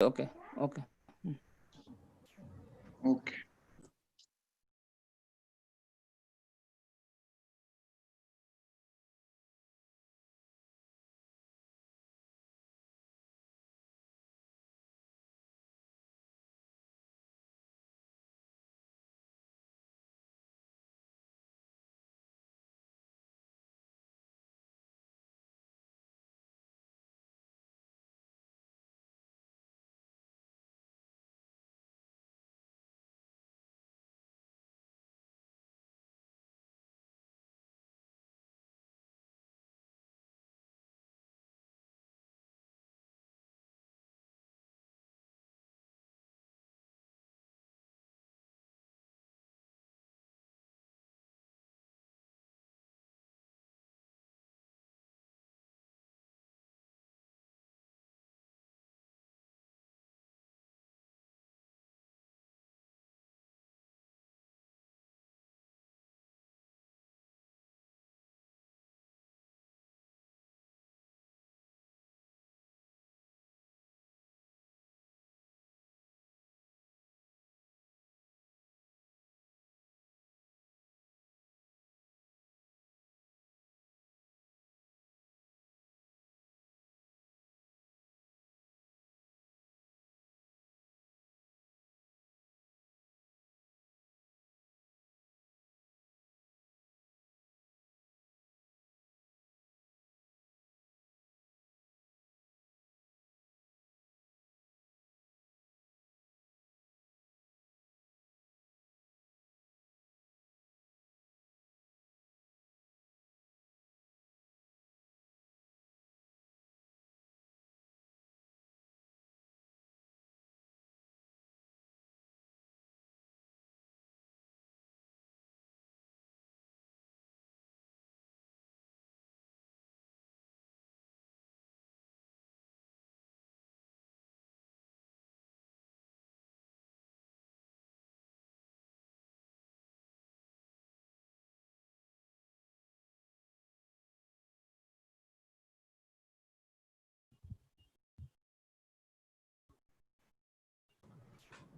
Okay. Okay. Okay.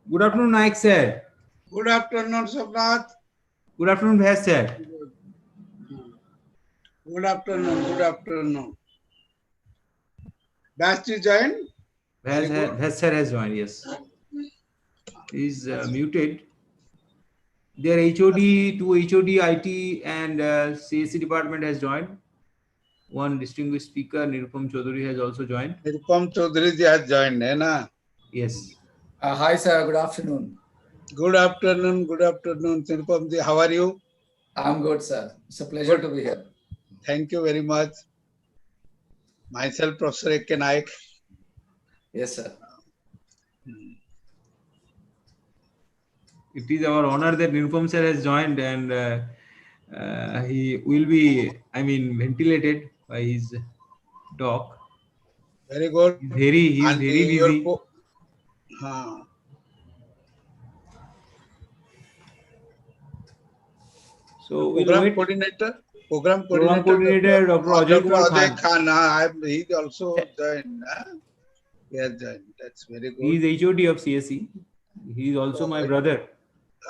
Good afternoon, Nayak sir. Good afternoon, Somnath. Good afternoon, Bhash sir. Good afternoon. Good afternoon. Basti joined. Very good. Bhash sir has joined, yes. He's muted. Their HOD, two HOD, IT and CSC department has joined. One distinguished speaker, Nirupam Chaudhary, has also joined. Nirupam Chaudhary ji has joined, hai na? Yes. Hi, sir. Good afternoon. Good afternoon. Good afternoon, Nirupam ji. How are you? I'm good, sir. It's a pleasure to be here. Thank you very much. Myself, Professor AK Nayak. Yes, sir. It is our honor that Nirupam sir has joined, and he will be, ventilated by his talk. Very good. He's And very your busy. So program coordinator, Dr. Ajay Kumar Khan. He also joined. He has joined. That's very good. He is HOD of CSE. He is also my brother.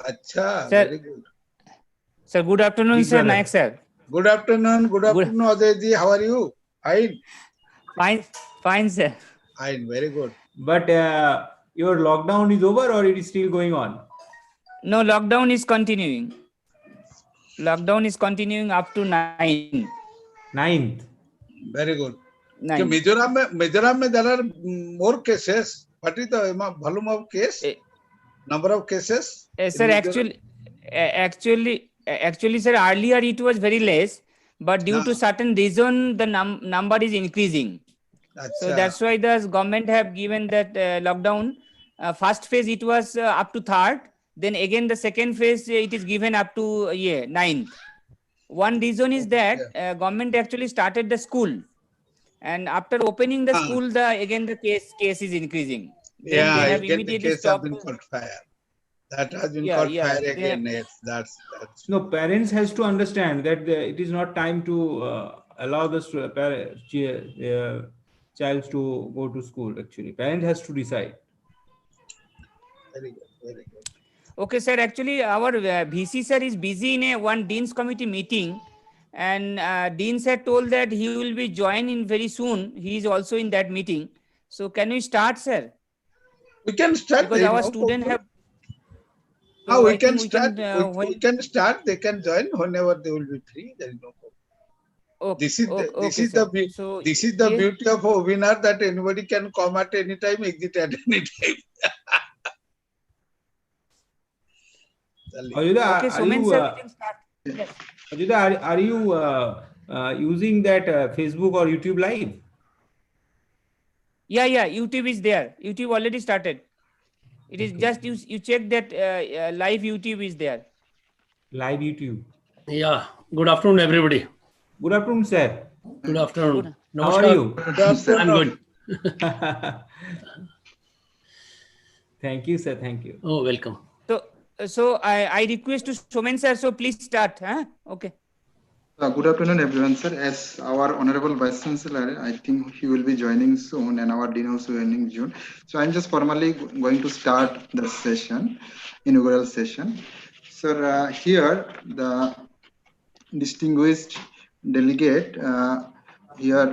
Acha, Sir, very good. Sir, good afternoon, Big sir. brother. Nayak sir. Good afternoon. Good afternoon, Ajay ji. How are you? Fine. Fine, sir. Fine. Very good. But your lockdown is over or it is still going on? No, lockdown is continuing. Lockdown is continuing up to 9th. 9th. Very good. 9th. Mizoram there are more cases. What is the volume of case? Number of cases? Sir, actually, sir, earlier it was very less, but due to certain reason, the number is increasing. So that's why the government have given that lockdown. First phase it was up to 3rd. Then again the second phase it is given up to 9th. One reason is that government actually started the school, and after opening the school, the case is increasing. Then they have immediately stopped. Caught fire. That has been caught fire again. Yes, that's. No, parents has to understand that it is not time to allow the child to go to school. Actually, parent has to decide. Very good, very good. Okay, sir. Actually, our VC sir is busy in a one Dean's committee meeting, and Dean sir told that he will be joining very soon. He is also in that meeting. So, can we start, sir? We can start. Because There is our no student problem. have. So, We I can think we start. can We when. can start. They can join whenever they will be free. There is no problem. Okay, This is the, okay, sir. So, this is the yeah. beauty of a webinar, that anybody can come at any time, exit at any time. Ayuda, Okay, are Somen you sir, we can start. Yes. Ayuda, are you using that Facebook or YouTube Live? Yeah, yeah. YouTube is there. YouTube already started. It is Okay. just you check that live YouTube is there. Live YouTube. Yeah. Good afternoon, everybody. Good afternoon, sir. Good afternoon. Good. How are Namaskar. you? I'm good. Thank you, sir. Thank you. Oh, welcome. So I request to Somen sir. So please start. Huh? Okay. Good afternoon, everyone, sir. As our Honorable Vice Chancellor, I think he will be joining soon, and our Dean also joining June. So I'm just formally going to start the session, inaugural session. Sir, here the distinguished delegate here,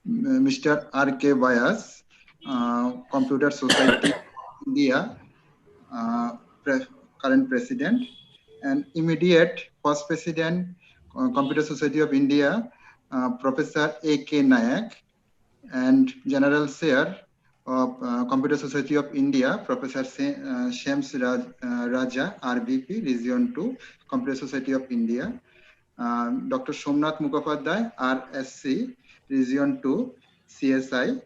Mr. R.K. Vyas, Computer Society India, pre current president, and immediate first president, Computer Society of India, Professor AK Nayak, and General Chair of Computer Society of India, Professor Shams Raja, RVP, Region 2, Computer Society of India, Dr. Somnath Mukherjee, RSC, Region 2, CSI,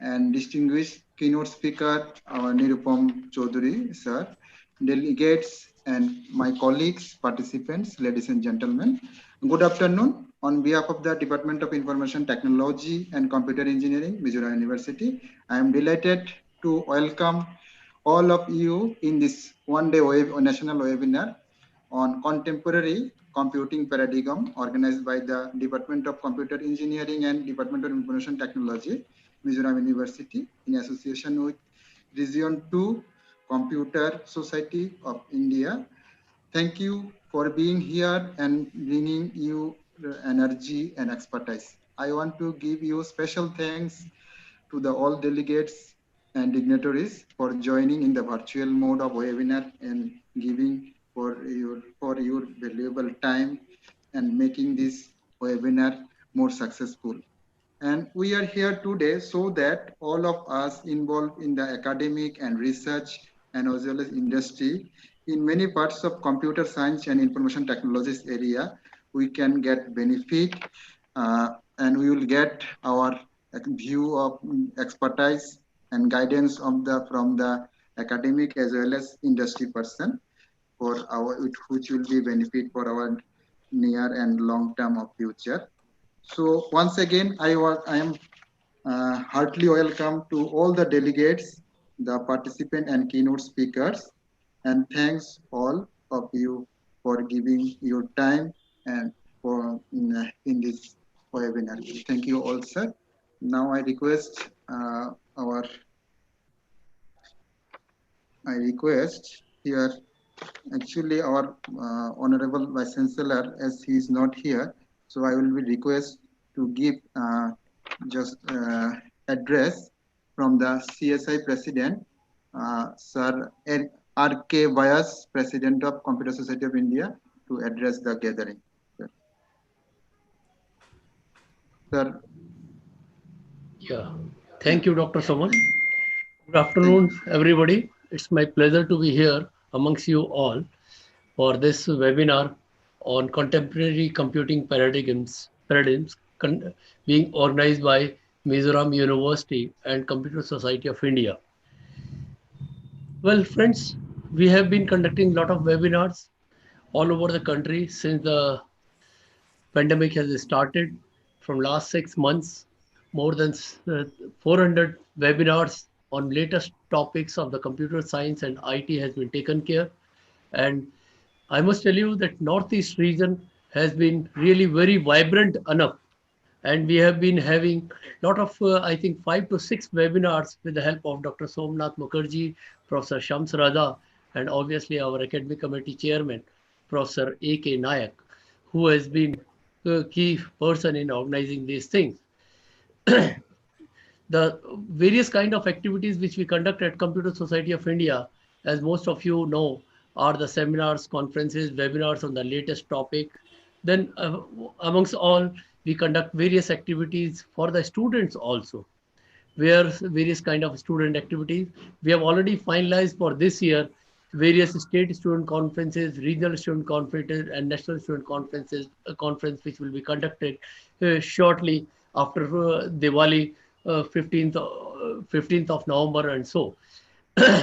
and distinguished keynote speaker, Nirupam Chaudhary, sir, delegates, and my colleagues, participants, ladies and gentlemen. Good afternoon. On behalf of the Department of Information Technology and Computer Engineering, Mizoram University, I am delighted to welcome all of you in this one-day national webinar on contemporary computing paradigm organized by the Department of Computer Engineering and Department of Information Technology, Mizoram University, in association with Region 2 Computer Society of India. Thank you for being here and bringing you energy and expertise. I want to give you special thanks to the all delegates and dignitaries for joining in the virtual mode of webinar and giving for your valuable time and making this webinar more successful. And we are here today so that all of us involved in the academic and research and as well as industry in many parts of computer science and information technologies area, we can get benefit and we will get our view of expertise and guidance of from the academic as well as industry person for which will be benefit for our near and long term of future. So once again, I am heartily welcome to all the delegates, the participant and keynote speakers, and thanks all of you for giving your time and for in this webinar. Thank you all, sir. Now I request here actually our Honorable Vice Chancellor, as he is not here, so I will be request to give just address from the CSI President, Sir R.K. Vyas, President of Computer Society of India, to address the gathering. Sir. Yeah. Thank you, Dr. Soman. Good afternoon, everybody. It's my pleasure to be here amongst you all for this webinar on contemporary computing paradigms being organized by Mizoram University and Computer Society of India. Well, friends, we have been conducting a lot of webinars all over the country since the pandemic has started. From last 6 months, more than 400 webinars on latest topics of the computer science and IT has been taken care. And I must tell you that Northeast region has been really very vibrant enough. And we have been having a lot of, I think, 5 to 6 webinars with the help of Dr. Somnath Mukherjee, Professor Shamsrada, and obviously our academic committee chairman, Professor AK Nayak, who has been a key person in organizing these things. The various kind of activities which we conduct at Computer Society of India, as most of you know, are the seminars, conferences, webinars on the latest topic. Then amongst all, we conduct various activities for the students also, where various kind of student activities. We have already finalized for this year various state student conferences, regional student conferences, and national student conferences, a conference which will be conducted shortly after Diwali, 15th of November and so.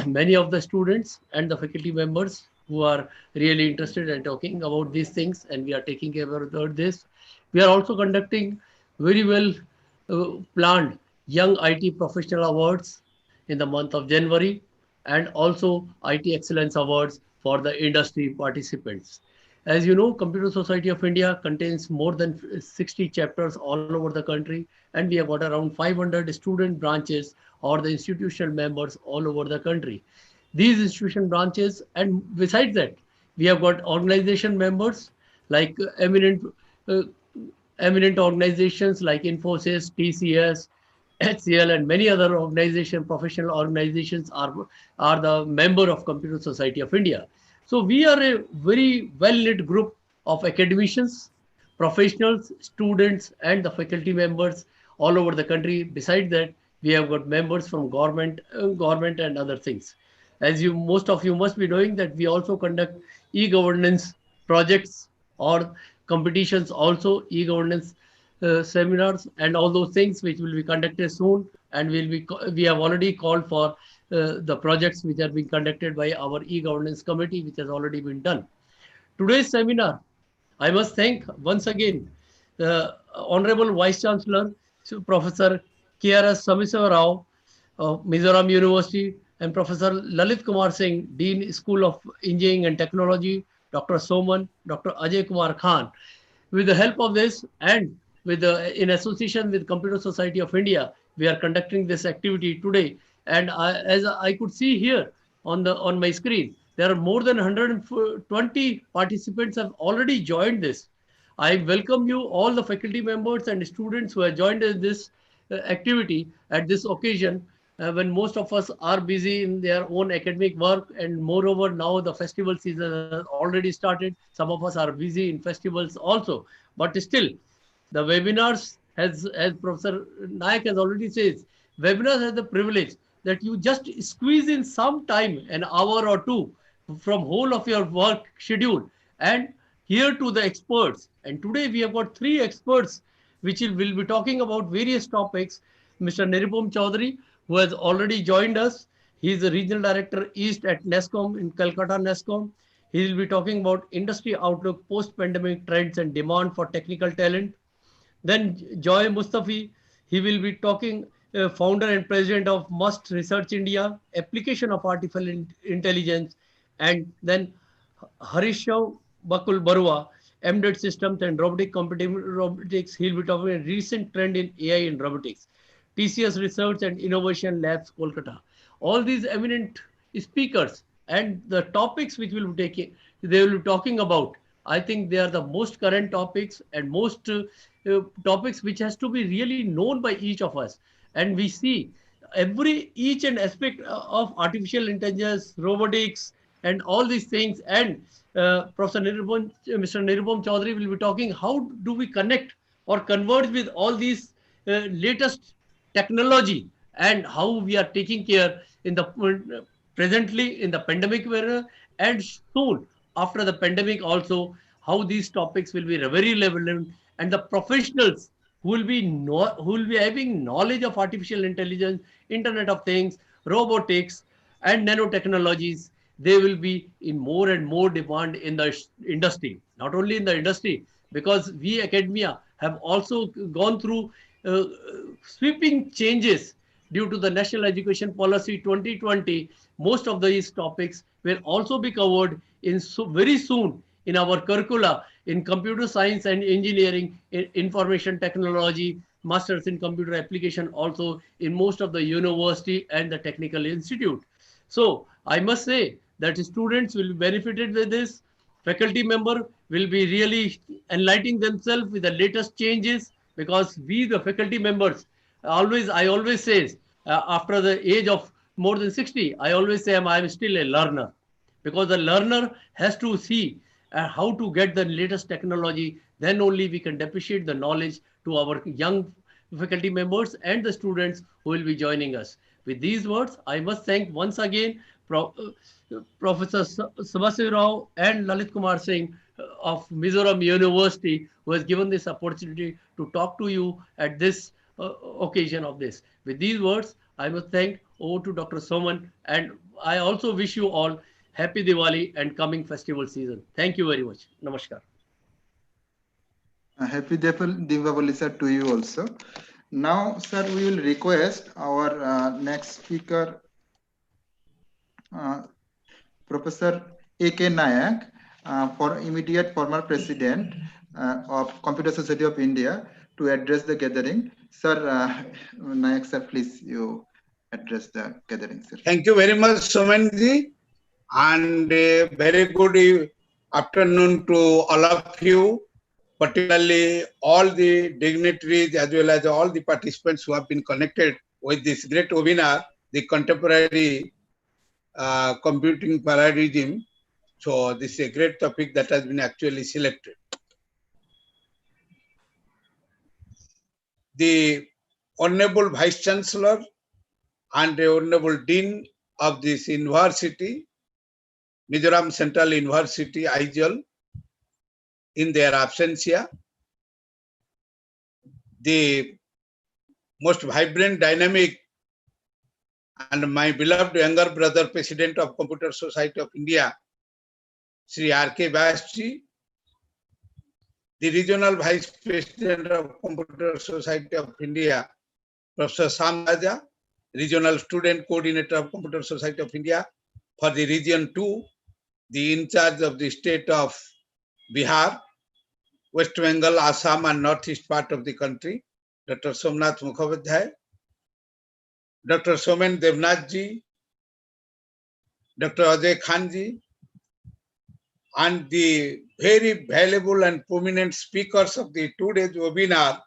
Many of the students and the faculty members who are really interested in talking about these things, and we are taking care of this. We are also conducting very well planned Young IT Professional Awards in the month of January, and also IT Excellence Awards for the industry participants. As you know, Computer Society of India contains more than 60 chapters all over the country, and we have got around 500 student branches or the institutional members all over the country. These institution branches, and besides that, we have got organization members like uh, eminent organizations like Infosys, TCS, HCL, and many other organization, professional organizations are the member of Computer Society of India. So we are a very well-lit group of academicians, professionals, students, and the faculty members all over the country. Besides that, we have got members from government and other things. As you, most of you must be knowing that we also conduct e-governance projects or competitions, also e-governance seminars and all those things which will be conducted soon, and we have already called for the projects which are being conducted by our e-governance committee, which has already been done. Today's seminar, I must thank once again the Honorable Vice Chancellor, Professor K.R.S. Samisava Rao of Mizoram University, and Professor Lalit Kumar Singh, Dean School of Engineering and Technology, Dr. Soman, Dr. Ajay Kumar Khan. With the help of this, and in association with Computer Society of India, we are conducting this activity today. And as I could see here on my screen, there are more than 120 participants have already joined this. I welcome you, all the faculty members and students who have joined in this activity at this occasion, when most of us are busy in their own academic work, and moreover now the festival season has already started. Some of us are busy in festivals also, but still the webinars, as Professor Nayak has already said, webinars have the privilege that you just squeeze in some time, an hour or two, from whole of your work schedule, and hear to the experts. And today we have got 3 experts which will be talking about various topics. Mr. Nirupam Chaudhary, who has already joined us. He is the Regional Director East at NESCOM in Calcutta NESCOM. He will be talking about industry outlook, post-pandemic trends and demand for technical talent. Then Joy Mustafi, he will be talking, founder and president of Must Research India, application of artificial intelligence. And then Harishav Bakul Barua, embedded systems and robotics. He'll be talking about recent trend in AI and robotics. TCS Research and Innovation Labs, Kolkata. All these eminent speakers and the topics which they will be talking about. I think they are the most current topics and most topics which has to be really known by each of us. And we see each and aspect of artificial intelligence, robotics, and all these things. And Mr. Nirupam Chaudhary will be talking how do we connect or converge with all these latest technology, and how we are taking care in the presently in the pandemic era, and soon after the pandemic also, how these topics will be very relevant, and the professionals who will be having knowledge of artificial intelligence, internet of things, robotics, and nanotechnologies, they will be in more and more demand in the industry. Not only in the industry, because we academia have also gone through uh, sweeping changes due to the National Education Policy 2020. Most of these topics will also be covered in very soon in our curricula, in computer science and engineering, in information technology, masters in computer application also in most of the university and the technical institute. So I must say that students will be benefited with this. Faculty member will be really enlightening themselves with the latest changes, because we, the faculty members, I always say, after the age of more than 60, I always say I am still a learner, because the learner has to see how to get the latest technology. Then only we can depreciate the knowledge to our young faculty members and the students who will be joining us. With these words, I must thank once again Professor Subhasiv Rao and Lalit Kumar Singh of Mizoram University, who has given this opportunity to talk to you at this occasion of this. With these words, I must thank over to Dr. Soman, and I also wish you all happy Diwali and coming festival season. Thank you very much. Namaskar. Happy Diwali, sir, to you also. Now, sir, we will request our next speaker, Professor AK Nayak, for immediate former president of Computer Society of India, to address the gathering. Sir, Nayak, sir, please you address the gathering, sir. Thank you very much, Somanji, and a very good afternoon to all of you, particularly all the dignitaries as well as all the participants who have been connected with this great webinar, the contemporary computing paradigm. So this is a great topic that has been actually selected. The Honorable Vice Chancellor and the Honorable Dean of this university, Mizoram Central University, Aizawl, in their absentia, the most vibrant, dynamic, and my beloved younger brother, President of Computer Society of India, Sri RK Vyasji, the Regional Vice President of Computer Society of India, Professor Samraja, Regional Student Coordinator of Computer Society of India for the Region 2, the in charge of the state of Bihar, West Bengal, Assam, and northeast part of the country, Dr. Somnath Mukherjee, Dr. Somen Devnathji, Dr. Ajay Khanji, and the very valuable and prominent speakers of the 2 days webinar,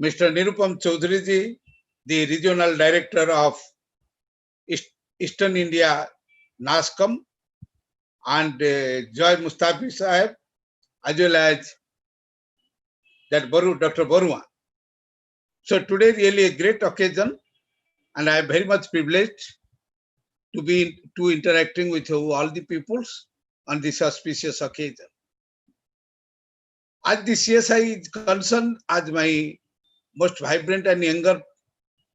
Mr. Nirupam Chaudharyji, the Regional Director of Eastern India, NASCOM, and Joy Mustafi Sahib, as well as that Dr. Barua. So today really a great occasion, and I am very much privileged to be interacting with all the peoples on this auspicious occasion. As the CSI is concerned, as my most vibrant and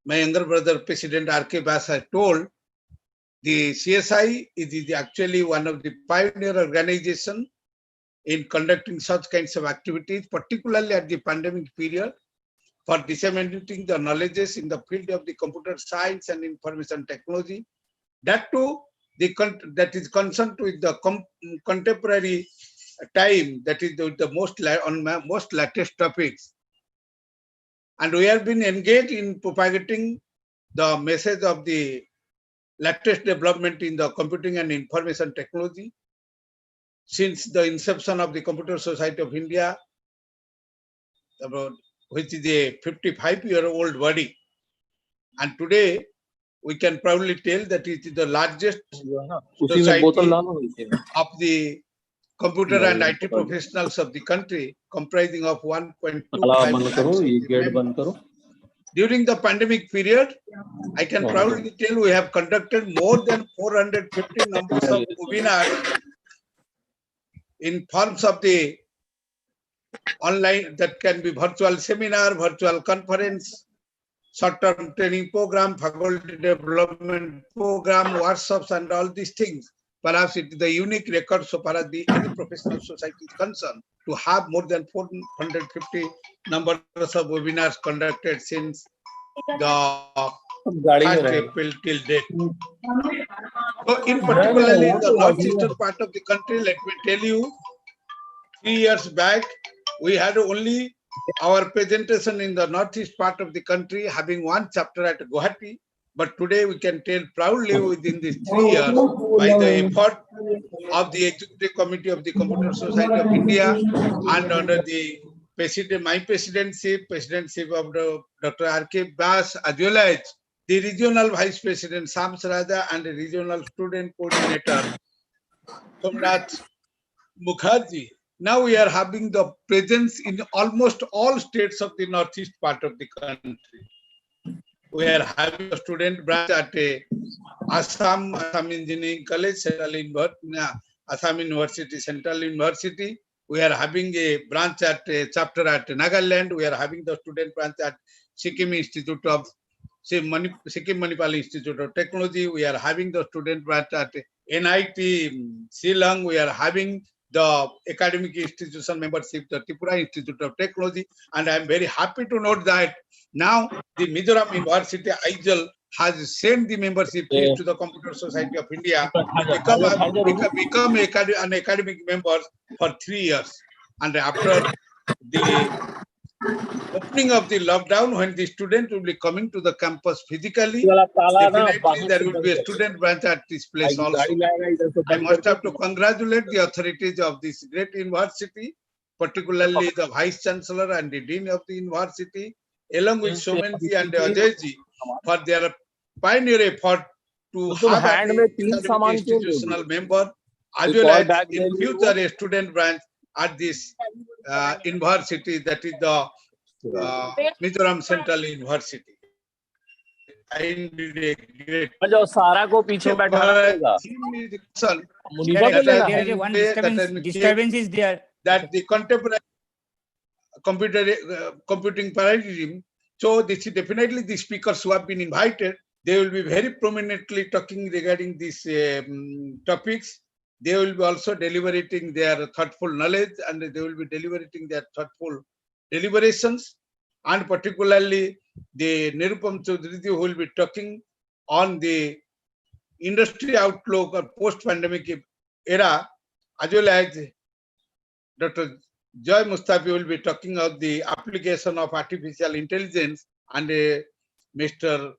my younger brother, President RK Vyas, has told, the CSI is actually one of the pioneer organizations in conducting such kinds of activities, particularly at the pandemic period, for disseminating the knowledges in the field of the computer science and information technology. That too, that is concerned with the contemporary time, that is the most latest topics. And we have been engaged in propagating the message of the latest development in the computing and information technology since the inception of the Computer Society of India, which is a 55-year-old body. And today, we can proudly tell that it is the largest society of the computer and IT professionals of the country, comprising of 1.25 members. During the pandemic period, I can proudly tell we have conducted more than 450 numbers of webinars in forms of the online, that can be virtual seminar, virtual conference, short-term training program, faculty development program, workshops, and all these things. Perhaps it is the unique record so far as any professional society is concerned to have more than 450 numbers of webinars conducted since the 1st April till date. So in particularly in the northeastern part of the country, let me tell you, 3 years back, we had only our presentation in the northeast part of the country, having one chapter at Guwahati. But today we can tell proudly within these 3 years, by the effort of the Executive Committee of the Computer Society of India and under the my presidency of Dr. R.K. Bas, as well as the regional vice president Shams Raja and the regional student coordinator Somnath Mukherjee. Now we are having the presence in almost all states of the northeast part of the country. We are having a student branch at Assam Engineering College, Assam University, Central University. We are having a branch at chapter at Nagaland. We are having the student branch at Sikkim Institute of Sikkim Manipal Institute of Technology. We are having the student branch at NIT Shillong. We are having the academic institution membership, the Tripura Institute of Technology. And I am very happy to note that now the Mizoram University, Aizawl, has sent the membership fees to the Computer Society of India to become an academic member for 3 years. And after the opening of the lockdown, when the student will be coming to the campus physically, definitely there will be a student branch at this place also. I must have to congratulate the authorities of this great university, particularly the Vice Chancellor and the Dean of the university, along with Somenji and Ajayji, for their pioneer effort to have an academic institutional member, as well as in future a student branch at this university, that is the Mizoram Central University. सारा को पीछे बैठाना पड़ेगा there is one disturbance is there, that the contemporary computing paradigm. So this is definitely the speakers who have been invited. They will be very prominently talking regarding these topics. They will be also deliberating their thoughtful knowledge, and they will be deliberating their thoughtful deliberations. And particularly the Nirupam Chaudhary, who will be talking on the industry outlook or post-pandemic era, as well as Dr. Joy Mustafi will be talking of the application of artificial intelligence, and Mr.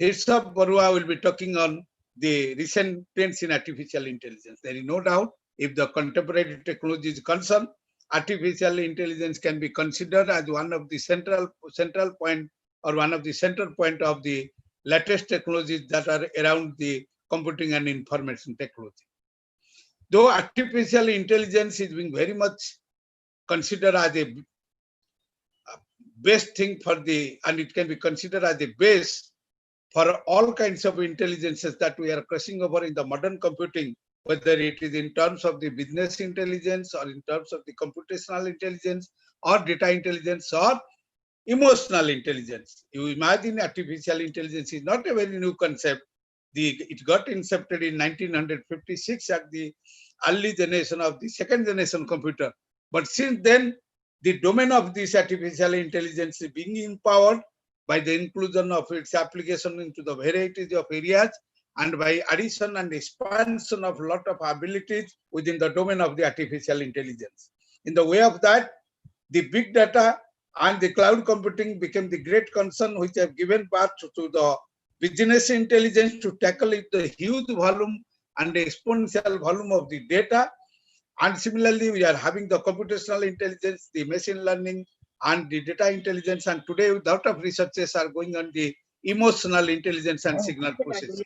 Hirsab Barua will be talking on the recent trends in artificial intelligence. There is no doubt, if the contemporary technology is concerned, artificial intelligence can be considered as one of the central point, or one of the center point of the latest technologies that are around the computing and information technology. Though artificial intelligence is being very much considered as a best thing for the, and it can be considered as a base for all kinds of intelligences that we are crossing over in the modern computing, whether it is in terms of the business intelligence, or in terms of the computational intelligence, or data intelligence, or emotional intelligence. You imagine artificial intelligence is not a very new concept. It got incepted in 1956 at the early generation of the second generation computer. But since then, the domain of this artificial intelligence is being empowered by the inclusion of its application into the varieties of areas, and by addition and expansion of a lot of abilities within the domain of the artificial intelligence. In the way of that, the big data and the cloud computing became the great concern, which have given birth to the business intelligence to tackle the huge volume and the exponential volume of the data. And similarly, we are having the computational intelligence, the machine learning, and the data intelligence. And today, a lot of researches are going on the emotional intelligence and signal processing.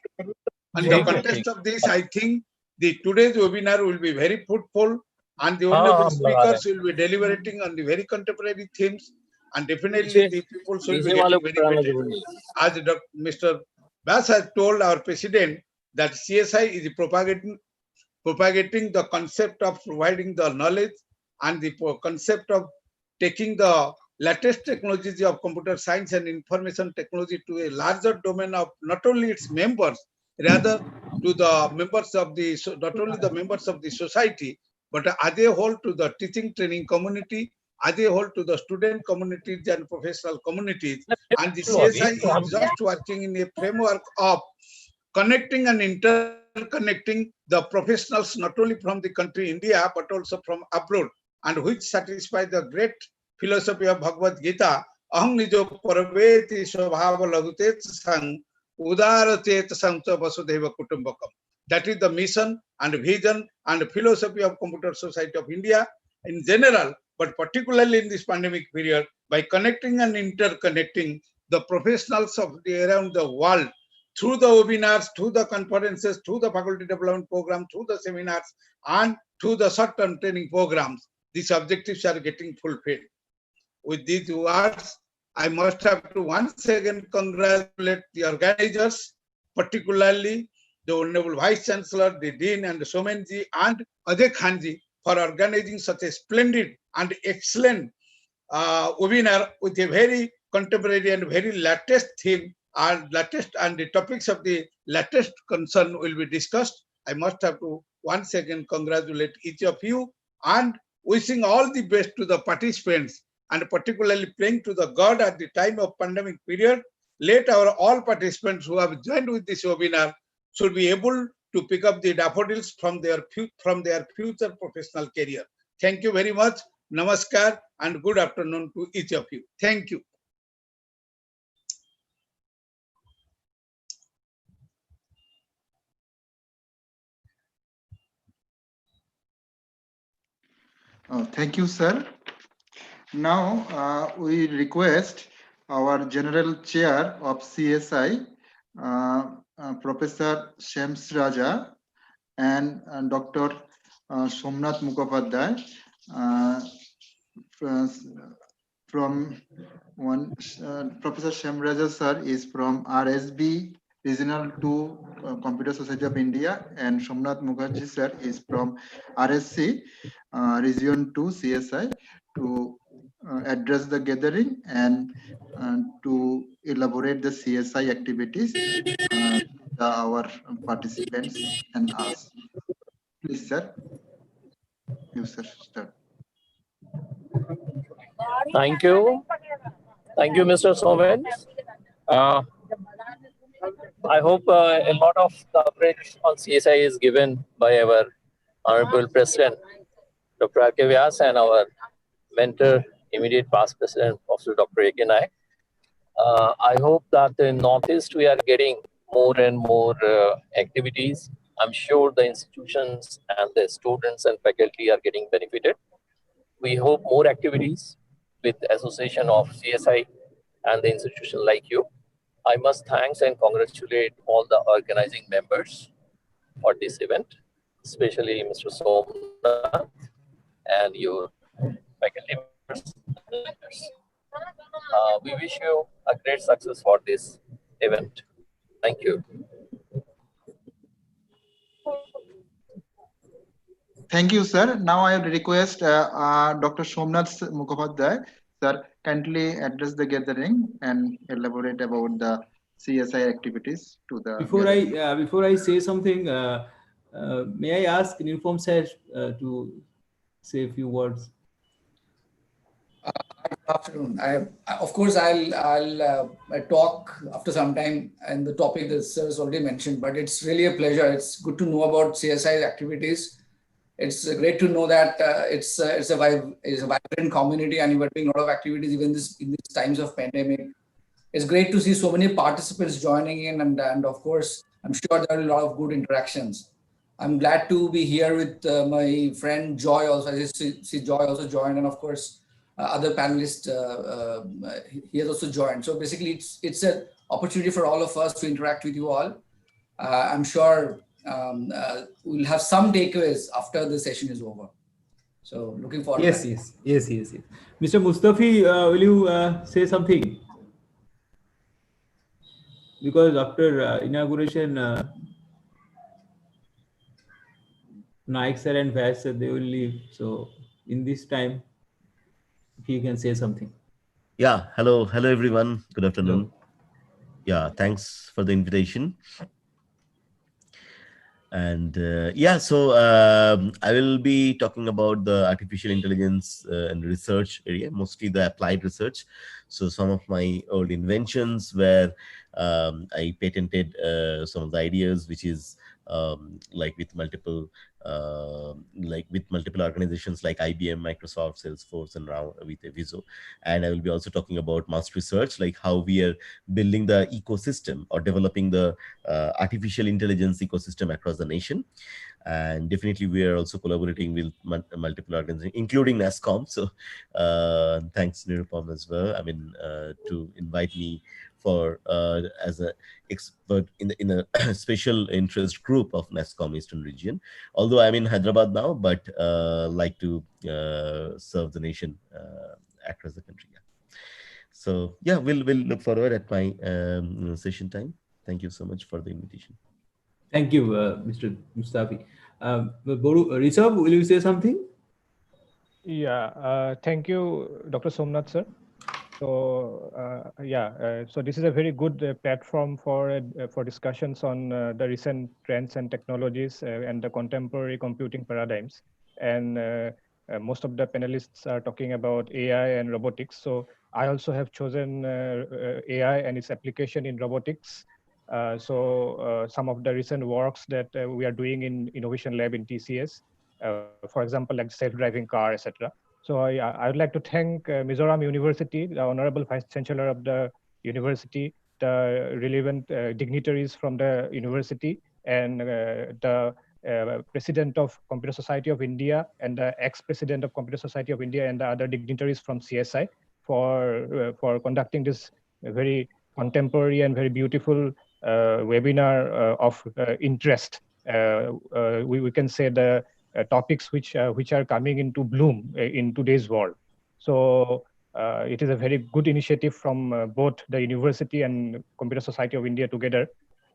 In the context of this, I think today's webinar will be very fruitful, and the honorable speakers will be deliberating on the very contemporary themes, and definitely the people should be getting benefited. As Mr. Bas has told our president, that CSI is propagating the concept of providing the knowledge, and the concept of taking the latest technologies of computer science and information technology to a larger domain of not only its members, rather to the members of the, not only the members of the society, but as a whole to the teaching training community, as a whole to the student communities and professional communities. And the CSI is just working in a framework of connecting and interconnecting interconnecting the professionals not only from the country India but also from abroad, and which satisfy the great philosophy of Bhagavad Gita. Aham nijo parveti svabhava laghute sang udara chet samcha vasudhaiva kutumbakam. That is the mission and vision and philosophy of Computer Society of India in general, but particularly in this pandemic period, by connecting and interconnecting the professionals of around the world through the webinars, through the conferences, through the faculty development program, through the seminars, and through the short-term training programs. These objectives are getting fulfilled. With these words, I must have to once again congratulate the organizers, particularly the Honorable Vice Chancellor, the Dean and the Somenji and Ajay Khanji for organizing such a splendid and excellent webinar with a very contemporary and very latest theme, and the topics of the latest concern will be discussed. I must have to once again congratulate each of you and wishing all the best to the participants, and particularly praying to the God at the time of pandemic period. Let our all participants who have joined with this webinar should be able to pick up the daffodils from their future professional career. Thank you very much. Namaskar and good afternoon to each of you. Thank you. Thank you, sir. Now we request our General Chair of CSI, Professor Shams Raja, and Dr. Somnath Mukherjee from one. Professor Shams Raja sir is from RSB Regional 2 Computer Society of India, and Somnath Mukherjee sir is from RSC Region 2 CSI to address the gathering and to elaborate the CSI activities our participants and us. Please, sir. You, sir, start. Thank you. Thank you, Mr. Somen. I hope a lot of coverage on CSI is given by our Honorable President, Dr. AK Nayak, and our mentor, immediate past President, Professor Dr. AK Nayak. I hope that in Northeast we are getting more and more activities. I'm sure the institutions and the students and faculty are getting benefited. We hope more activities with association of CSI and the institution like you. I must thanks and congratulate all the organizing members for this event, especially Mr. Somnath and your faculty members. We wish you a great success for this event. Thank you. Thank you, sir. Now I request Dr. Somnath Mukherjee, sir, kindly address the gathering and elaborate about the CSI activities to the. Before I say something, may I ask Nirupam sir to say a few words? Good afternoon. Of course, I'll talk after some time and the topic that sir has already mentioned, but it's really a pleasure. It's good to know about CSI activities. It's great to know that it's a vibrant community and we're doing a lot of activities even in these times of pandemic. It's great to see so many participants joining in, and of course, I'm sure there are a lot of good interactions. I'm glad to be here with my friend Joy also. I see Joy also joined, and of course, other panelists he has also joined. So basically, it's an opportunity for all of us to interact with you all. I'm sure we'll have some takeaways after the session is over. So looking forward. Yes. Mr. Mustafi, will you say something? Because after inauguration, Nayak sir and Vyas sir, they will leave. So in this time, if you can say something. Yeah, hello everyone. Good afternoon. Hello. Yeah, thanks for the invitation. And so I will be talking about the artificial intelligence and research area, mostly the applied research. So some of my old inventions where I patented some of the ideas, which is like with multiple organizations like IBM, Microsoft, Salesforce, and now with Aviso. And I will be also talking about Must Research, like how we are building the ecosystem or developing the artificial intelligence ecosystem across the nation. And definitely we are also collaborating with multiple organizations, including NASCOM. So thanks Nirupam as well, I mean, to invite me for as an expert in a special interest group of NASCOM Eastern region. Although I'm in Hyderabad now, but like to serve the nation across the country. Yeah. So yeah, we'll look forward at my session time. Thank you so much for the invitation. Thank you, Mr. Mustafi. Rishabh, will you say something? Yeah, thank you, Dr. Somnath, sir. So so this is a very good platform for discussions on the recent trends and technologies and the contemporary computing paradigms. And most of the panelists are talking about AI and robotics. So I also have chosen AI and its application in robotics. Some of the recent works that we are doing in Innovation Lab in TCS, for example, like self-driving car, etc. So I would like to thank Mizoram University, the Honorable Vice Chancellor of the university, the relevant dignitaries from the university, and the President of Computer Society of India and the ex-President of Computer Society of India and the other dignitaries from CSI for conducting this very contemporary and very beautiful webinar of interest. We can say the topics which are coming into bloom in today's world. So it is a very good initiative from both the university and Computer Society of India together.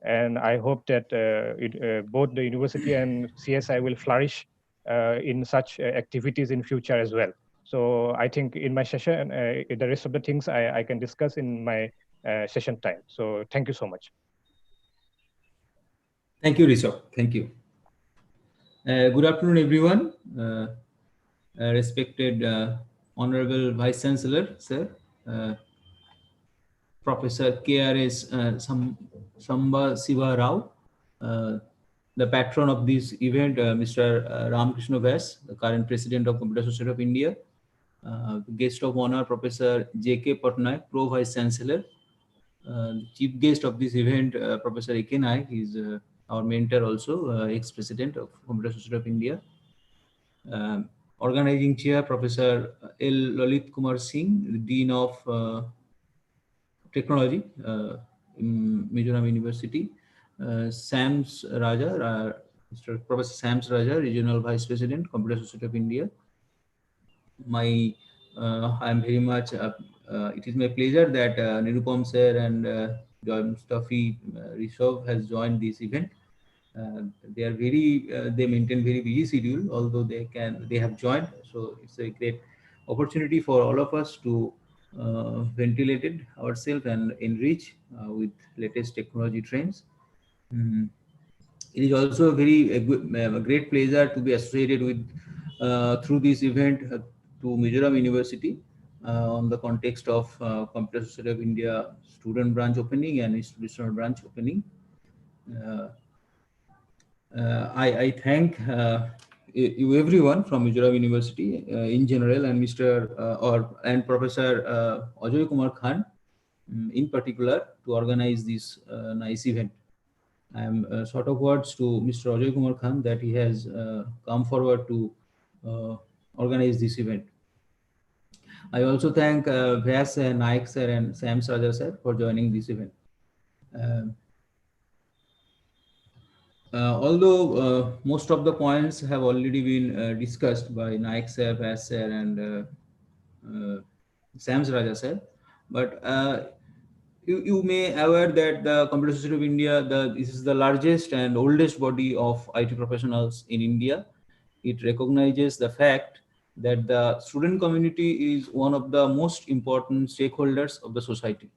And I hope that both the university and CSI will flourish in such activities in future as well. So I think in my session, the rest of the things I can discuss in my session time. So thank you so much. Thank you, Rishabh. Thank you. Good afternoon, everyone. Respected Honorable Vice Chancellor, sir, Professor KRS Samba Siva Rao, the patron of this event, Mr. Ramakrishna Vyas, the current President of Computer Society of India, guest of honor, Professor J.K. Patnaik, Pro Vice Chancellor, chief guest of this event, Professor AK Nayak, is our mentor also, ex-president of Computer Society of India. Organizing chair, Professor L. Lalit Kumar Singh, Dean of Technology in Mizoram University. Sams Raja, Mr. Professor Sams Raja, Regional Vice President, Computer Society of India. I am very much, it is my pleasure that Nirupam sir and Joy Mustafi Rishabh has joined this event. They are they maintain very busy schedule, although they have joined. So it's a great opportunity for all of us to ventilate ourselves and enrich with latest technology trends. It is also a great pleasure to be associated with through this event to Mizoram University on the context of Computer Society of India student branch opening and institutional branch opening. I thank you everyone from Mizoram University in general, and and Professor Ajoy Kumar Khan in particular to organize this nice event. I am short of words to Mr. Ajoy Kumar Khan that he has come forward to organize this event. I also thank Vyas Nayak sir and Sam Raja sir for joining this event. Although most of the points have already been discussed by Nayak sir, Vyas sir, and Sam Raja sir, but you may aware that the Computer Society of India, this is the largest and oldest body of IT professionals in India. It recognizes the fact that the student community is one of the most important stakeholders of the society.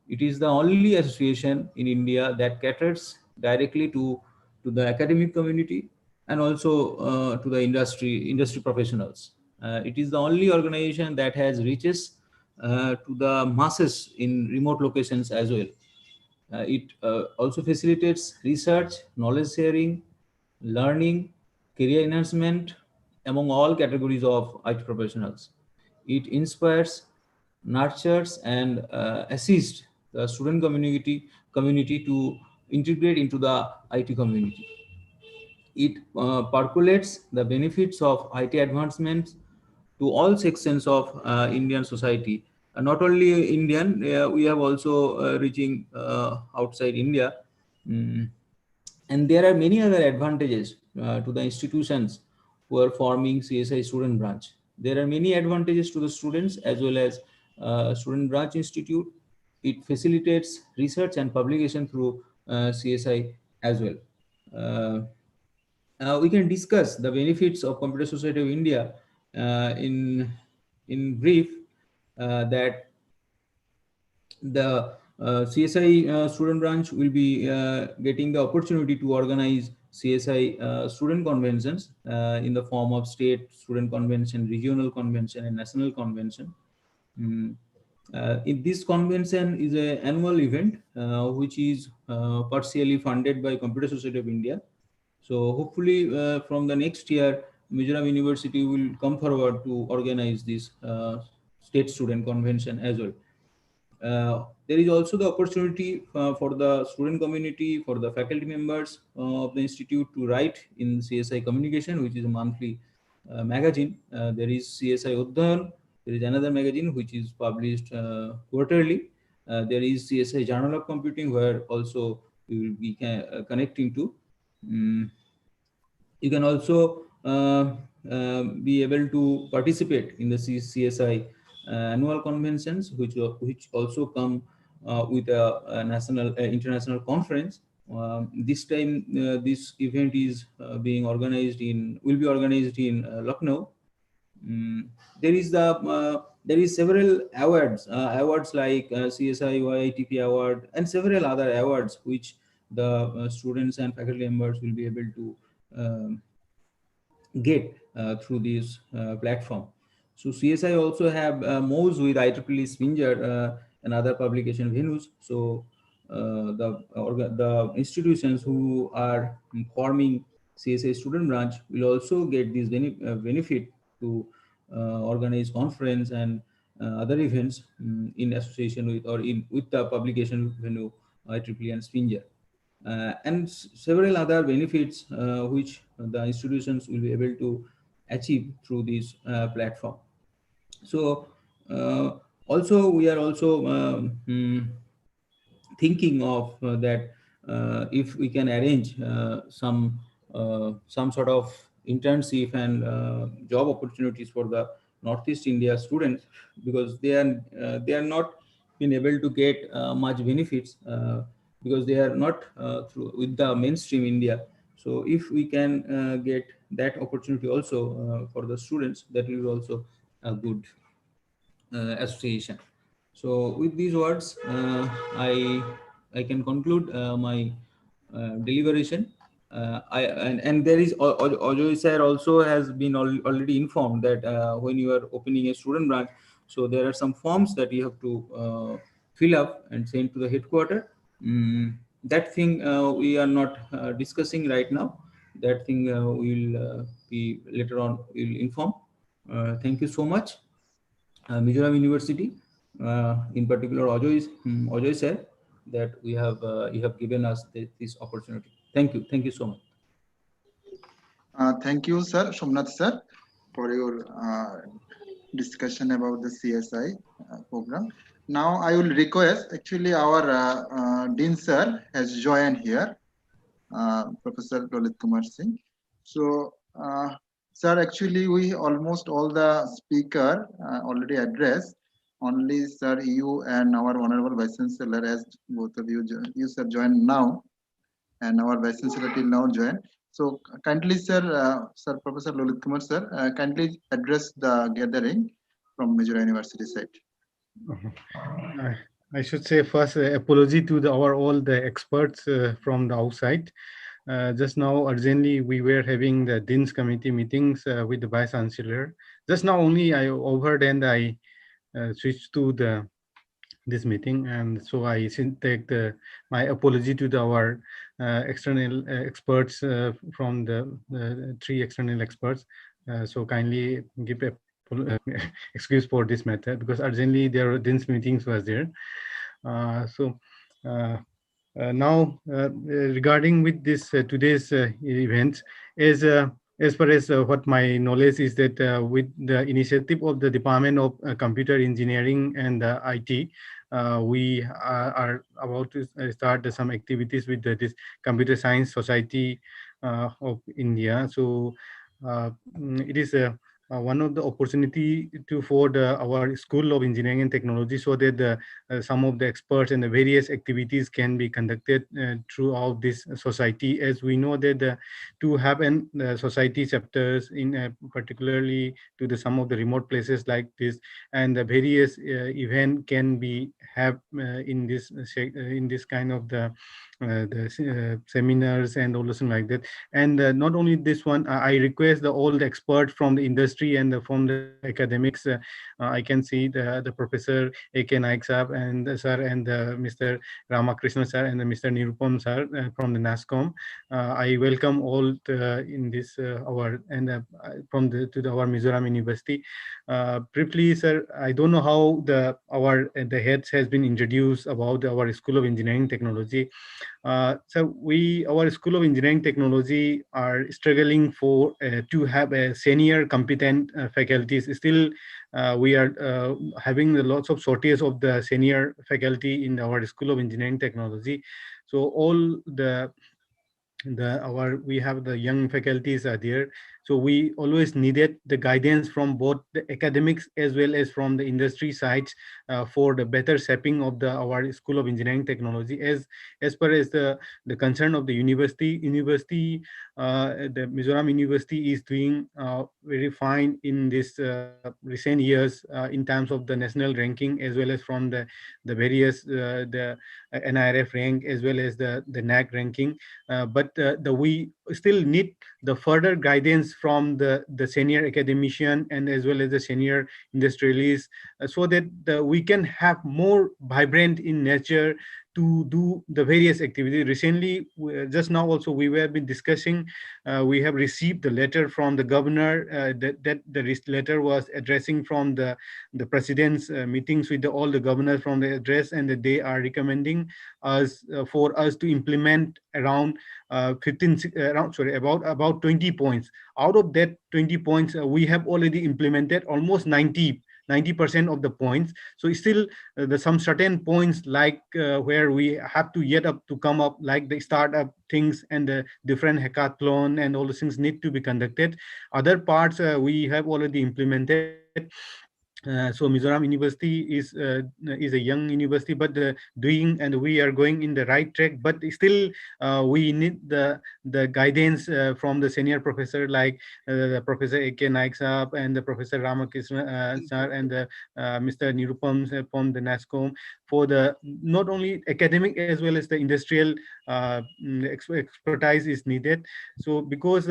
It is the only association in India that caters directly to the academic community and also to the industry professionals. It is the only organization that has reaches to the masses in remote locations as well. It also facilitates research, knowledge sharing, learning, career enhancement among all categories of IT professionals. It inspires, nurtures, and assists the student community to integrate into the IT community. It percolates the benefits of IT advancements to all sections of Indian society. Not only Indian, we have also reaching outside India. And there are many other advantages to the institutions who are forming CSI student branch. There are many advantages to the students as well as student branch institute. It facilitates research and publication through CSI as well. We can discuss the benefits of Computer Society of India in brief. That the CSI student branch will be getting the opportunity to organize CSI student conventions in the form of state student convention, regional convention, and national convention. In this convention is an annual event which is partially funded by Computer Society of India. So hopefully from the next year, Mizoram University will come forward to organize this state student convention as well. There is also the opportunity for the student community, for the faculty members of the institute to write in CSI Communication, which is a monthly magazine. There is CSI Udhayan. There is another magazine which is published quarterly. There is CSI Journal of Computing, where also we will be connecting to. You can also be able to participate in the CSI annual conventions, which also come with a national international conference. This time, this event is will be organized in Lucknow. There is several awards like CSI YITP award and several other awards which the students and faculty members will be able to get through this platform. So CSI also have moves with IEEE Swinger and other publication venues. So the institutions who are forming CSI student branch will also get this benefit to organize conference and other events in association with or with the publication venue IEEE and Swinger. And several other benefits which the institutions will be able to achieve through this platform. So also we are also thinking of that if we can arrange some sort of internship and job opportunities for the Northeast India students, because they are not been able to get much benefits because they are not through with the mainstream India. So if we can get that opportunity also for the students, that will be also a good association. So with these words, I can conclude my deliberation. And there is Joy sir also has been already informed that when you are opening a student branch, so there are some forms that you have to fill up and send to the headquarter. That thing we are not discussing right now. That thing will be later on. We'll inform. Thank you so much. Mizoram University, in particular, Ajoy said that you have given us this opportunity. Thank you so much. Thank you, sir, Somnath sir, for your discussion about the CSI program. Now I will request, actually our Dean sir has joined here, Professor Lalit Kumar Singh. So sir, actually we almost all the speaker already addressed. Only sir, you and our Honorable Vice Chancellor, as both of you sir joined now, and our Vice Chancellor till now joined. So kindly sir, Sir Professor Lalit Kumar sir, kindly address the gathering from Mizoram University side. I should say first apology to all the experts from the outside. Just now urgently we were having the Dean's committee meetings with the Vice Chancellor. Just now only I overheard and I switched to the this meeting, and so I take my apology to our external experts from the three external experts. So kindly give excuse for this matter, because urgently there these meetings was there. So. Uh, Now, regarding with this today's event, is as far as what my knowledge is that with the initiative of the Department of Computer Engineering and IT, we are about to start some activities with this Computer Science Society of India. So it is one of the opportunity to for our School of Engineering and Technology, so that some of the experts and the various activities can be conducted throughout this society. As we know that to have an society chapters in particularly to the some of the remote places like this, and the various event can be have in this kind of the seminars and all things like that. And not only this one, I request all the experts from the industry and from the academics. I can see the Professor AK Nayak sir and sir, and Mr. Ramakrishna sir, and Mr. Nirupam sir from the NASCOM. I welcome all in this our and from our Mizoram University. Briefly, sir, I don't know how the heads has been introduced about our School of Engineering Technology. So our School of Engineering Technology are struggling for to have a senior competent faculties. Still, we are having lots of shortage of the senior faculty in our School of Engineering Technology. So all the our we have the young faculties are there, so we always needed the guidance from both the academics as well as from the industry sides for the better shaping of our School of Engineering Technology. As far as the concern of the university, the Mizoram University is doing very fine in this recent years in terms of the national ranking, as well as from the various the NIRF rank, as well as the NAC ranking. But we still need the further guidance from the senior academician and as well as the senior industrialists, so that we can have more vibrant in nature to do the various activities. Recently, just now also we have been discussing, we have received the letter from the governor, that the letter was addressing from the president's meetings with all the governors from the address, and that they are recommending us for us to implement around 15 around sorry about 20 points. Out of that 20 points, we have already implemented almost 90% of the points. So still the some certain points like where we have to yet up to come up, like the startup things and the different hackathon and all the things need to be conducted. Other parts we have already implemented. So Mizoram University is a young university, but doing, and we are going in the right track. But still, we need the guidance from the senior professor, like the Professor AK Naik Saab and the Professor Ramakrishna sir, and the Mr. Nirupam from the NASCOM, for the not only academic as well as the industrial expertise is needed. So because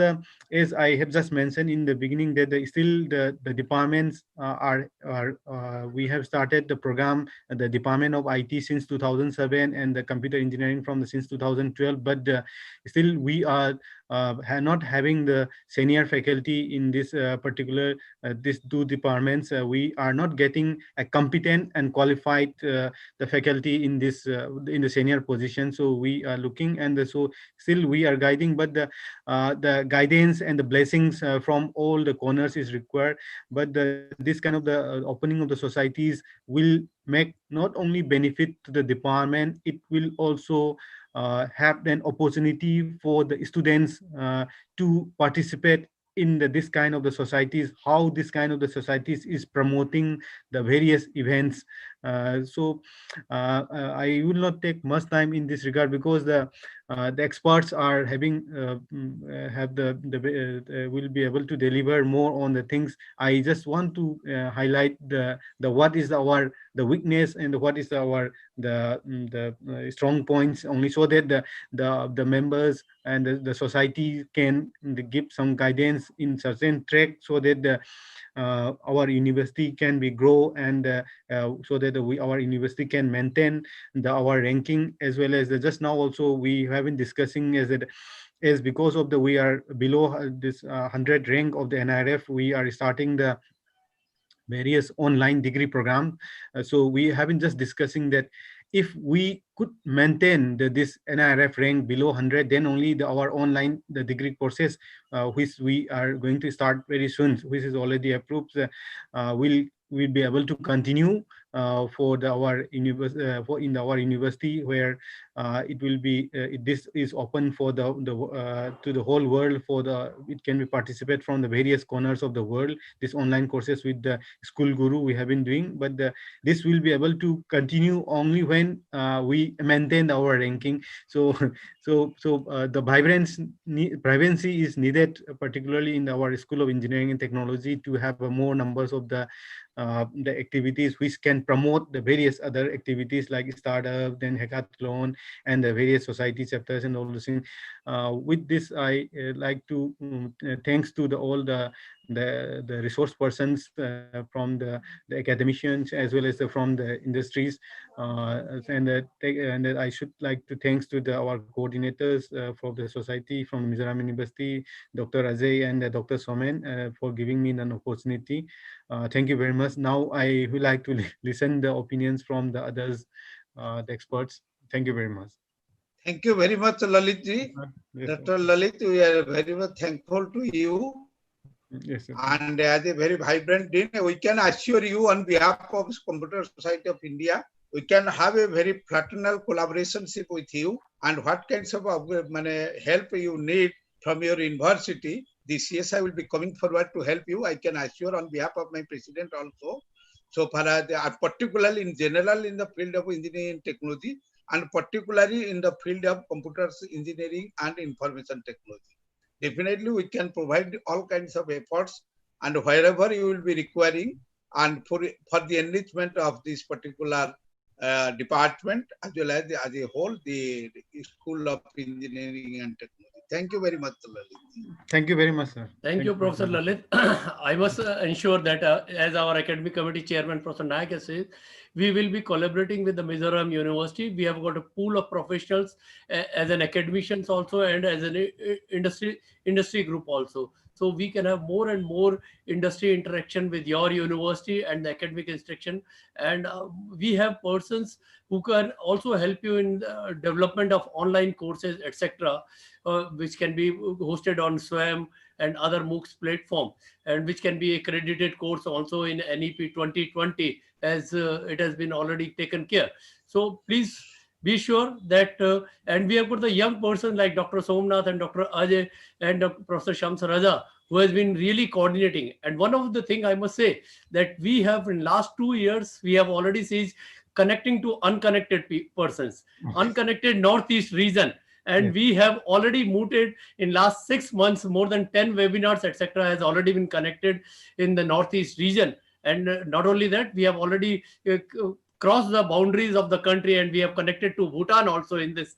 as I have just mentioned in the beginning, that still the departments are we have started the program, the Department of IT since 2007, and the computer engineering from since 2012, but still we are not having the senior faculty in this particular these two departments. We are not getting a competent and qualified the faculty in the senior position. So we are looking, and so still we are guiding, but the guidance and the blessings from all the corners is required. But this kind of the opening of the societies will make not only benefit to the department, it will also have an opportunity for the students to participate in this kind of the societies, how this kind of the societies is promoting the various events. I will not take much time in this regard, because the experts are having have the will be able to deliver more on the things. I just want to highlight the what is our the weakness and what is the strong points, only so that the members and the society can give some guidance in certain track, so that our university can be grow, and so that our university can maintain our ranking, as well as just now also we have been discussing is that is because of the we are below this 100 rank of the NIRF, we are starting the various online degree program. So we have been just discussing that if we could maintain this NIRF rank below 100, then only our online the degree courses, which we are going to start very soon, which is already approved, will be able to continue for our for in our university, where it will be this is open for the to the whole world, for the it can be participate from the various corners of the world, this online courses with the school guru we have been doing. But this will be able to continue only when we maintain our ranking. So the vibrancy is needed, particularly in our School of Engineering and Technology, to have more numbers of the activities which can promote the various other activities like startup, then hackathon, and the various society chapters and all those things. With this, I like to thanks to all the resource persons from the academicians, as well as from the industries, and I should like to thanks to our coordinators for the society from Mizoram University, Dr. Ajay and Dr. Somen, for giving me an opportunity. Thank you very much. Now I would like to listen the opinions from the others, the experts. Thank you very much. Thank you very much, Lalitji. Yes, Dr. Lalit, we are very much thankful to you. yes, sir. And as a very vibrant dean, we can assure you on behalf of Computer Society of India, we can have a very fraternal collaboration with you, and what kinds of help you need from your university, the CSI will be coming forward to help you. I can assure on behalf of my president also. So particularly in general in the field of engineering and technology, and particularly in the field of computers engineering and information technology. Definitely we can provide all kinds of efforts, and wherever you will be requiring, and for the enrichment of this particular department, as well as a whole, the School of Engineering and Technology. Thank you very much, Lalit. Thank you very much, sir. Thank you, Professor Lalit. I must ensure that as our academic committee chairman, Professor Nayak has said, we will be collaborating with the Mizoram University. We have got a pool of professionals as an academicians also, and as an industry group also. So we can have more and more industry interaction with your university and the academic instruction. And we have persons who can also help you in the development of online courses, etc., which can be hosted on SWAYAM and other MOOCs platform, and which can be accredited course also in NEP 2020, as it has been already taken care. So please be sure that, and we have got the young person like Dr. Somnath and Dr. Ajay and Professor Shams Raja, who has been really coordinating. And one of the thing I must say that we have in last 2 years, we have already seen connecting to unconnected persons, unconnected Northeast region. And Yes. we have already mooted in last 6 months, more than 10 webinars, etc., has already been connected in the Northeast region. And not only that, we have already crossed the boundaries of the country, and we have connected to Bhutan also in this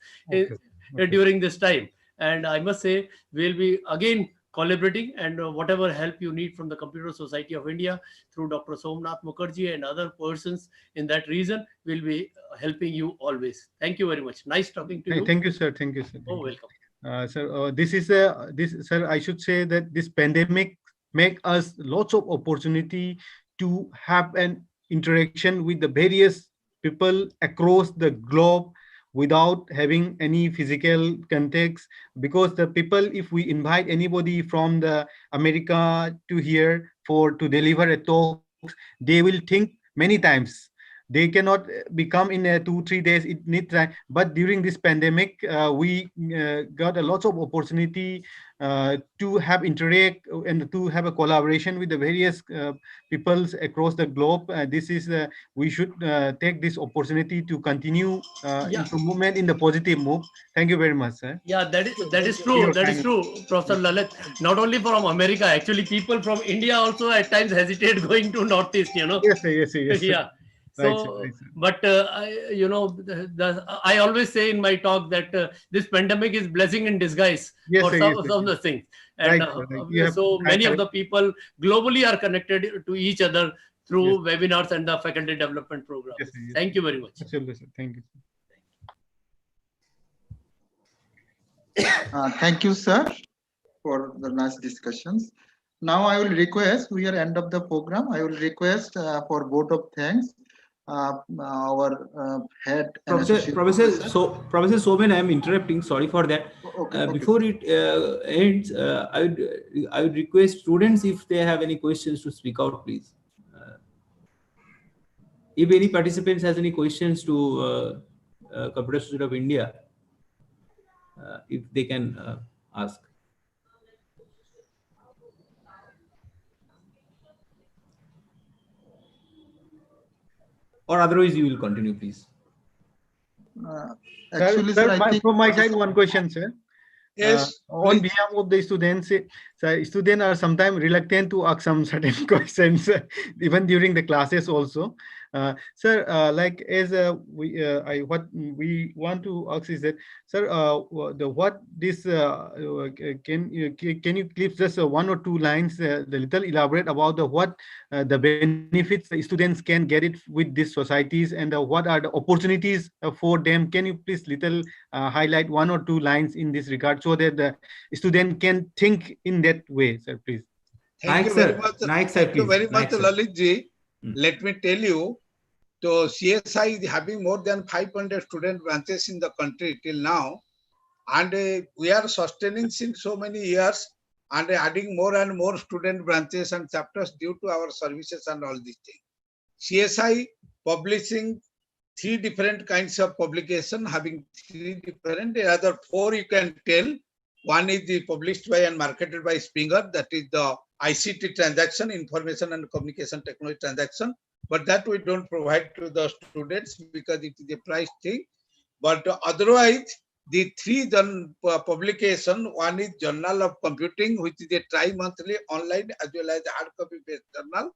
during this time. And I must say, we'll be again collaborating, and whatever help you need from the Computer Society of India through Dr. Somnath Mukherjee and other persons in that region will be helping you always. Thank you very much. Nice talking to you. Thank you, sir. Thank you, sir. Oh, welcome. Sir, this is sir, I should say that this pandemic make us lots of opportunity to have an interaction with the various people across the globe without having any physical context, because the people, if we invite anybody from the America to here to deliver a talk, they will think many times. They cannot become in 2-3 days. It needs time. But during this pandemic, we got a lot of opportunity to have interact and to have a collaboration with the various peoples across the globe. This is we should take this opportunity to continue improvement in the positive move. Thank you very much, sir. Yeah, that is true. That is true, Professor Lalit. Not only from America, actually, people from India also at times hesitate going to Northeast. You know. Yes, sir, yes, sir, yes, sir. Yeah. So, right, sir. but I always say in my talk that this pandemic is blessing in disguise Yes, for sir, yes, some sir. of the things, and Right, sir, right. You have so many of the people globally are connected to each other through webinars and the faculty development program. Yes, sir, yes, Thank sir. you very much. Absolutely, sir. Thank you. Thank you, sir, for the nice discussions. Now I will request, we are end of the program. I will request for vote of thanks our head and associate Professor Somen, I am interrupting. Sorry for that. Okay, Before it ends, I would request students if they have any questions to speak out, please. If any participants has any questions to Computer Institute of India, if they can ask. Or otherwise, you will continue, please. Actually, sir, I think from my side, one question, sir. Yes, on please. behalf of the students, students are sometimes reluctant to ask some certain questions, even during the classes also. Sir, like as what we want to ask is that, sir, can you clip just one or two lines, the little elaborate about what the benefits the students can get it with these societies, and what are the opportunities for them? Can you please little highlight one or two lines in this regard so that the student can think in that way, sir, please? Thank you very much. Thank you very much, Lalitji. Let me tell you, so CSI is having more than 500 student branches in the country till now, and we are sustaining since so many years and adding more and more student branches and chapters due to our services and all these things. CSI publishing 3 different kinds of publication, having 3 different, other 4 you can tell. One is the published by and marketed by Springer, that is the ICT transaction, information and communication technology transaction. But that we don't provide to the students because it is a price thing. But otherwise, the 3 publication, one is Journal of Computing, which is a tri-monthly online as well as hard copy based journal.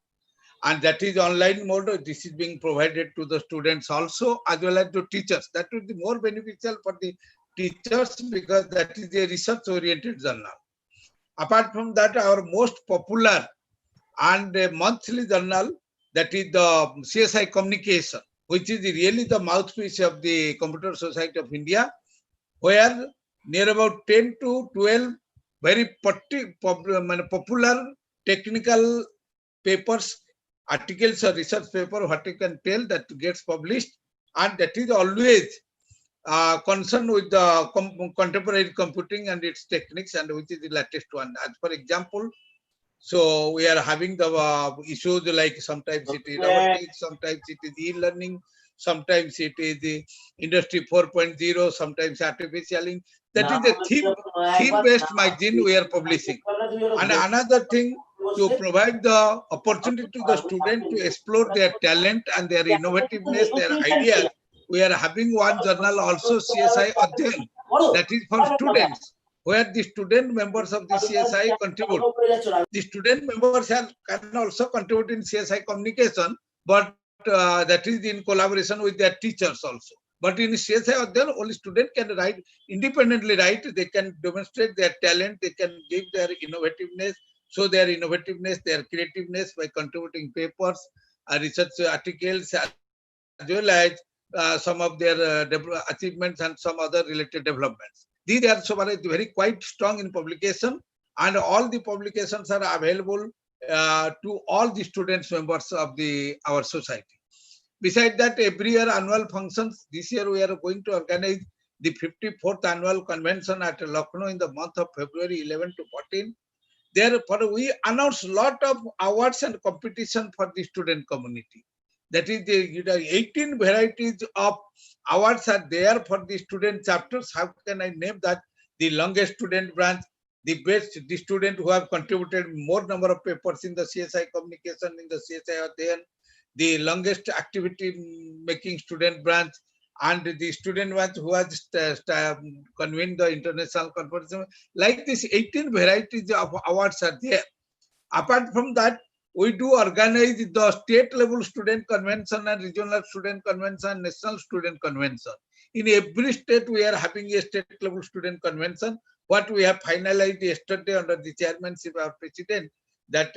And that is online mode. This is being provided to the students also as well as to teachers. That would be more beneficial for the teachers because that is a research oriented journal. Apart from that, our most popular and monthly journal, that is the CSI Communication, which is really the mouthpiece of the Computer Society of India, where near about 10 to 12 very popular technical papers, articles or research paper, what you can tell, that gets published, and that is always concerned with the contemporary computing and its techniques, and which is the latest one. As for example, so we are having the issues like sometimes it is robotics, sometimes it is e-learning, sometimes it is the industry 4.0, sometimes artificial intelligence. That is the theme-based magazine we are publishing. And another thing, to provide the opportunity to the student to explore their talent and their innovativeness, their ideas, we are having one journal also, CSI Adhyan, that is for students, where the student members of the CSI contribute. The student members can also contribute in CSI communication, but that is in collaboration with their teachers also. But in CSI Adhyan, only student can write, independently write, they can demonstrate their talent, they can give their innovativeness, show their innovativeness, their creativeness by contributing papers, research articles, as well as some of their achievements and some other related developments. These are so very quite strong in publication, and all the publications are available to all the students members of our society. Besides that, every year annual functions. This year we are going to organize the 54th annual convention at Lucknow in the month of February 11 to 14. Therefore, we announce a lot of awards and competition for the student community. That is, the 18 varieties of awards are there for the student chapters. How can I name that? The longest student branch, the best, the student who have contributed more number of papers in the CSI communication, in the CSI Adhyan, the longest activity making student branch, and the student branch who has convened the international conference. Like this, 18 varieties of awards are there. Apart from that, we do organize the state level student convention and regional student convention, national student convention. In every state, we are having a state level student convention. What we have finalized yesterday under the chairmanship of our president, that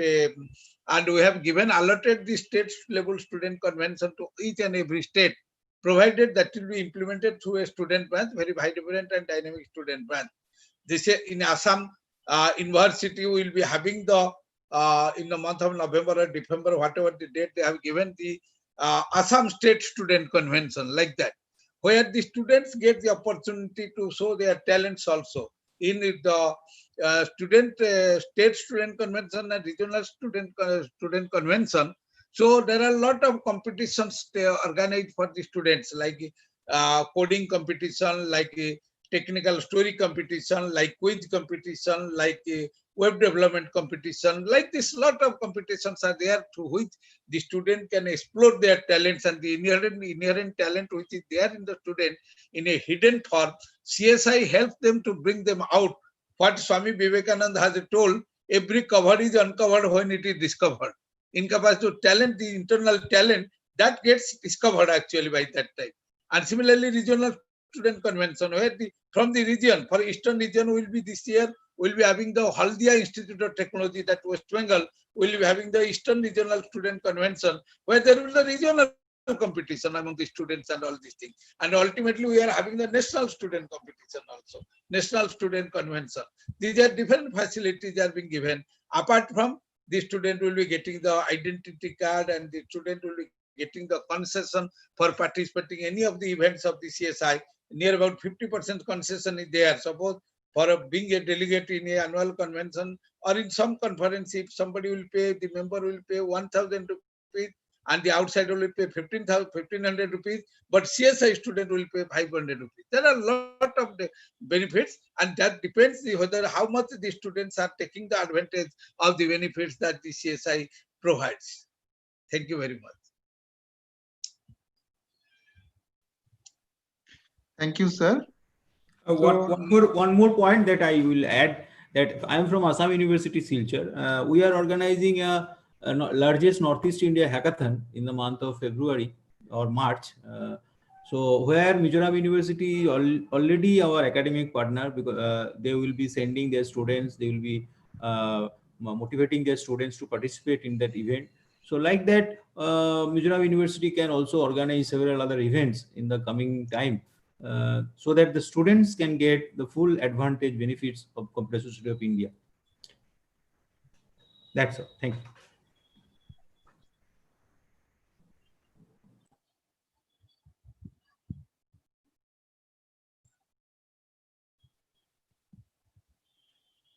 and we have given allotted the state level student convention to each and every state, provided that will be implemented through a student branch, very vibrant and dynamic student branch. This in Assam University will be having the in the month of November or December, whatever the date they have given, the Assam State Student Convention, like that, where the students get the opportunity to show their talents also. In the state student convention and regional student convention, so there are a lot of competitions organized for the students, like coding competition, like technical story competition, like quiz competition, like web development competition. Like this, lot of competitions are there through which the student can explore their talents, and the inherent talent which is there in the student in a hidden form. CSI helps them to bring them out. What Swami Vivekananda has told, every cover is uncovered when it is discovered. In capacity to talent, the internal talent, that gets discovered actually by that time. And similarly, regional student convention, where from the region, for Eastern region will be this year, we'll be having the Haldia Institute of Technology, that West Bengal, will be having the Eastern Regional Student Convention, where there will be the regional competition among the students and all these things. And ultimately, we are having the national student competition also, national student convention. These are different facilities are being given. Apart from the student will be getting the identity card, and the student will be getting the concession for participating in any of the events of the CSI. Near about 50% concession is there. Suppose for being a delegate in an annual convention or in some conference, if somebody will pay, the member will pay 1,000 rupees, and the outsider will pay 1,500 rupees, but CSI student will pay 500 rupees. There are a lot of benefits, and that depends whether how much the students are taking the advantage of the benefits that the CSI provides. Thank you very much. Thank you, sir. One more point that I will add, that I am from Assam University, Silchar. We are organizing a largest Northeast India hackathon in the month of February or March. So where Mizoram University already our academic partner, because they will be sending their students, they will be motivating their students to participate in that event. So like that, Mizoram University can also organize several other events in the coming time, so that the students can get the full advantage benefits of Computer Society of India. That's all. Thank you.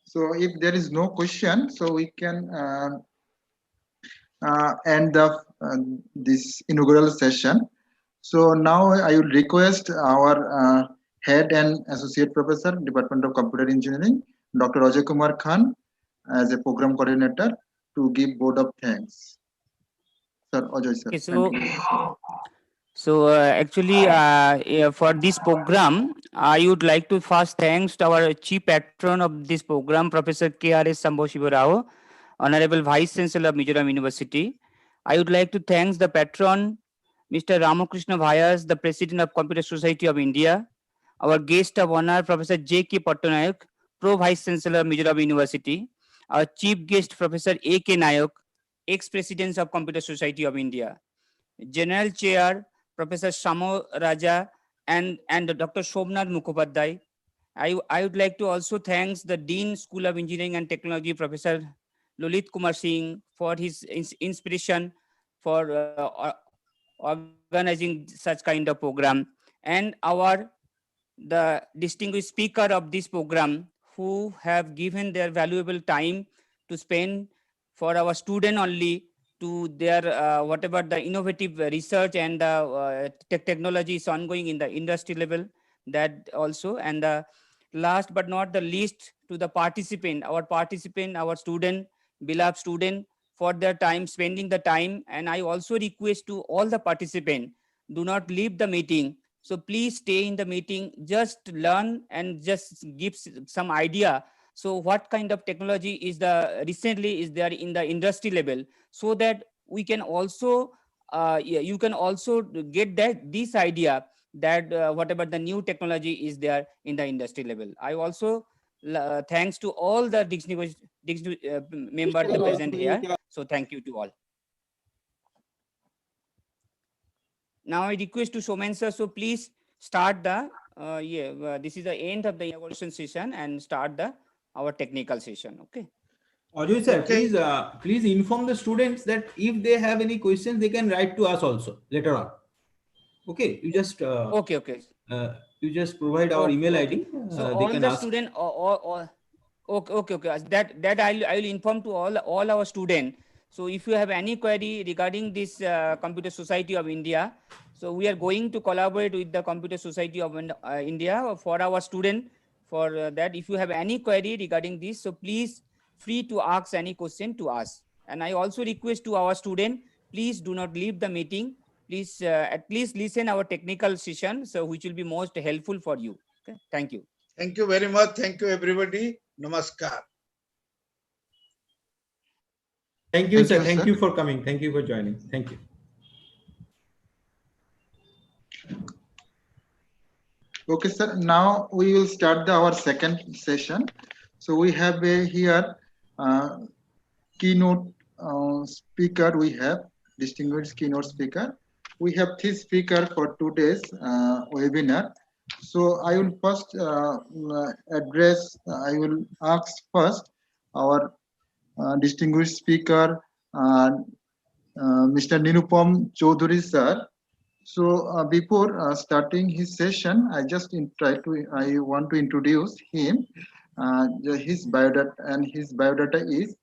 So if there is no question, so we can end this inaugural session. So now I would request our Head and Associate Professor, Department of Computer Engineering, Dr. Ajay Kumar Khan, as a program coordinator, to give vote of thanks. Sir, Ajay sir. Okay, so actually, for this program, I would like to first thanks to our chief patron of this program, Professor K.R.S. Sambhashivarao, Honorable Vice Chancellor of Mizoram University. I would like to thank the patron, Mr. Ramakrishna Vyas, the President of Computer Society of India, our guest of honor, Professor J.K. Nayak, Pro Vice Chancellor of Mizoram University, our chief guest, Professor AK Nayak, ex-President of Computer Society of India, General Chair, Professor Samo Raja, and Dr. Somnath Mukherjee. I would like to also thank the Dean School of Engineering and Technology, Professor Lalit Kumar Singh, for his inspiration for organizing such kind of program, and the distinguished speaker of this program, who have given their valuable time to spend for our student only, to their whatever the innovative research and technology is ongoing in the industry level, that also. And last but not the least, to the participant, our student, beloved student, for their time, spending the time. And I also request to all the participants, do not leave the meeting. So please stay in the meeting, just learn and just give some idea So what kind of technology is recently is there in the industry level, so that we can also you can also get this idea that whatever the new technology is there in the industry level. I also thanks to all the distinguished members present here. So thank you to all. Now I request to Somen sir, so please start the this is the end of the inauguration session, and start our technical session. Okay. Joy sir, Okay. please inform the students that if they have any questions, they can write to us also later on. Okay, you just Okay. You just provide our email ID. So They all can the ask. student okay. That I will inform to all our students. So if you have any query regarding this Computer Society of India, so we are going to collaborate with the Computer Society of India for our student. For that, if you have any query regarding this, so please free to ask any question to us. And I also request to our student, please do not leave the meeting. Please at least listen our technical session, so which will be most helpful for you. Okay, thank you. Thank you very much. Thank you, everybody. Namaskar. Thank you, sir. Thank you for coming. Thank you for joining. Thank you. Okay, sir. Now we will start our second session. So we have here keynote speaker. We have distinguished keynote speaker. We have three speakers for today's webinar. So I will first address. I will ask first our distinguished speaker, Mr. Nirupam Chaudhary, sir. So before starting his session, I want to introduce him. His biodata, and his biodata is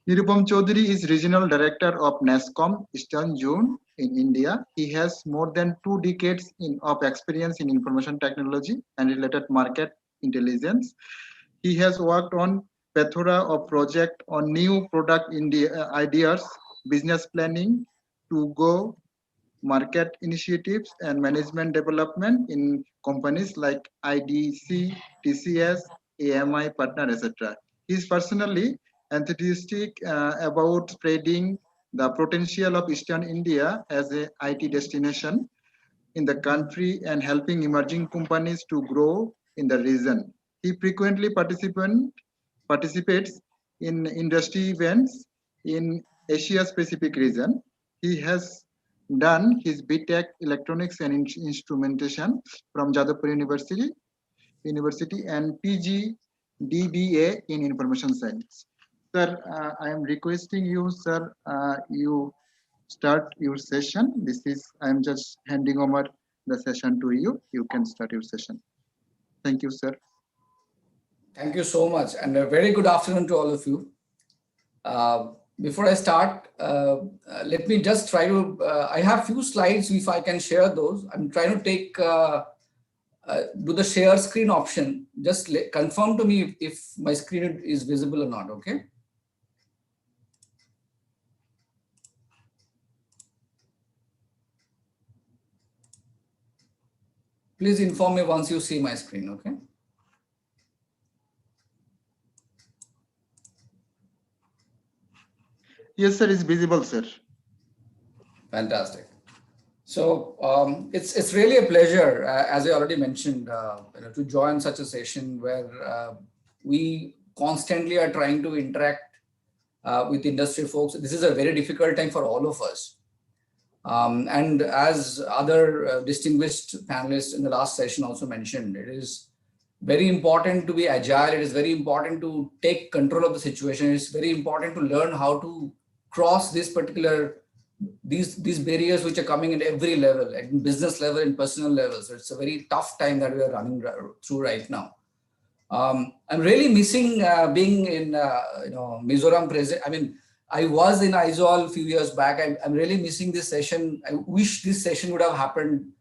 Nirupam Chaudhary is Regional Director of NASSCOM Eastern Zone in India. He has more than 2 decades of experience in information technology and related market intelligence. He has worked on plethora of projects on new product ideas, business planning, to go market initiatives, and management development in companies like IDC, TCS, AMI partner, etc. He is personally enthusiastic about spreading the potential of Eastern India as a IT destination in the country and helping emerging companies to grow in the region. He frequently participates in industry events in Asia Pacific region. He has done his BTech Electronics and Instrumentation from Jadavpur University and PG DBA in Information Science. Sir, I am requesting you, sir, you start your session. I am just handing over the session to you. You can start your session. Thank you, sir. Thank you so much, and a very good afternoon to all of you. Before I start, let me just try to, I have few slides, if I can share those. I'm trying to take, do the share screen option. Just confirm to me if my screen is visible or not, okay? Please inform me once you see my screen, okay? Yes, sir, it's visible, sir. Fantastic. So it's really a pleasure, as I already mentioned, to join such a session where we constantly are trying to interact with industry folks. This is a very difficult time for all of us. And as other distinguished panelists in the last session also mentioned, it is very important to be agile. It is very important to take control of the situation. It's very important to learn how to cross this particular these barriers which are coming at every level, at business level and personal level. So it's a very tough time that we are running through right now. I'm really missing being in Mizoram present. I mean, I was in Aizawl a few years back. I'm really missing this session. I wish this session would have happened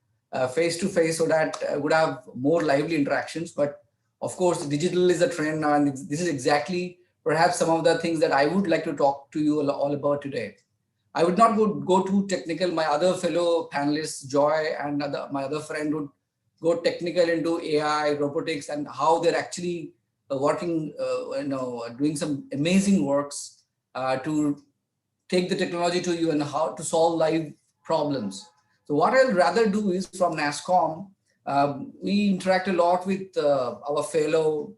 face to face, so that would have more lively interactions. But of course, digital is a trend now, and this is exactly perhaps some of the things that I would like to talk to you all about today. I would not go too technical. My other fellow panelists, Joy and my other friend, would go technical into AI, robotics, and how they're actually working, doing some amazing works to take the technology to you and how to solve live problems. So what I'll rather do is from NASSCOM, we interact a lot with our fellow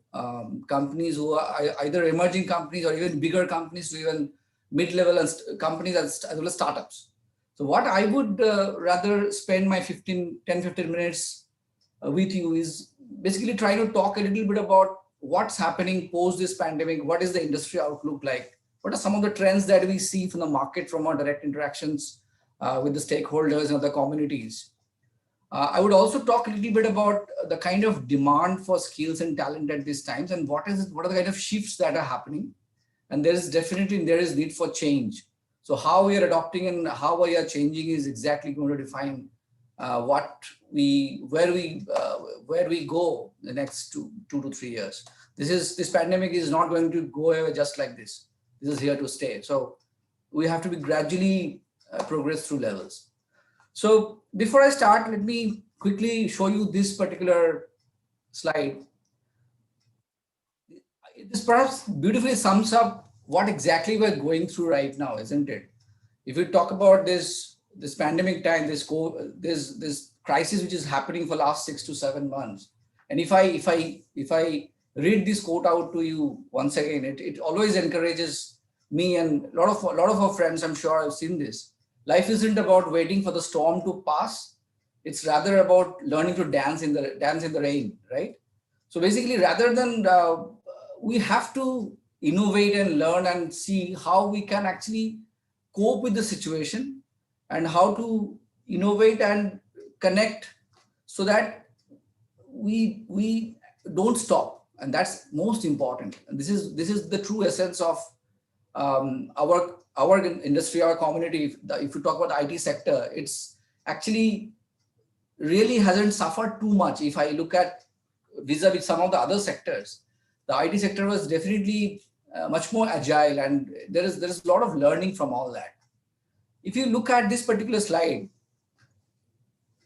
companies who are either emerging companies or even bigger companies, to even mid-level companies as well as startups. So what I would rather spend my 10-15 minutes with you is basically try to talk a little bit about what's happening post this pandemic. What is the industry outlook like? What are some of the trends that we see from the market, from our direct interactions with the stakeholders and other communities? I would also talk a little bit about the kind of demand for skills and talent at these times, and what are the kind of shifts that are happening. And there is need for change. So how we are adopting and how we are changing is exactly going to define where we go the next 2 to 3 years. This pandemic is not going to go away just like this. This is here to stay. So we have to be gradually progress through levels. So before I start, let me quickly show you this particular slide. This perhaps beautifully sums up what exactly we're going through right now, isn't it? If we talk about this pandemic time, this crisis which is happening for last 6 to 7 months, and if I read this quote out to you once again, it always encourages me and a lot of our friends. I'm sure I've seen this. Life isn't about waiting for the storm to pass. It's rather about learning to dance in the rain, right? So basically, rather than we have to innovate and learn and see how we can actually cope with the situation and how to innovate and connect so that we don't stop. And that's most important. And this is the true essence of our industry, our community. If you talk about the IT sector, it's actually really hasn't suffered too much. If I look at vis-a-vis some of the other sectors, the IT sector was definitely much more agile, and there is a lot of learning from all that. If you look at this particular slide,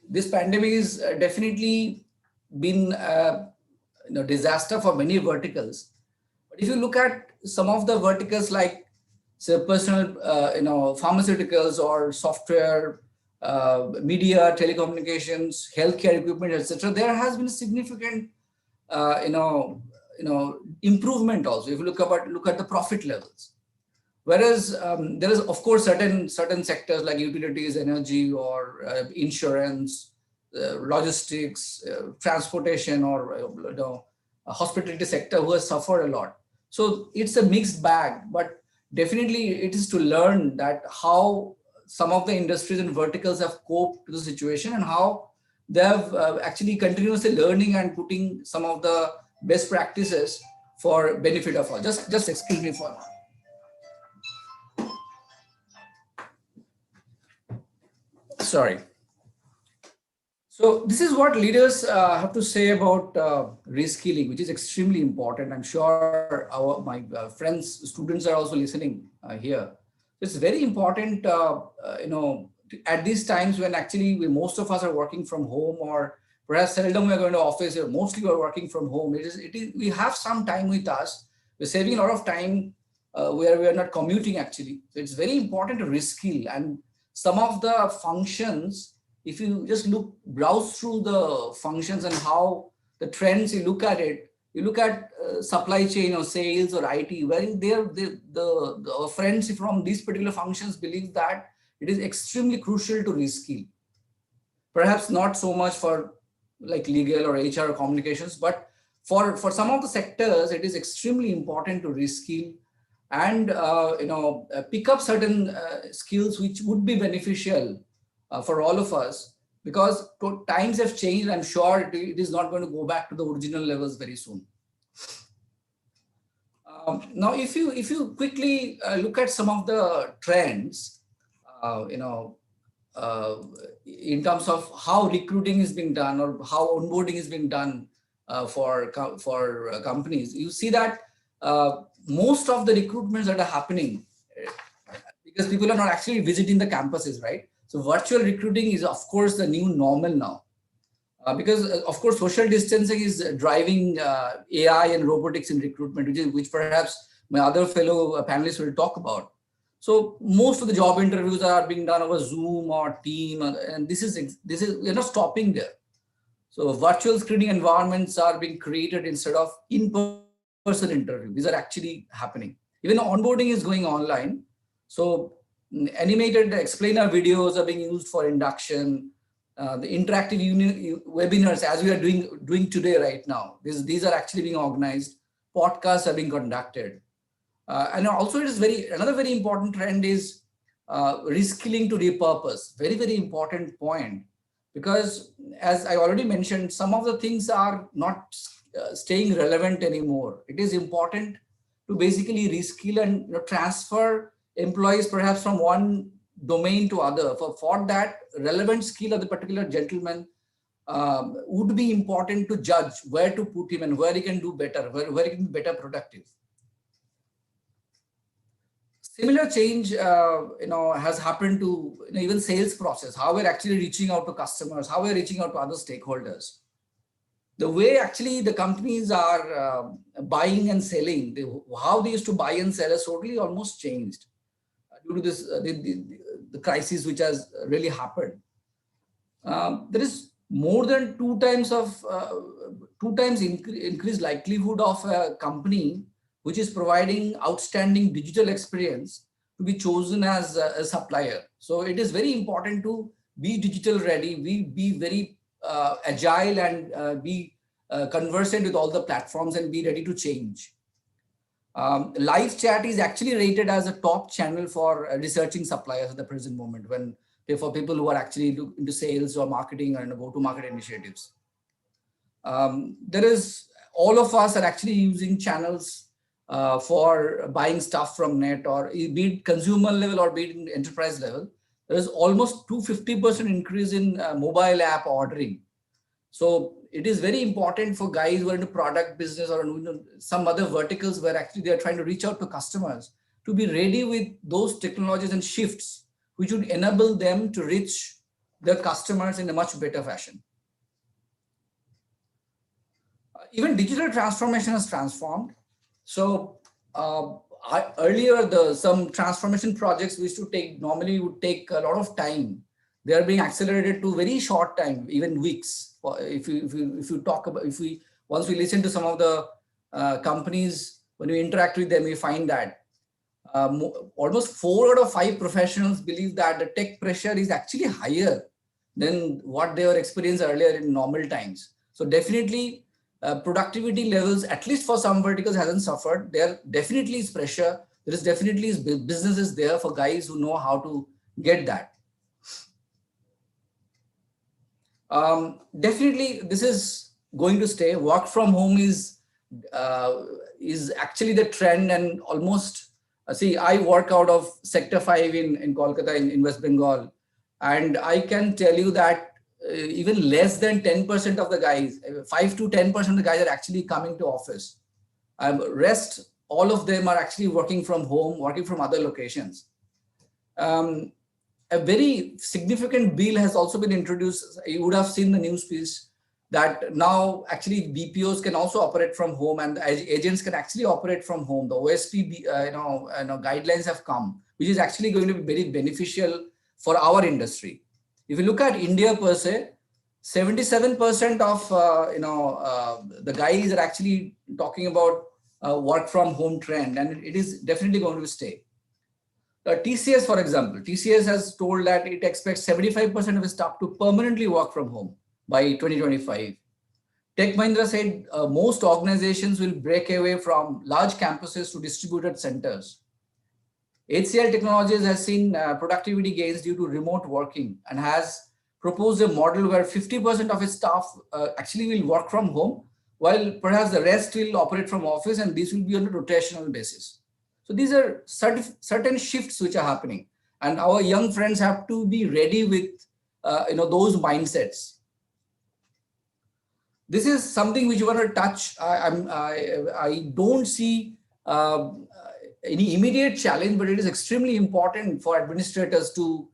this pandemic is definitely been disaster for many verticals. But if you look at some of the verticals like say personal, pharmaceuticals or software, media, telecommunications, healthcare equipment, etc., there has been significant, improvement also. If you look at the profit levels. Whereas there is, of course, certain sectors like utilities, energy, or insurance, logistics, transportation, or hospitality sector who has suffered a lot. So it's a mixed bag, but definitely it is to learn that how some of the industries and verticals have coped to the situation and how they have actually continuously learning and putting some of the best practices for benefit of all. Just excuse me for now. Sorry. So this is what leaders have to say about reskilling, which is extremely important. I'm sure my friends, students are also listening here. It's very important, at these times when actually most of us are working from home, or perhaps seldom we're going to office, or mostly we're working from home. We have some time with us. We're saving a lot of time where we are not commuting actually. So it's very important to reskill. And some of the functions, if you just browse through the functions and how the trends, you look at supply chain or sales or IT, where the friends from these particular functions believe that it is extremely crucial to reskill. Perhaps not so much for like legal or HR or communications, but for some of the sectors, it is extremely important to reskill and pick up certain skills which would be beneficial for all of us, because times have changed. I'm sure it is not going to go back to the original levels very soon. Now, if you quickly look at some of the trends, in terms of how recruiting is being done or how onboarding is being done for companies, you see that most of the recruitments that are happening, because people are not actually visiting the campuses, right? So virtual recruiting is, of course, the new normal now. Because of course, social distancing is driving AI and robotics in recruitment, which perhaps my other fellow panelists will talk about. So most of the job interviews are being done over Zoom or Team, and this is we're not stopping there. So virtual screening environments are being created instead of in-person interview. These are actually happening. Even onboarding is going online. So animated explainer videos are being used for induction. The interactive webinars, as we are doing today right now, these are actually being organized. Podcasts are being conducted. And also it is another very important trend is reskilling to repurpose. Very, very important point. Because as I already mentioned, some of the things are not staying relevant anymore. It is important to basically reskill and transfer employees perhaps from one domain to other. For that relevant skill of the particular gentleman would be important to judge where to put him and where he can do better, where he can be better productive. Similar change, has happened to even sales process, how we're actually reaching out to customers, how we're reaching out to other stakeholders. The way actually the companies are buying and selling, how they used to buy and sell has totally almost changed due to this the crisis which has really happened. There is more than two times increased likelihood of a company which is providing outstanding digital experience to be chosen as a supplier. So it is very important to be digital ready, be very agile and be conversant with all the platforms and be ready to change. Live chat is actually rated as a top channel for researching suppliers at the present moment for people who are actually into sales or marketing or go-to-market initiatives. All of us are actually using channels for buying stuff from net, or be it consumer level or be it in enterprise level. There is almost 250% increase in mobile app ordering. So it is very important for guys who are into product business or some other verticals where actually they are trying to reach out to customers to be ready with those technologies and shifts which would enable them to reach their customers in a much better fashion. Even digital transformation has transformed. So earlier, some transformation projects which normally would take a lot of time. They are being accelerated to very short time, even weeks. Once we listen to some of the companies, when we interact with them, we find that almost 4 out of 5 professionals believe that the tech pressure is actually higher than what they were experienced earlier in normal times. So definitely productivity levels, at least for some verticals, hasn't suffered. There definitely is pressure. There is definitely businesses there for guys who know how to get that. Definitely, this is going to stay. Work from home is actually the trend, and almost see, I work out of Sector 5 in Kolkata in West Bengal, and I can tell you that even less than 10% of the guys, 5 to 10% of the guys are actually coming to office. Rest, all of them are actually working from home, working from other locations. A very significant bill has also been introduced. You would have seen the news piece that now actually BPOs can also operate from home, and agents can actually operate from home. The OSP guidelines have come, which is actually going to be very beneficial for our industry. If you look at India per se, 77% of the guys are actually talking about work from home trend, and it is definitely going to stay. TCS, for example, TCS has told that it expects 75% of its staff to permanently work from home by 2025. Tech Mahindra said most organizations will break away from large campuses to distributed centers. HCL Technologies has seen productivity gains due to remote working and has proposed a model where 50% of its staff actually will work from home, while perhaps the rest will operate from office, and this will be on a rotational basis. So these are certain shifts which are happening, and our young friends have to be ready with those mindsets. This is something which you want to touch. I don't see any immediate challenge, but it is extremely important for administrators to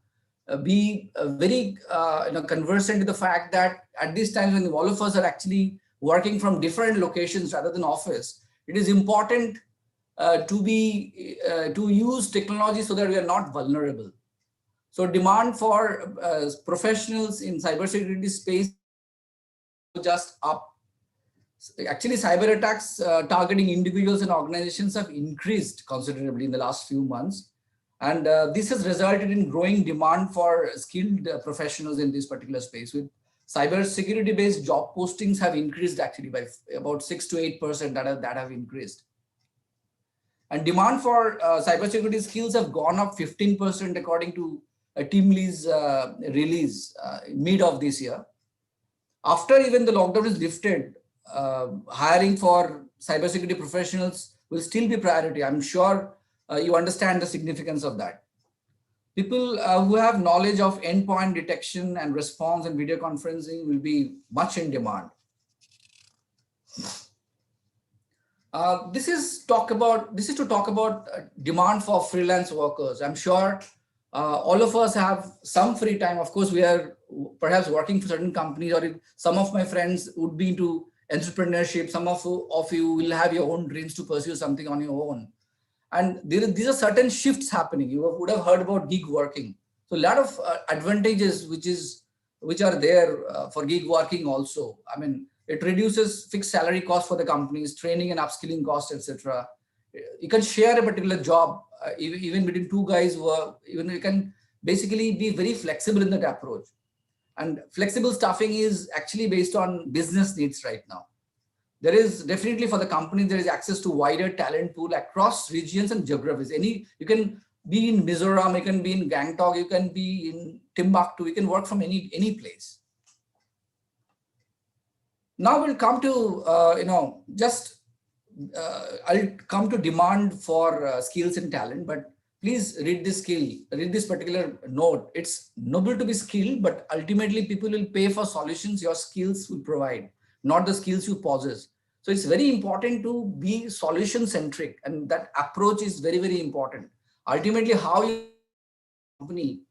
be very conversant with the fact that at these times when all of us are actually working from different locations rather than office, it is important to use technology so that we are not vulnerable. So demand for professionals in cybersecurity space just up. Actually, cyber attacks targeting individuals and organizations have increased considerably in the last few months. And this has resulted in growing demand for skilled professionals in this particular space. With cybersecurity based job postings have increased actually by about 6 to 8% that have increased. And demand for cybersecurity skills have gone up 15% according to Teamlee's release mid of this year. After even the lockdown is lifted, hiring for cybersecurity professionals will still be priority. I'm sure you understand the significance of that. People who have knowledge of endpoint detection and response and video conferencing will be much in demand. This is to talk about demand for freelance workers. I'm sure all of us have some free time. Of course, we are perhaps working for certain companies, or some of my friends would be into entrepreneurship. Some of you will have your own dreams to pursue something on your own. And these are certain shifts happening. You would have heard about gig working. So a lot of advantages which are there for gig working also. I mean, it reduces fixed salary costs for the companies, training and upskilling costs, etc. You can share a particular job, even between two guys who are, even you can basically be very flexible in that approach. And flexible staffing is actually based on business needs right now. There is definitely for the company, there is access to wider talent pool across regions and geographies. You can be in Mizoram, you can be in Gangtok, you can be in Timbuktu, you can work from any place. Now we'll come to, I'll come to demand for skills and talent, but please read this particular note. It's noble to be skilled, but ultimately people will pay for solutions your skills will provide, not the skills you possess. So it's very important to be solution centric, and that approach is very, very important. Ultimately, how you company,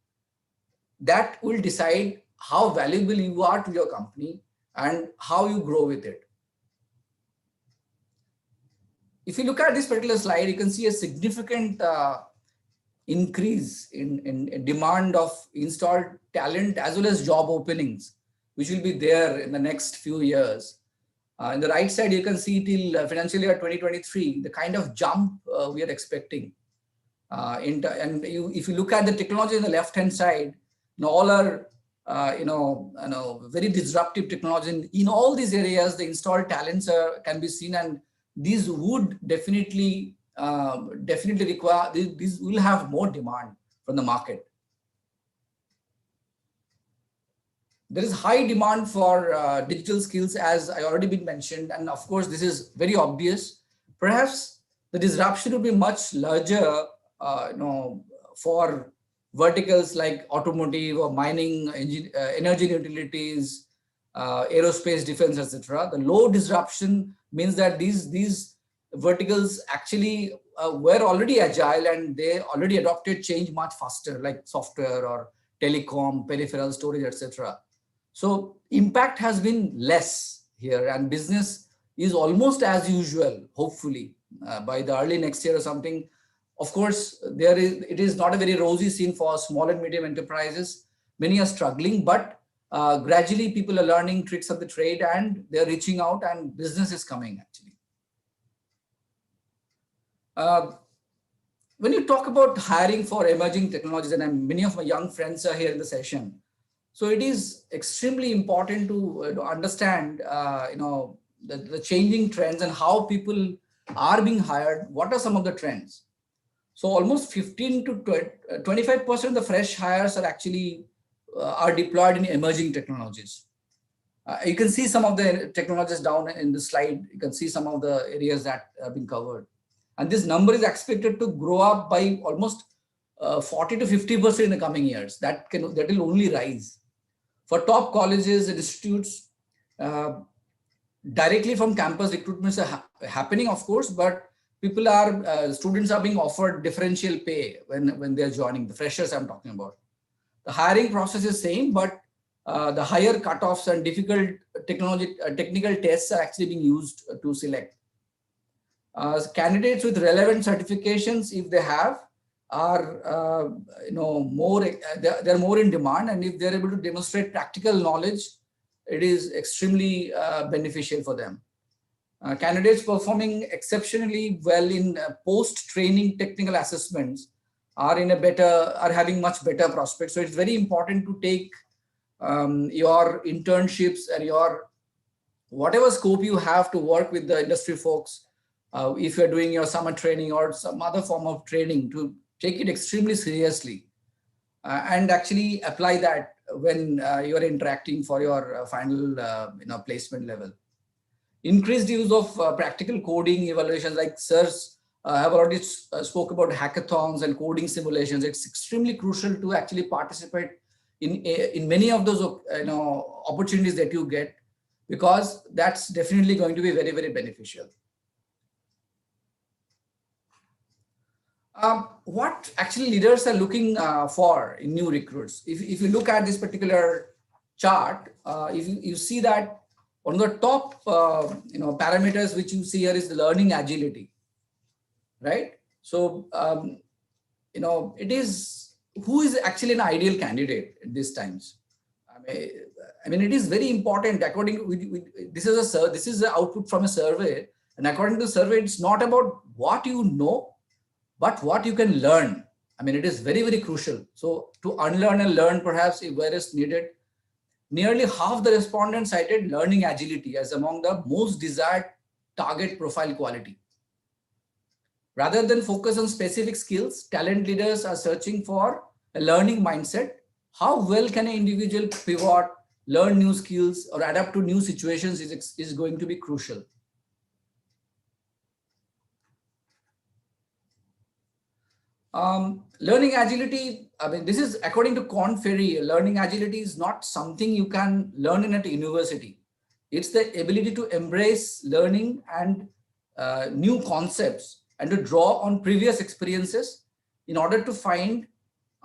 that will decide how valuable you are to your company and how you grow with it. If you look at this particular slide, you can see a significant increase in demand of installed talent as well as job openings, which will be there in the next few years. In the right side, you can see till financial year 2023, the kind of jump we are expecting. If you look at the technology on the left-hand side, all are very disruptive technology. In all these areas, the installed talents can be seen, and these would definitely require, these will have more demand from the market. There is high demand for digital skills, as I already been mentioned, and of course this is very obvious. Perhaps the disruption will be much larger, for verticals like automotive or mining, energy utilities, aerospace, defense, etc. The low disruption means that these verticals actually were already agile and they already adopted change much faster, like software or telecom, peripheral storage, etc. So impact has been less here, and business is almost as usual, hopefully, by the early next year or something. Of course, it is not a very rosy scene for small and medium enterprises. Many are struggling, but gradually people are learning tricks of the trade and they're reaching out and business is coming actually. When you talk about hiring for emerging technologies, and many of my young friends are here in the session, so it is extremely important to understand, the changing trends and how people are being hired. What are some of the trends? So almost 15 to 25% of the fresh hires are actually are deployed in emerging technologies. You can see some of the technologies down in the slide. You can see some of the areas that have been covered. And this number is expected to grow up by almost 40 to 50% in the coming years. That will only rise. For top colleges and institutes, directly from campus recruitments are happening, of course, but students are being offered differential pay when they're joining, the freshers I'm talking about. The hiring process is same, but the higher cutoffs and difficult technical tests are actually being used to select. Candidates with relevant certifications, if they have, are they're more in demand, and if they're able to demonstrate practical knowledge, it is extremely beneficial for them. Candidates performing exceptionally well in post-training technical assessments are having much better prospects. So it's very important to take your internships and your whatever scope you have to work with the industry folks. If you're doing your summer training or some other form of training, to take it extremely seriously and actually apply that when you're interacting for your final placement level. Increased use of practical coding evaluations, like sirs have already spoke about hackathons and coding simulations. It's extremely crucial to actually participate in many of those opportunities that you get, because that's definitely going to be very, very beneficial. What actually leaders are looking for in new recruits? If you look at this particular chart, you see that one of the top parameters which you see here is the learning agility, right? So it is who is actually an ideal candidate at these times. I mean, it is very important. According this is the output from a survey, and according to the survey, it's not about what you know, but what you can learn. I mean, it is very, very crucial. So to unlearn and learn, perhaps if where is needed. Nearly half the respondents cited learning agility as among the most desired target profile quality. Rather than focus on specific skills, talent leaders are searching for a learning mindset. How well can an individual pivot, learn new skills, or adapt to new situations is going to be crucial. Learning agility, I mean, this is according to Korn Ferry. Learning agility is not something you can learn in at a university. It's the ability to embrace learning and new concepts, and to draw on previous experiences in order to find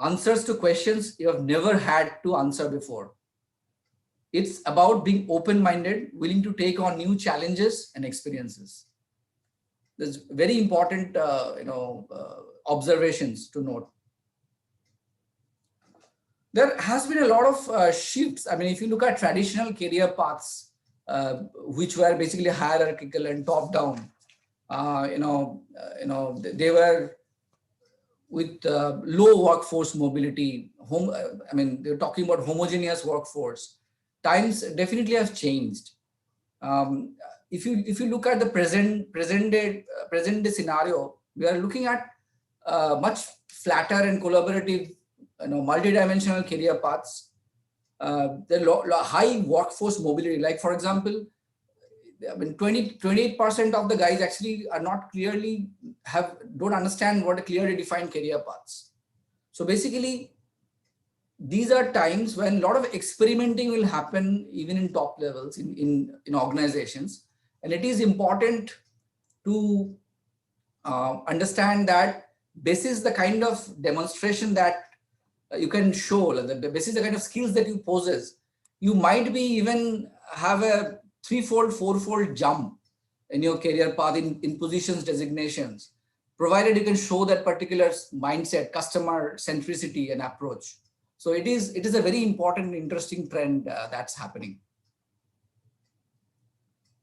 answers to questions you have never had to answer before. It's about being open-minded, willing to take on new challenges and experiences. There's very important, observations to note. There has been a lot of shifts. I mean, if you look at traditional career paths, which were basically hierarchical and top-down, they were with low workforce mobility. They're talking about homogeneous workforce. Times definitely have changed. If you look at the present day scenario, we are looking at much flatter and collaborative, multidimensional career paths. There are high workforce mobility. Like, for example, 28% of the guys actually are not don't understand what a clearly defined career paths. So basically, these are times when a lot of experimenting will happen even in top levels in organizations. And it is important to understand that this is the kind of demonstration that you can show, this is the kind of skills that you possess. You might be even have a 3-fold, 4-fold jump in your career path in positions, designations, provided you can show that particular mindset, customer centricity and approach. So it is a very important, interesting trend that's happening.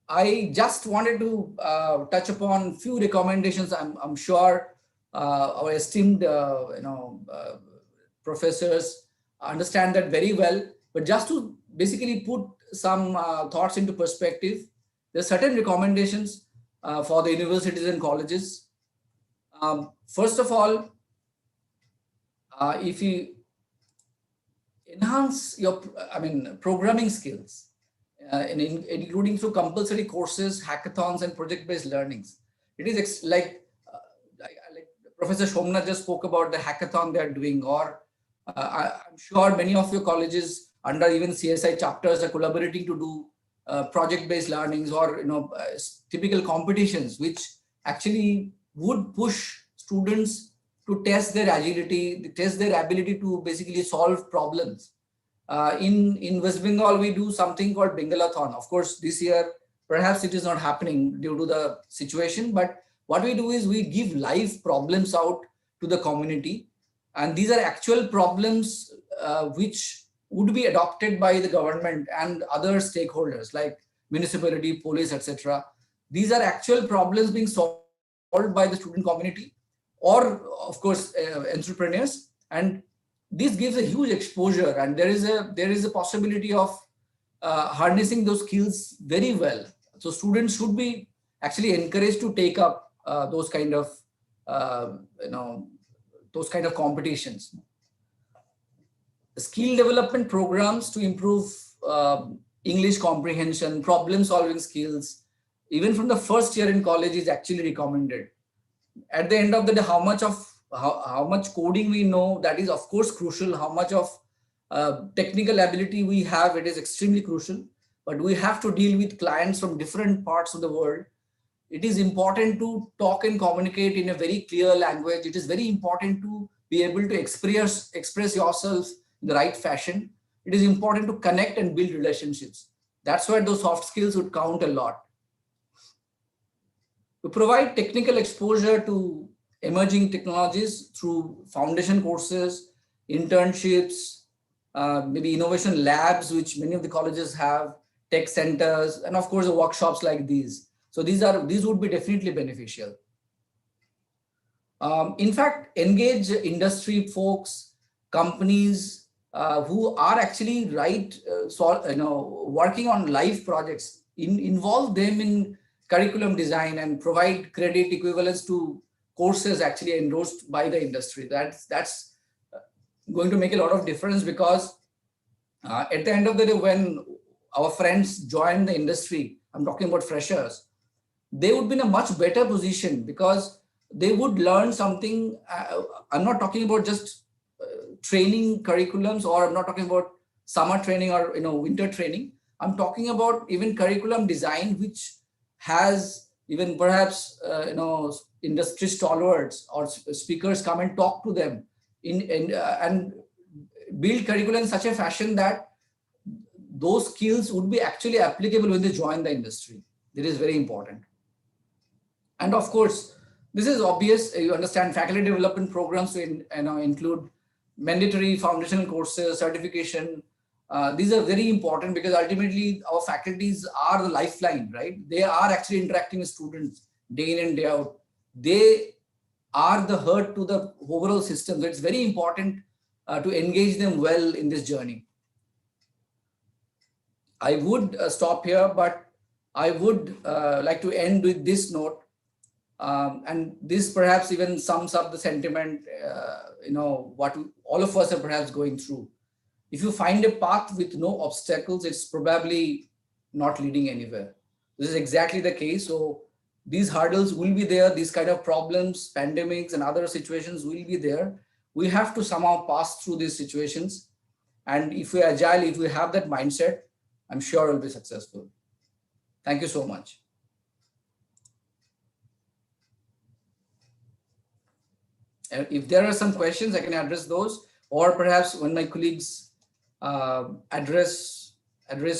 I just wanted to touch upon few recommendations. I'm sure our esteemed professors understand that very well, but just to basically put some thoughts into perspective, there are certain recommendations for the universities and colleges. First of all, if you enhance your programming skills, including through compulsory courses, hackathons, and project-based learnings. It is like Professor Somnath just spoke about the hackathon they're doing, or I'm sure many of your colleges under even CSI chapters are collaborating to do project-based learnings or typical competitions, which actually would push students to test their agility, test their ability to basically solve problems. In West Bengal, we do something called Bengalathon. Of course, this year, perhaps it is not happening due to the situation, but what we do is we give live problems out to the community. And these are actual problems which would be adopted by the government and other stakeholders like municipality, police, etc. These are actual problems being solved by the student community or, of course, entrepreneurs. And this gives a huge exposure, and there is a possibility of harnessing those skills very well. So students should be actually encouraged to take up those kind of competitions. Skill development programs to improve English comprehension, problem solving skills, even from the first year in college is actually recommended. At the end of the day, how much coding we know, that is of course crucial. How much of technical ability we have, it is extremely crucial. But we have to deal with clients from different parts of the world. It is important to talk and communicate in a very clear language. It is very important to be able to express yourself in the right fashion. It is important to connect and build relationships. That's why those soft skills would count a lot. To provide technical exposure to emerging technologies through foundation courses, internships, maybe innovation labs, which many of the colleges have, tech centers, and of course, workshops like these. So these would be definitely beneficial. In fact, engage industry folks, companies who are actually working on live projects, involve them in curriculum design and provide credit equivalents to courses actually endorsed by the industry. That's going to make a lot of difference, because at the end of the day, when our friends join the industry, I'm talking about freshers, they would be in a much better position because they would learn something. I'm not talking about just training curriculums, or I'm not talking about summer training or winter training. I'm talking about even curriculum design, which has even perhaps industry stalwarts or speakers come and talk to them and build curriculum in such a fashion that those skills would be actually applicable when they join the industry. It is very important. And of course, this is obvious. You understand, faculty development programs to include mandatory foundational courses, certification. These are very important because ultimately our faculties are the lifeline, right? They are actually interacting with students day in and day out. They are the heart to the overall system. So it's very important to engage them well in this journey. I would stop here, but I would like to end with this note. And this perhaps even sums up the sentiment, what all of us are perhaps going through. If you find a path with no obstacles, it's probably not leading anywhere. This is exactly the case. So these hurdles will be there. These kind of problems, pandemics and other situations will be there. We have to somehow pass through these situations. And if we're agile, if we have that mindset, I'm sure we'll be successful. Thank you so much. And if there are some questions, I can address those, or perhaps when my colleagues address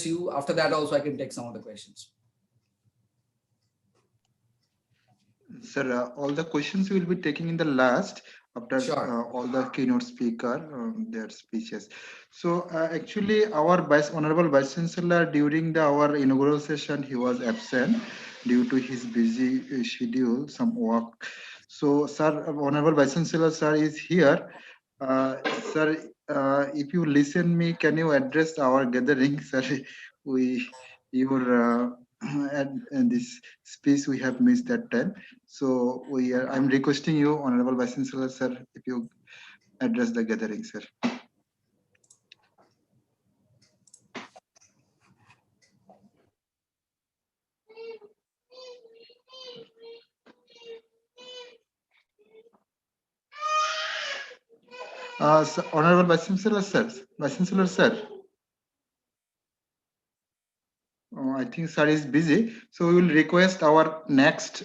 you, after that also I can take some of the questions. Sir, all the questions we will be taking in the last after all the keynote speaker, their speeches. So actually our Honorable Vice Chancellor during our inaugural session, he was absent due to his busy schedule, some work. So sir, Honorable Vice Chancellor sir is here. Sir, if you listen me, can you address our gathering? Sir, and this speech we have missed that time. So I'm requesting you, Honorable Vice Chancellor sir, if you address the gathering, sir. So, Honorable Vice Chancellor sir. I think sir is busy. So we will request our next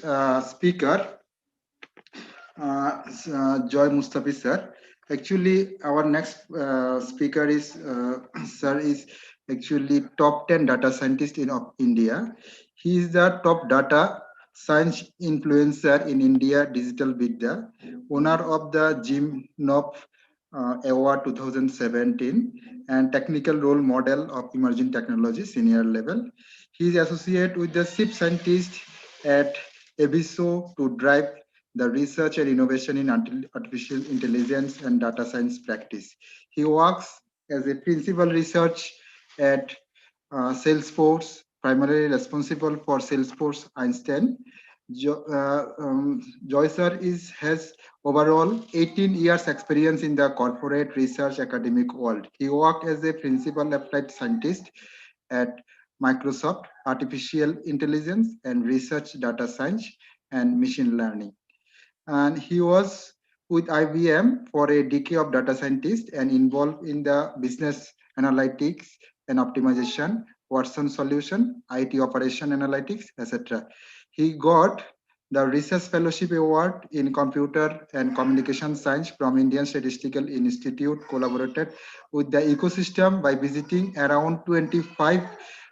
speaker, Joy Mustafi, sir. Actually, our next speaker is sir is actually top 10 data scientist in of India. He is the top data science influencer in India Digital Vidya, owner of the Jim Knopf Award 2017 and technical role model of emerging technology senior level. He is associated with the chief scientist at Abiso to drive the research and innovation in artificial intelligence and data science practice. He works as a principal research at Salesforce, primarily responsible for Salesforce Einstein. Joy sir has overall 18 years experience in the corporate research academic world. He worked as a principal applied scientist at Microsoft, artificial intelligence and research data science and machine learning. And he was with IBM for a decade of data scientist and involved in the business analytics and optimization, Watson solution, IT operation analytics, etc. He got the Research Fellowship Award in Computer and Communication Science from Indian Statistical Institute, collaborated with the ecosystem by visiting around 25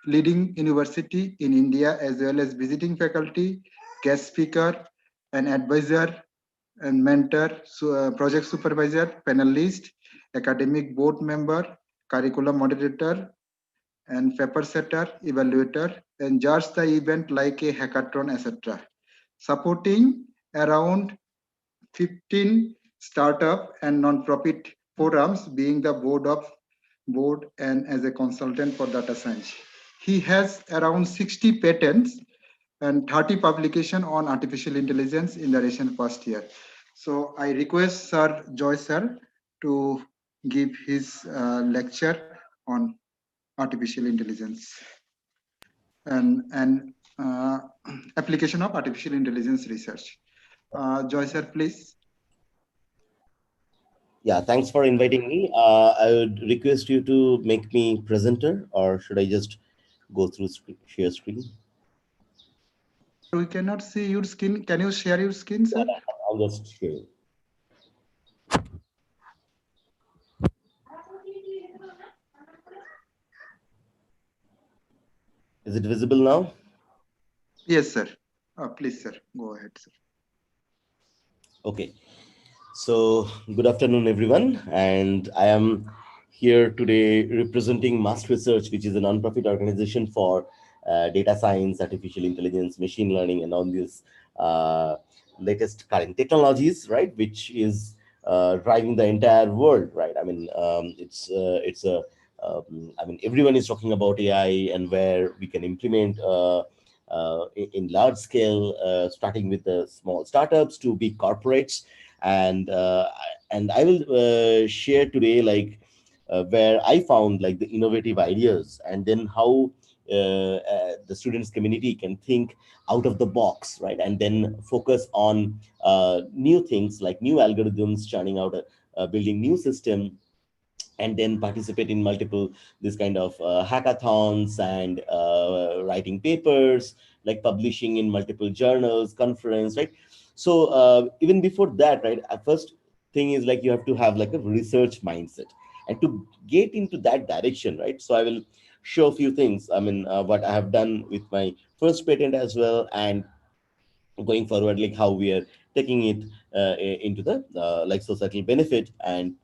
leading university in India, as well as visiting faculty, guest speaker, an advisor and mentor, project supervisor, panelist, academic board member, curriculum moderator, and paper setter, evaluator, and judge the event like a hackathon, etc. Supporting around 15 startup and non-profit forums, being the board and as a consultant for data science. He has around 60 patents and 30 publication on artificial intelligence in the recent past year. So I request Sir Joy sir to give his lecture on artificial intelligence and application of artificial intelligence research. Joy sir, please. Yeah, thanks for inviting me. I would request you to make me presenter, or should I just go through share screen? We cannot see your screen. Can you share your screen, sir? I'll just share. Is it visible now? Yes, sir. Please, sir. Go ahead, sir. Okay. So, good afternoon, everyone. And I am here today representing Must Research, which is a non-profit organization for data science, artificial intelligence, machine learning, and all these latest current technologies, right? Which is driving the entire world, right? I mean, I mean, everyone is talking about AI and where we can implement in large scale, starting with the small startups to big corporates, and I will share today like where I found like the innovative ideas, and then how the students community can think out of the box, right, and then focus on new things like new algorithms, churning out building new system, and then participate in multiple this kind of hackathons and writing papers, like publishing in multiple journals, conference, right? So even before that, right, first thing is like you have to have like a research mindset, and to get into that direction, right? So I will show a few things, I mean, what I have done with my first patent as well, and going forward, like how we are taking it into the like societal benefit, and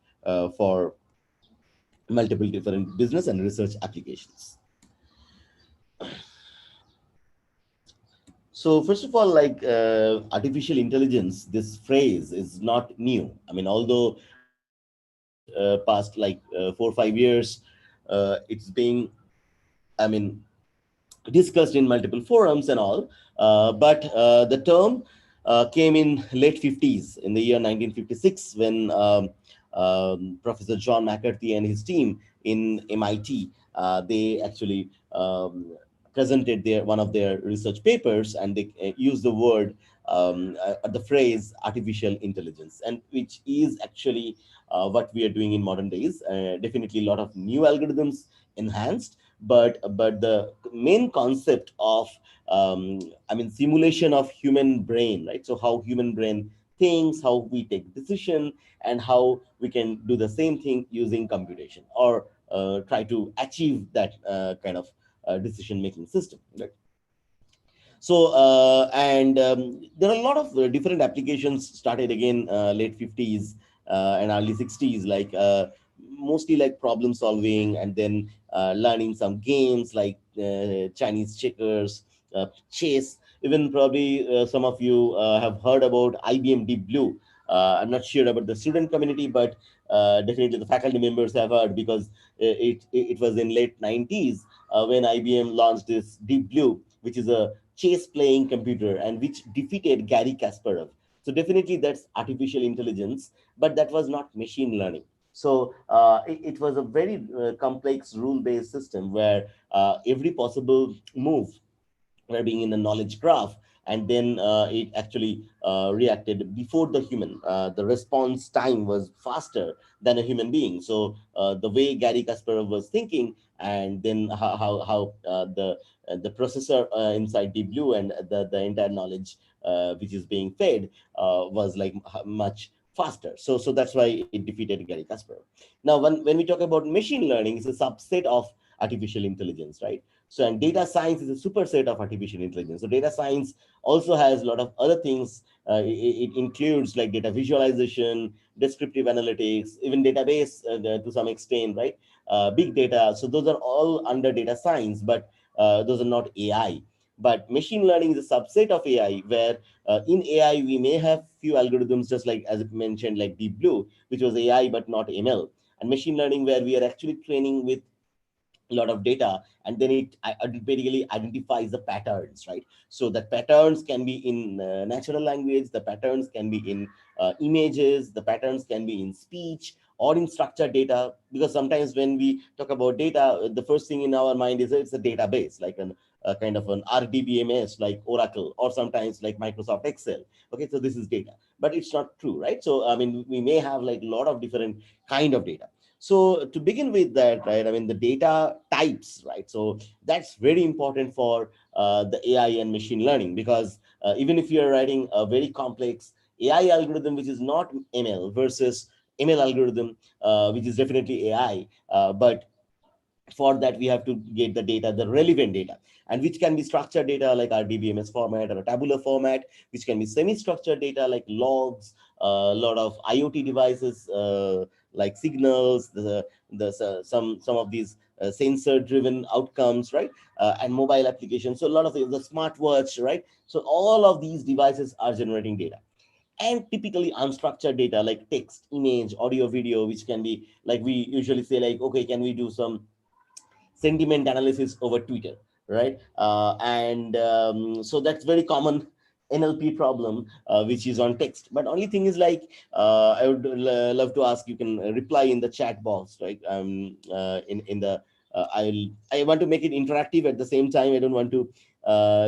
for multiple different business and research applications. So first of all, like artificial intelligence, this phrase is not new. I mean, although past like 4 or 5 years, it's being, I mean, discussed in multiple forums and all, but the term came in late 50s, in the year 1956, when Professor John McCarthy and his team in MIT, they actually presented their one of their research papers, and they used the word, the phrase artificial intelligence, and which is actually what we are doing in modern days. Definitely a lot of new algorithms enhanced, but the main concept of I mean, simulation of human brain, right? So how human brain things, how we take decision, and how we can do the same thing using computation, or try to achieve that kind of decision making system, right? So there are a lot of different applications started again late 50s and early 60s, like mostly like problem solving, and then learning some games like Chinese checkers, chess. Even probably some of you have heard about IBM Deep Blue. I'm not sure about the student community, but definitely the faculty members have heard, because it was in late 90s when IBM launched this Deep Blue, which is a chess playing computer, and which defeated Gary Kasparov. So definitely that's artificial intelligence, but that was not machine learning. So it was a very complex rule based system where every possible move were being in the knowledge graph, and then it actually reacted before the human. The response time was faster than a human being. So the way Gary Kasparov was thinking, and then how the processor inside Deep Blue, and the entire knowledge which is being fed was like much faster. So that's why it defeated Gary Kasparov. Now, when we talk about machine learning, it's a subset of artificial intelligence, right? So, and data science is a superset of artificial intelligence. So data science also has a lot of other things. It includes like data visualization, descriptive analytics, even database to some extent, right? Big data. So those are all under data science, but those are not AI. But machine learning is a subset of AI, where in AI we may have few algorithms, just like as it mentioned, like Deep Blue, which was AI but not ML, and machine learning where we are actually training with a lot of data, and then it basically identifies the patterns, right? So the patterns can be in natural language, the patterns can be in images, the patterns can be in speech or in structured data, because sometimes when we talk about data, the first thing in our mind is it's a database, like a kind of an RDBMS like Oracle, or sometimes like Microsoft Excel. Okay, so this is data, but it's not true, right? So I mean, we may have like a lot of different kind of data. So to begin with that, right, I mean, the data types, right? So that's very important for the AI and machine learning, because even if you're writing a very complex AI algorithm, which is not ML, versus ML algorithm, which is definitely AI, but for that we have to get the data, the relevant data, and which can be structured data like RDBMS format, or a tabular format, which can be semi-structured data like logs, a lot of IoT devices like signals, some of these sensor driven outcomes, right? And mobile applications. So a lot of the smartwatch, right? So all of these devices are generating data, and typically unstructured data like text, image, audio, video, which can be like, we usually say like, okay, can we do some sentiment analysis over Twitter, right? And so that's very common NLP problem, which is on text. But only thing is like, I would love to ask, you can reply in the chat box, right? In the I want to make it interactive at the same time. I don't want to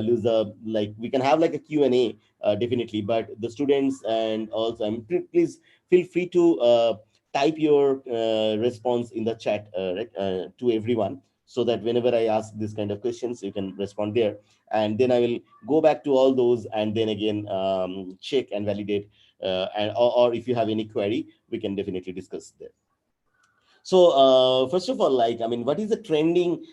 lose the, like, we can have like a Q&A, definitely, but the students and also, please feel free to type your response in the chat, right, to everyone, so that whenever I ask this kind of questions, you can respond there. And then I will go back to all those, and then again check and validate, or if you have any query, we can definitely discuss there. So first of all, like, I mean, what is the trending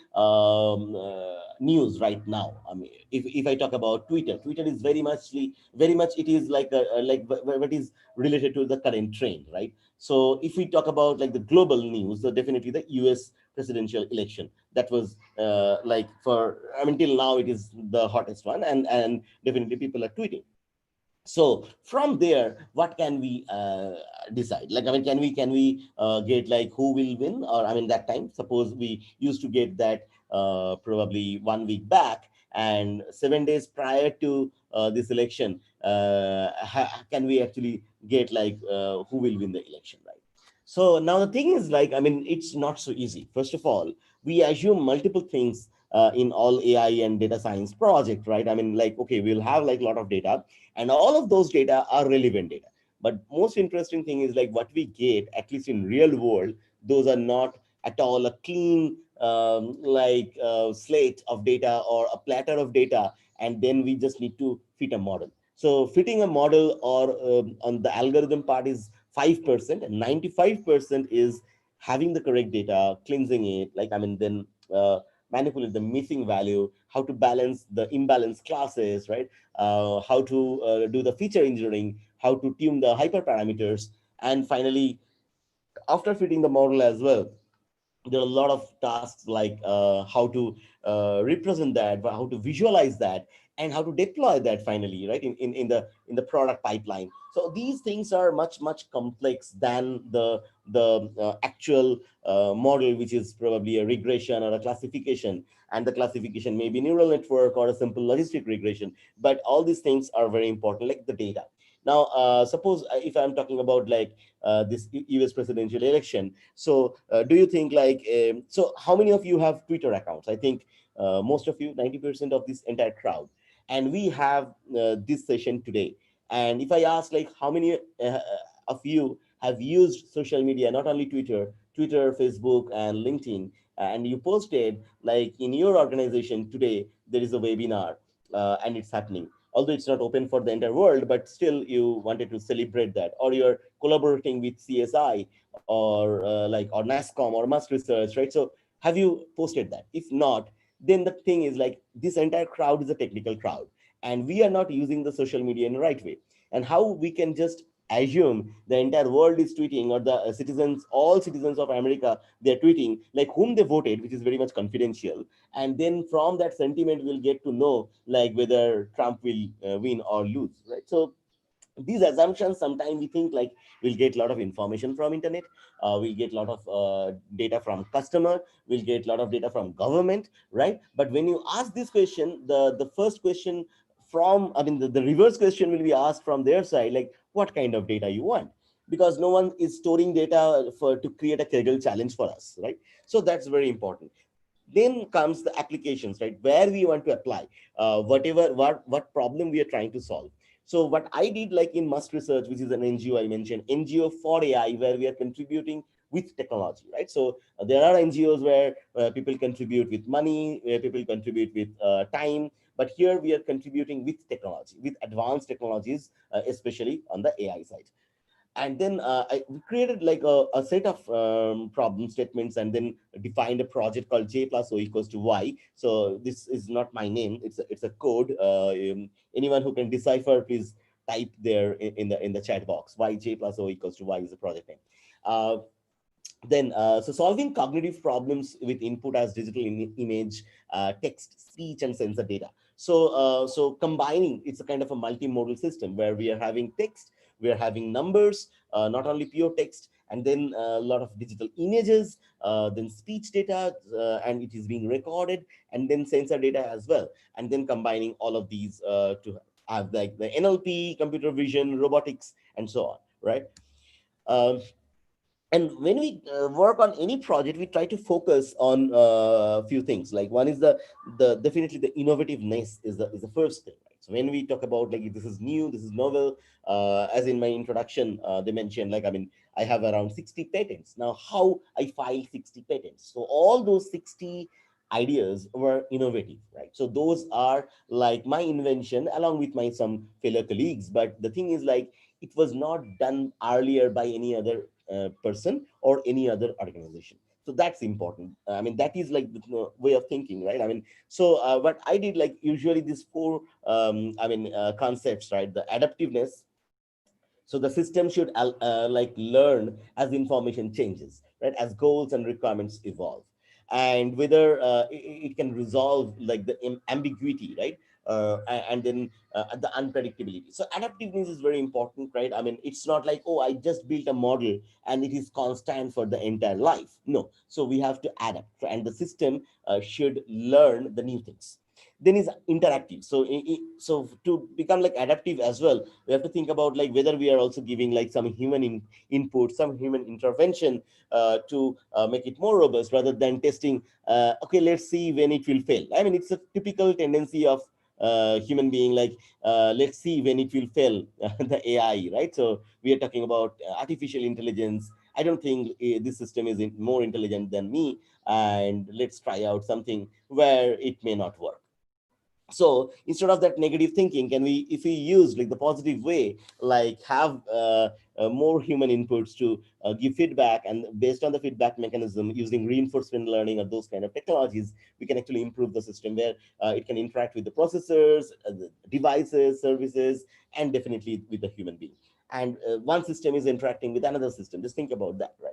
news right now? I mean, if I talk about Twitter is very much, it is like like what is related to the current trend, right? So if we talk about like the global news, so definitely the US presidential election, that was like, for, I mean, till now it is the hottest one, and definitely people are tweeting. So from there, what can we decide? Like, I mean, can we get like who will win? Or I mean, that time, suppose we used to get that probably 1 week back, and 7 days prior to this election, can we actually get like who will win the election, right? So now the thing is like, I mean, it's not so easy. First of all, we assume multiple things in all AI and data science project, right? I mean, like, okay, we'll have like a lot of data, and all of those data are relevant data. But most interesting thing is like what we get, at least in real world, those are not at all a clean slate of data or a platter of data, and then we just need to fit a model. So fitting a model or on the algorithm part is 5%, and 95% is having the correct data, cleansing it, like, I mean, then manipulate the missing value, how to balance the imbalanced classes, right? How to do the feature engineering, how to tune the hyperparameters, and finally, after fitting the model as well, there are a lot of tasks like how to represent that, how to visualize that, and how to deploy that finally, right, in the product pipeline. So these things are much complex than the actual model, which is probably a regression or a classification, and the classification may be neural network or a simple logistic regression. But all these things are very important, like the data. Now, suppose if I'm talking about like this US presidential election. So do you think like, so how many of you have Twitter accounts? I think most of you, 90% of this entire crowd. And we have this session today. And if I ask like how many of you have used social media, not only Twitter, Facebook, and LinkedIn, and you posted like in your organization today, there is a webinar and it's happening. Although it's not open for the entire world, but still you wanted to celebrate that, or you're collaborating with CSI or or NASCOM or Must Research, right? So have you posted that? If not, then the thing is like this entire crowd is a technical crowd, and we are not using the social media in the right way. And how we can just assume the entire world is tweeting, or the citizens, all citizens of America, they're tweeting like whom they voted, which is very much confidential. And then from that sentiment, we'll get to know like whether Trump will win or lose, right? So these assumptions, sometimes we think like we'll get a lot of information from internet, we'll get a lot of data from customer, we'll get a lot of data from government, right? But when you ask this question, the first question from, I mean, the reverse question will be asked from their side, like what kind of data you want, because no one is storing data for to create a Kaggle challenge for us, right? So that's very important. Then comes the applications, right, where we want to apply what problem we are trying to solve. So what I did, like in Must Research, which is an NGO, I mentioned NGO for AI, where we are contributing with technology, right? So there are NGOs where people contribute with money, where people contribute with time, but here we are contributing with technology, with advanced technologies, especially on the AI side. And then I created like a set of problem statements, and then defined a project called J plus O equals to Y. So this is not my name, it's a code. Anyone who can decipher, please type there in the chat box. Why J plus O equals to Y is the project name. Then so solving cognitive problems with input as digital image, text, speech, and sensor data. So combining, it's a kind of a multimodal system where we are having text, we are having numbers, not only pure text, and then a lot of digital images, then speech data, and it is being recorded, and then sensor data as well. And then combining all of these to have like the NLP, computer vision, robotics, and so on, right? And when we work on any project, we try to focus on a few things. Like one is the definitely the innovativeness is the first thing, right? So when we talk about like this is new, this is novel, as in my introduction, they mentioned like, I mean, I have around 60 patents. Now, how I file 60 patents? So all those 60 ideas were innovative, right? So those are like my invention along with my some fellow colleagues. But the thing is like, it was not done earlier by any other person or any other organization. So that's important. I mean, that is like the way of thinking, right? I mean, so what I did, like usually these four, concepts, right? The adaptiveness. So the system should like learn as information changes, right? As goals and requirements evolve, and whether it can resolve like the ambiguity, right? And then the unpredictability. So adaptiveness is very important, right? I mean, it's not like, oh, I just built a model and it is constant for the entire life. No. So we have to adapt, and the system should learn the new things. Then is interactive. So so to become like adaptive as well, we have to think about like whether we are also giving like some human input, some human intervention to make it more robust, rather than testing, okay, let's see when it will fail. I mean, it's a typical tendency of human being, like let's see when it will fail, the AI, right? So we are talking about artificial intelligence. I don't think this system is more intelligent than me, and let's try out something where it may not work. So instead of that negative thinking, can we, if we use like the positive way, like have more human inputs to give feedback, and based on the feedback mechanism using reinforcement learning or those kind of technologies, we can actually improve the system where it can interact with the processors, the devices, services, and definitely with the human being. And one system is interacting with another system. Just think about that, right?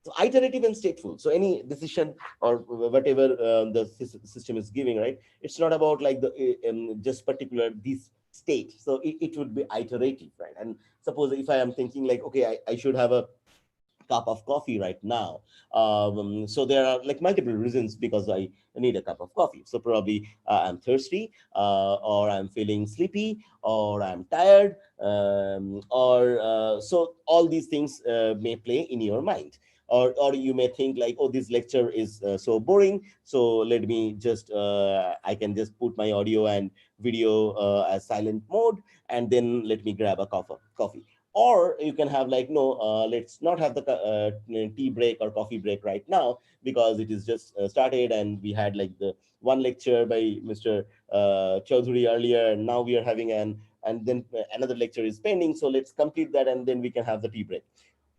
So iterative and stateful. So any decision or whatever the system is giving, right? It's not about like the just particular this state. So it would be iterative, right? And suppose if I am thinking like, okay, I should have a cup of coffee right now. So there are like multiple reasons because I need a cup of coffee. So probably I'm thirsty, or I'm feeling sleepy, or I'm tired, or so all these things may play in your mind. Or you may think like, oh, this lecture is so boring, so let me just I can just put my audio and video as silent mode, and then let me grab a coffee. Or you can have like, no, let's not have the tea break or coffee break right now, because it is just started, and we had like the one lecture by Mr. Chaudhuri earlier, and now we are having and then another lecture is pending, so let's complete that and then we can have the tea break.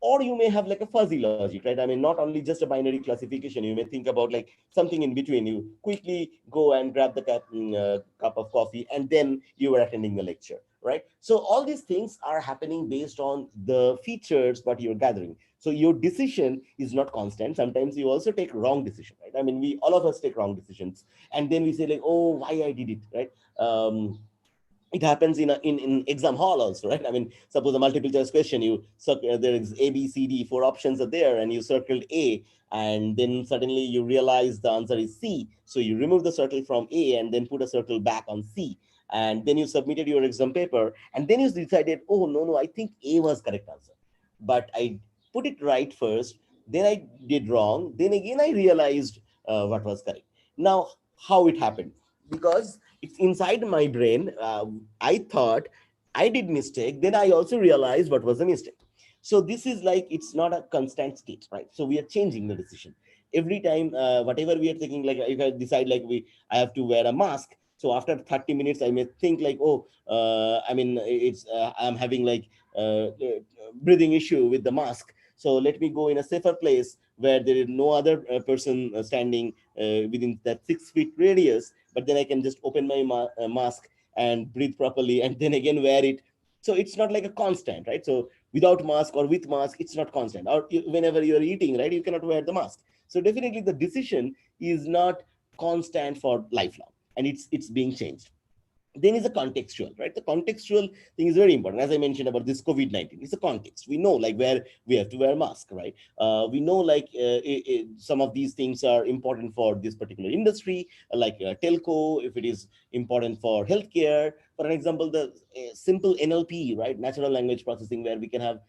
Or you may have like a fuzzy logic, right? I mean, not only just a binary classification, you may think about like something in between. You quickly go and grab the cup of coffee, and then you are attending the lecture, right? So all these things are happening based on the features what you're gathering. So your decision is not constant. Sometimes you also take wrong decision, right? I mean, we all of us take wrong decisions, and then we say like, oh, why I did it, right? It happens in exam hall also, right? I mean, suppose a multiple choice question, there is A, B, C, D, four options are there, and you circled A, and then suddenly you realize the answer is C. So you remove the circle from A and then put a circle back on C. And then you submitted your exam paper, and then you decided, oh, no, I think A was correct answer. But I put it right first, then I did wrong, then again I realized what was correct. Now, how it happened? Because it's inside my brain. I thought I did mistake, then I also realized what was the mistake. So this is like, it's not a constant state, right? So we are changing the decision every time. Whatever we are thinking, like if I decide like I have to wear a mask, so after 30 minutes I may think like, oh, I mean, it's I'm having like breathing issue with the mask, so let me go in a safer place where there is no other person standing within that 6 feet radius, but then I can just open my mask and breathe properly and then again wear it. So it's not like a constant, right? So without mask or with mask, it's not constant. Or whenever you're eating, right, you cannot wear the mask. So definitely the decision is not constant for lifelong, and it's being changed. Then is a contextual, right? The contextual thing is very important. As I mentioned about this COVID-19, it's a context. We know like where we have to wear a mask, right? We know like some of these things are important for this particular industry, like telco, if it is important for healthcare. For an example, the simple NLP, right? Natural language processing, where we can have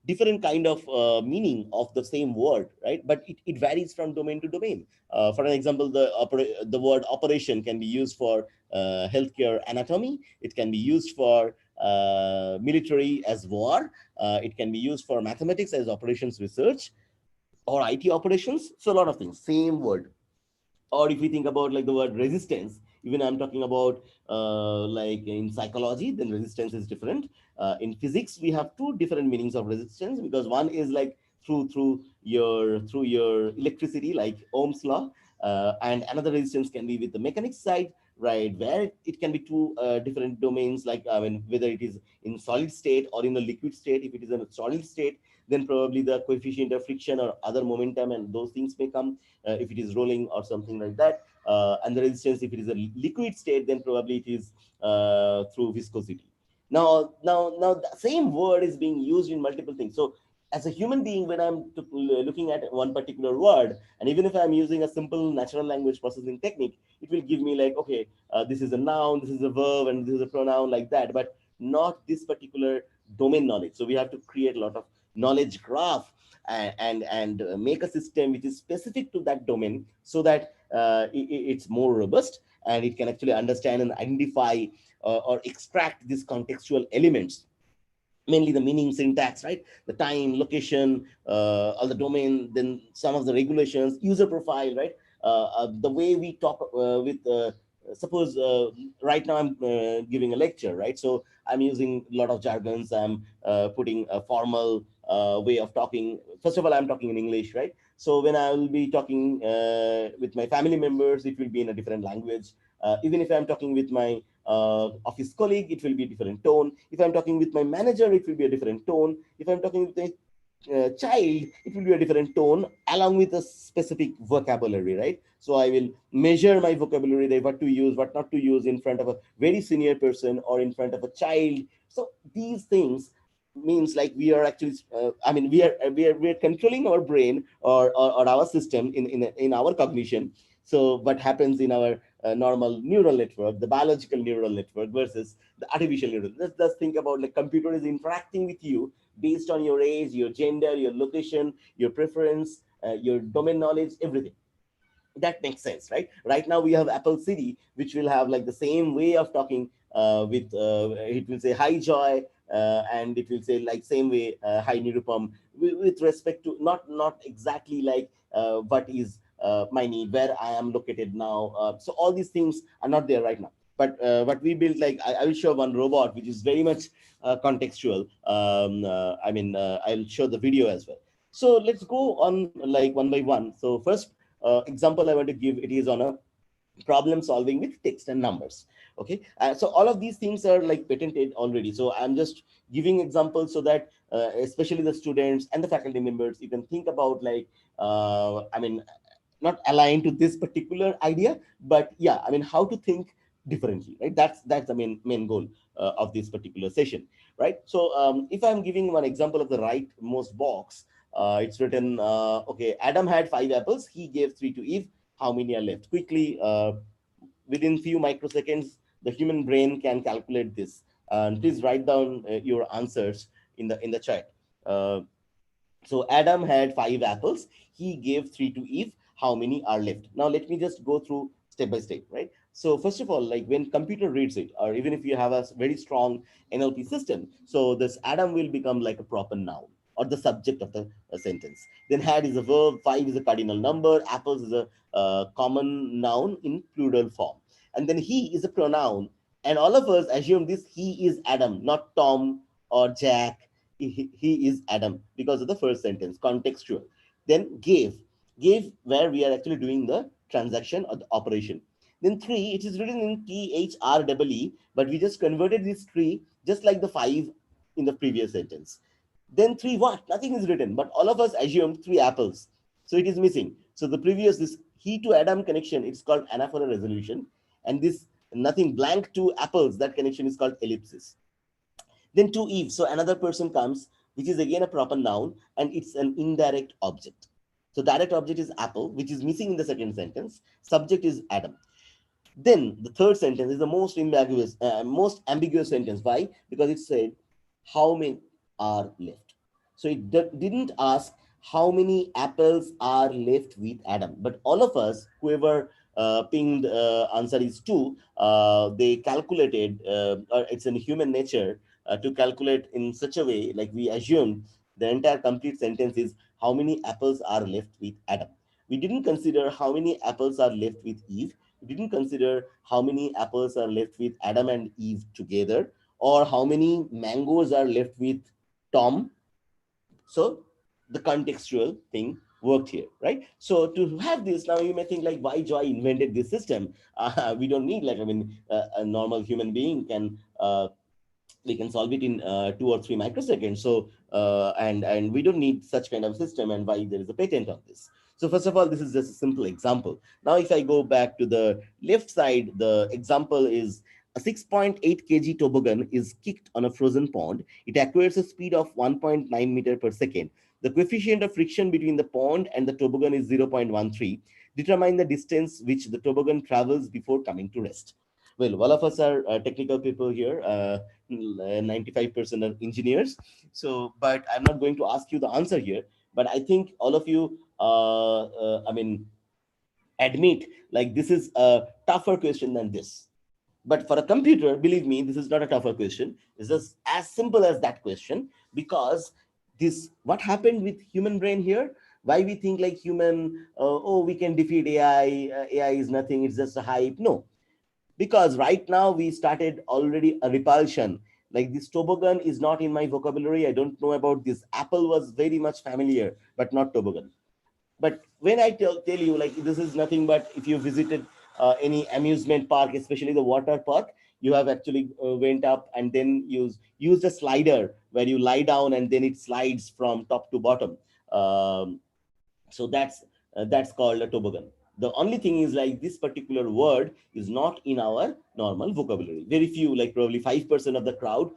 different kind of meaning of the same word, right? But it varies from domain to domain. For an example, the word operation can be used for healthcare anatomy. It can be used for military as war. It can be used for mathematics as operations research, or IT operations. So a lot of things, same word. Or if we think about like the word resistance, even I'm talking about like in psychology, then resistance is different. In physics, we have two different meanings of resistance, because one is like through your electricity, like Ohm's law, and another resistance can be with the mechanics side, right, where it can be two different domains, like I mean, whether it is in solid state or in a liquid state. If it is in a solid state, then probably the coefficient of friction or other momentum and those things may come, if it is rolling or something like that. And the resistance, if it is a liquid state, then probably it is through viscosity. Now the same word is being used in multiple things. So as a human being, when I'm looking at one particular word, and even if I'm using a simple natural language processing technique, it will give me like, okay, this is a noun, this is a verb, and this is a pronoun, like that, but not this particular domain knowledge. So we have to create a lot of knowledge graph and make a system which is specific to that domain, so that it's more robust, and it can actually understand and identify or extract these contextual elements, mainly the meaning, syntax, right? The time, location, all the domain, then some of the regulations, user profile, right? The way we talk with suppose right now I'm giving a lecture, right? So I'm using a lot of jargons. I'm putting a formal way of talking. First of all, I'm talking in English, right? So when I will be talking with my family members, it will be in a different language. Even if I'm talking with my office colleague, it will be a different tone. If I'm talking with my manager, it will be a different tone. If I'm talking with a child, it will be a different tone along with a specific vocabulary, right? So I will measure my vocabulary, that what to use, what not to use in front of a very senior person or in front of a child. So these things means like we are actually I mean we are controlling our brain or our system in our cognition. So what happens in our normal neural network, the biological neural network versus the artificial neural. Let's think about like computer is interacting with you based on your age, your gender, your location, your preference, your domain knowledge, everything. That makes sense, right? Right now we have Apple Siri, which will have like the same way of talking with it will say hi Joy, and it will say like same way hi Nirupam, with respect to not exactly like what is my need, where I am located now. So all these things are not there right now. But what we built, like I will show one robot which is very much contextual. I'll show the video as well. So let's go on like one by one. So first example I want to give, it is on a problem solving with text and numbers. Okay, so all of these things are like patented already. So I'm just giving examples so that especially the students and the faculty members, you can think about like not aligned to this particular idea, but yeah, I mean how to think differently, right? That's the main goal of this particular session, right? So if I'm giving one example of the rightmost box, it's written okay, Adam had 5 apples, he gave 3 to Eve, how many are left? Quickly, within few microseconds, the human brain can calculate this. And please write down your answers in the chat. uh, so Adam had 5 apples. He gave 3 to Eve. How many are left? Now let me just go through step by step, right? So first of all, like when computer reads it, or even if you have a very strong NLP system, so this Adam will become like a proper noun or the subject of the sentence. Then had is a verb, 5 is a cardinal number, apples is a common noun in plural form, and then he is a pronoun. And all of us assume this he is Adam, not Tom or Jack. He is Adam because of the first sentence, contextual. Then gave where we are actually doing the transaction or the operation. Then 3, it is written in THREE, but we just converted this 3 just like the 5 in the previous sentence. Then 3 what? Nothing is written, but all of us assumed 3 apples. So it is missing. So the previous, this he to Adam connection, it's called anaphora resolution. And this nothing blank to apples, that connection is called ellipsis. Then to Eve, so another person comes, which is again a proper noun, and it's an indirect object. So direct object is apple, which is missing in the second sentence. Subject is Adam. Then the third sentence is the most ambiguous sentence. Why? Because it said, how many are left? So it didn't ask how many apples are left with Adam. But all of us, whoever pinged answer is 2, they calculated, or it's in human nature to calculate in such a way, like we assumed the entire complete sentence is how many apples are left with Adam. We didn't consider how many apples are left with Eve. We didn't consider how many apples are left with Adam and Eve together, or how many mangoes are left with Tom. So the contextual thing worked here, right? So to have this, now you may think like, why Joy invented this system? We don't need like, a normal human being can we can solve it in 2 or 3 microseconds. So and we don't need such kind of system, and why there is a patent on this. So first of all, this is just a simple example. Now if I go back to the left side, the example is a 6.8 kg toboggan is kicked on a frozen pond. It acquires a speed of 1.9 meter per second. The coefficient of friction between the pond and the toboggan is 0.13. Determine the distance which the toboggan travels before coming to rest. Well, all of us are technical people here. 95% are engineers. So, but I'm not going to ask you the answer here. But I think all of you, admit like this is a tougher question than this. But for a computer, believe me, this is not a tougher question. It's just as simple as that question, because this, what happened with human brain here? Why we think like human, oh, we can defeat AI, AI is nothing, it's just a hype. No, because right now we started already a repulsion. Like this toboggan is not in my vocabulary. I don't know about this. Apple was very much familiar, but not toboggan. But when I tell you, like, this is nothing but if you visited any amusement park, especially the water park, you have actually went up and then used a slider where you lie down and then it slides from top to bottom. So that's called a toboggan. The only thing is, like, this particular word is not in our normal vocabulary. Very few, like probably 5% of the crowd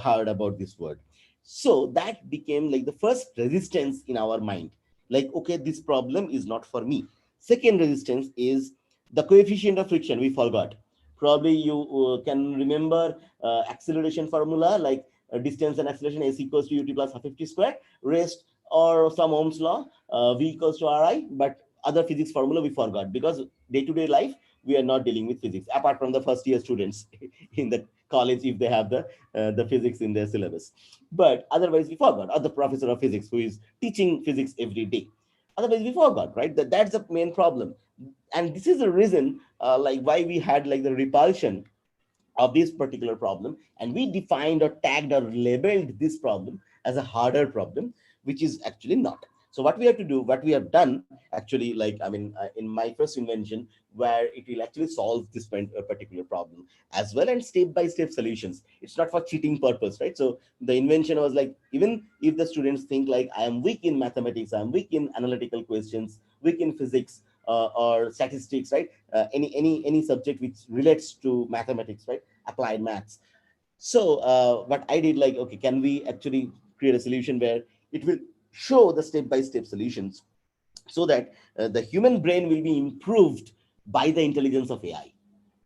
heard about this word. So that became like the first resistance in our mind, like, okay, this problem is not for me. Second resistance is the coefficient of friction. We forgot. Probably you can remember acceleration formula, like distance and acceleration, s equals to ut plus half 50 square, rest, or some Ohm's law, v equals to ri. But other physics formula we forgot, because day-to-day life we are not dealing with physics, apart from the first year students in the college, if they have the physics in their syllabus. But otherwise we forgot, or the professor of physics who is teaching physics every day. Otherwise we forgot, right? That's the main problem. And this is the reason like why we had like the repulsion of this particular problem, and we defined or tagged or labeled this problem as a harder problem, which is actually not. So what we have to do, what we have done actually, like, I mean, in my first invention, where it will actually solve this particular problem as well, and step-by-step solutions. It's not for cheating purpose, right? So the invention was like, even if the students think like, I am weak in mathematics, I'm weak in analytical questions, weak in physics, or statistics, right? Any subject which relates to mathematics, right? Applied maths. So what I did, like, okay, can we actually create a solution where it will show the step-by-step solutions, so that the human brain will be improved by the intelligence of AI.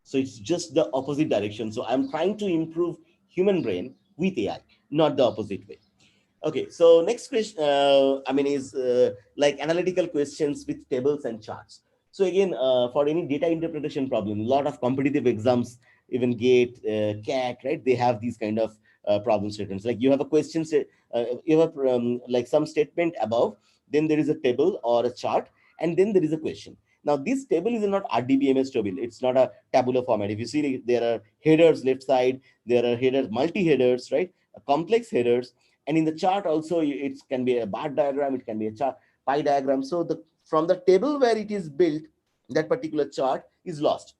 So it's just the opposite direction. So I'm trying to improve human brain with AI, not the opposite way. Okay, so next question, I mean, is like analytical questions with tables and charts. So again, for any data interpretation problem, a lot of competitive exams, even GATE, CAT, right? They have these kind of problem statements. Like you have a question, you have like some statement above, then there is a table or a chart, and then there is a question. Now this table is not RDBMS table. It's not a tabular format. If you see, there are headers left side, there are headers, multi-headers, right? Complex headers. And in the chart also, it can be a bar diagram, it can be a chart, pie diagram. So from the table where it is built, that particular chart is lost.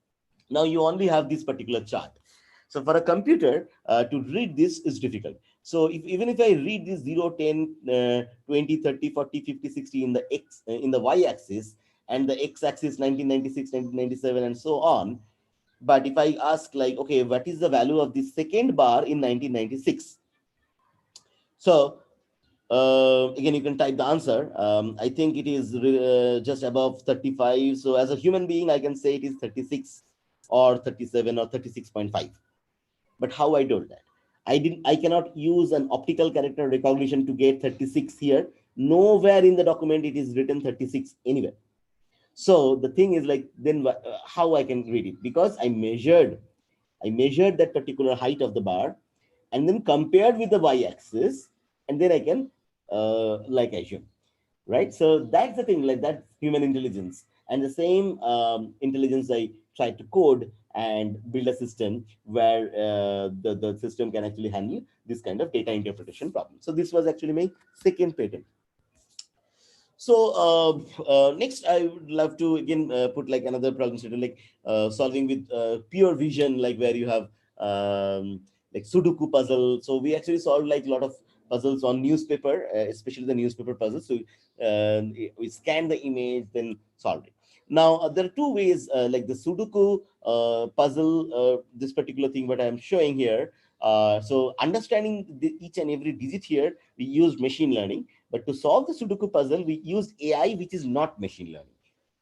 Now you only have this particular chart. So for a computer to read this is difficult. So even if I read this 0, 10, 20, 30, 40, 50, 60 in the X, in the Y axis, and the X axis 1996, 1997, and so on. But if I ask, like, okay, what is the value of the second bar in 1996? So again, you can type the answer. I think it is just above 35. So as a human being, I can say it is 36 or 37 or 36.5. But how I told that? I cannot use an optical character recognition to get 36 here. Nowhere in the document it is written 36 anywhere. So the thing is, like, then how I can read it? Because I measured that particular height of the bar, and then compared with the y-axis, and then I can like assume, right? So that's the thing, like, that's human intelligence. And the same intelligence I try to code and build a system where the system can actually handle this kind of data interpretation problem. So this was actually my second patent. So next, I would love to again put like another problem statement, like solving with pure vision, like where you have like Sudoku puzzle. So we actually solved like a lot of puzzles on newspaper, especially the newspaper puzzles. So we scan the image, then solve it. Now there are two ways, like the Sudoku puzzle, this particular thing what I am showing here. So understanding each and every digit here, we used machine learning. But to solve the Sudoku puzzle, we used AI, which is not machine learning,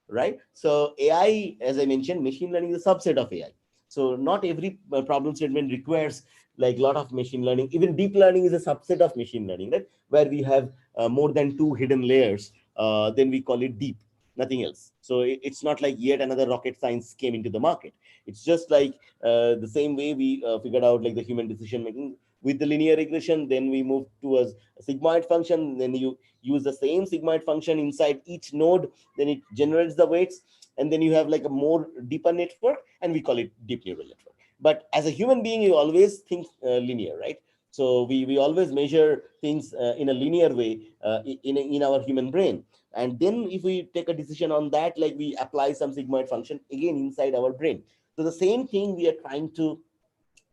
right? So AI, as I mentioned, machine learning is a subset of AI. So not every problem statement requires like a lot of machine learning. Even deep learning is a subset of machine learning, right? Where we have more than 2 hidden layers, then we call it deep, nothing else. So it's not like yet another rocket science came into the market. It's just like the same way we figured out like the human decision making with the linear regression. Then we move towards a sigmoid function. Then you use the same sigmoid function inside each node. Then it generates the weights. and then you have like a more deeper network, and we call it deep neural network. But as a human being, you always think linear, right? So we always measure things in a linear way in our human brain. And then if we take a decision on that, like we apply some sigmoid function again inside our brain. So the same thing we are trying to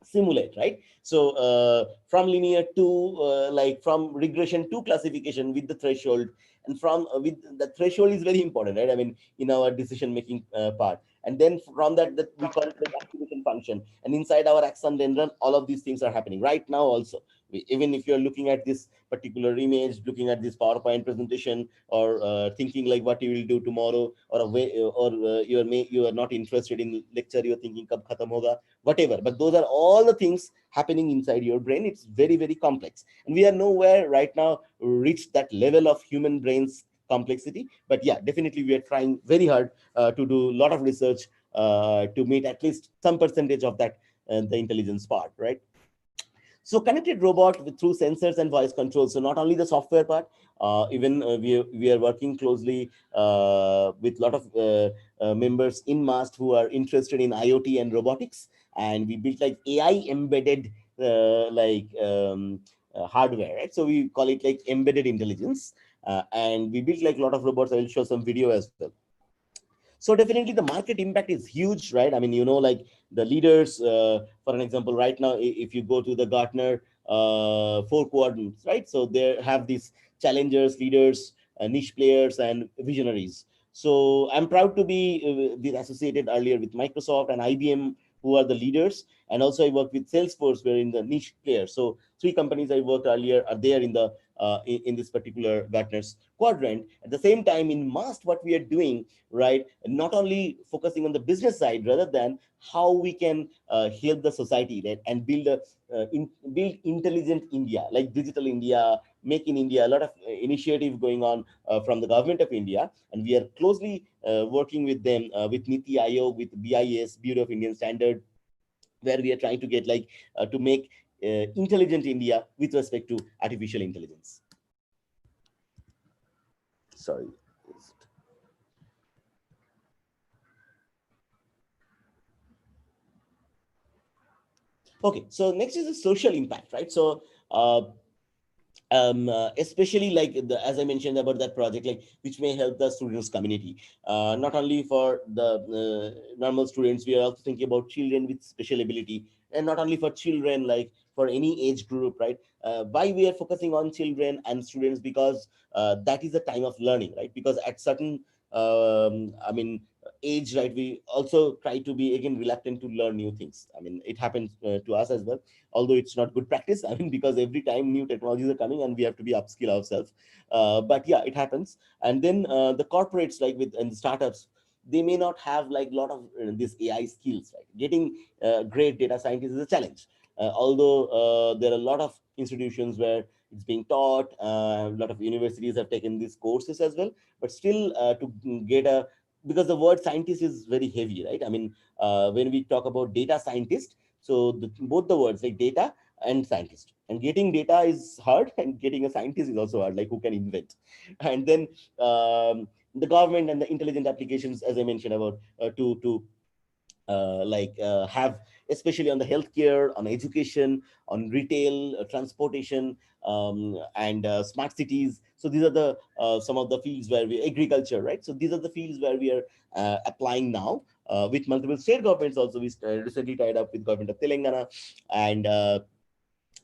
simulate, right? So from linear to like from regression to classification with the threshold, and from with the threshold is very important, right? I mean, in our decision making part. And then from that we call it the activation function, and inside our axon dendron all of these things are happening right now also. Even if you're looking at this particular image, looking at this PowerPoint presentation, or thinking like what you will do tomorrow, or a way, or you are not interested in lecture, you're thinking kab khatam hoga, whatever. But those are all the things happening inside your brain. It's very, very complex. And we are nowhere right now reached that level of human brain's complexity. But yeah, definitely we are trying very hard to do a lot of research to meet at least some percentage of that, the intelligence part, right? So connected robot through sensors and voice control. So not only the software part, even we are working closely with a lot of members in MAST who are interested in IoT and robotics, and we built like AI embedded hardware, right? So we call it like embedded intelligence, and we built like a lot of robots. I will show some video as well. So definitely the market impact is huge, right? I mean, like the leaders, for an example, right now, if you go to the Gartner 4 quadrants, right? So they have these challengers, leaders, niche players, and visionaries. So I'm proud to be associated earlier with Microsoft and IBM, who are the leaders. And also I work with Salesforce, we're in the niche players. So 3 companies I worked earlier are there in the in this particular Gartner's quadrant. At the same time, in MAST, what we are doing, right, not only focusing on the business side, rather than how we can help the society, right, and build build intelligent India, like digital India, make in India, a lot of initiative going on from the government of India. And we are closely working with them, with Niti Aayog, with BIS, Bureau of Indian Standard, where we are trying to get like to make intelligent India with respect to artificial intelligence. Sorry. Okay, so next is the social impact, right? So especially like as I mentioned about that project, like which may help the students community, not only for the normal students. We are also thinking about children with special ability, and not only for children, like for any age group, right? Why we are focusing on children and students? Because that is a time of learning, right? Because at certain I mean age, right, we also try to be again reluctant to learn new things. I mean, it happens to us as well, although it's not good practice. I mean, because every time new technologies are coming and we have to be upskill ourselves. But yeah, it happens. And then the corporates, like with and startups, they may not have like a lot of this AI skills, right? Getting great data scientists is a challenge. Although there are a lot of institutions where it's being taught, a lot of universities have taken these courses as well, but still to get a, because the word scientist is very heavy, right? I mean, when we talk about data scientist, so both the words like data and scientist, and getting data is hard, and getting a scientist is also hard, like who can invent. And then the government and the intelligent applications, as I mentioned about, to have, especially on the healthcare, on education, on retail, transportation, and smart cities. So these are the some of the fields where we, agriculture, right? So these are the fields where we are applying now with multiple state governments. Also, we recently tied up with government of Telangana, and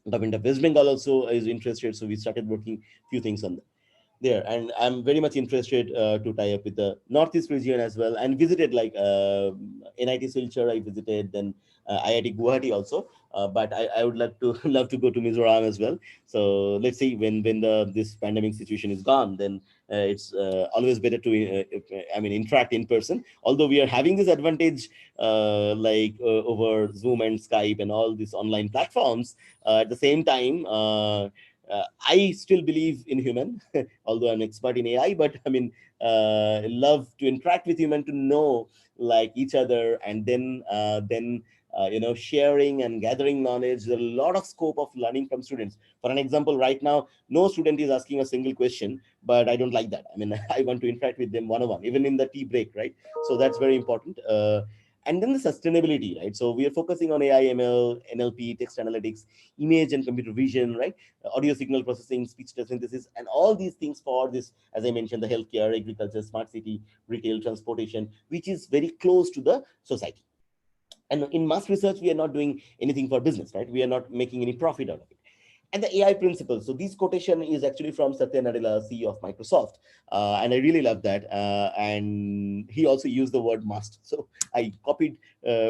government of West Bengal also is interested. So we started working few things on that there. And I'm very much interested to tie up with the Northeast region as well, and visited like NIT Silchar I visited, then IIT Guwahati also, but I would love to love to go to Mizoram as well. So let's see, when the this pandemic situation is gone, then it's always better to I mean interact in person, although we are having this advantage over Zoom and Skype and all these online platforms. At the same time, I still believe in human, although I'm expert in AI, but I mean, love to interact with human, to know like each other, and then sharing and gathering knowledge. There's a lot of scope of learning from students. For an example, right now, no student is asking a single question, but I don't like that. I mean, I want to interact with them one-on-one, even in the tea break, right? So that's very important. And then the sustainability, right? So we are focusing on AI, ML, NLP, text analytics, image and computer vision, right? Audio signal processing, speech synthesis, and all these things for this, as I mentioned, the healthcare, agriculture, smart city, retail, transportation, which is very close to the society. And in mass research, we are not doing anything for business, right? We are not making any profit out of it. And the AI principles. So this quotation is actually from Satya Nadella, CEO of Microsoft. And I really love that. And he also used the word must. So I copied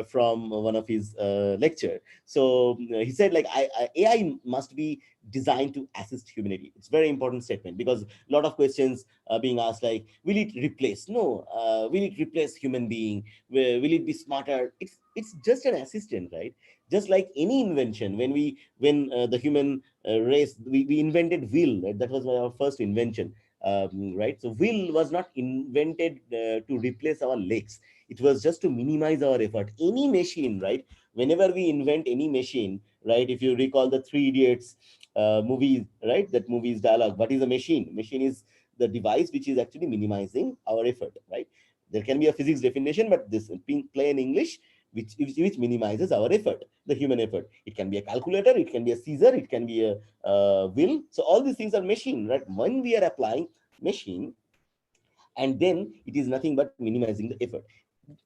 from one of his lecture. So he said, like, AI must be designed to assist humanity. It's a very important statement, because a lot of questions are being asked, like, will it replace? No. Will it replace human being? Will it be smarter? It's just an assistant, right? Just like any invention, when the human race, we invented wheel, right? That was our first invention, right? So wheel was not invented to replace our legs. It was just to minimize our effort. Any machine, right? Whenever we invent any machine, right? If you recall the Three Idiots movie, right? That movie's dialogue, what is a machine? Machine is the device which is actually minimizing our effort, right? There can be a physics definition, but this in plain English, which minimizes our effort, the human effort. It can be a calculator, it can be a scissor, it can be a will. So all these things are machine, right? When we are applying machine, and then it is nothing but minimizing the effort.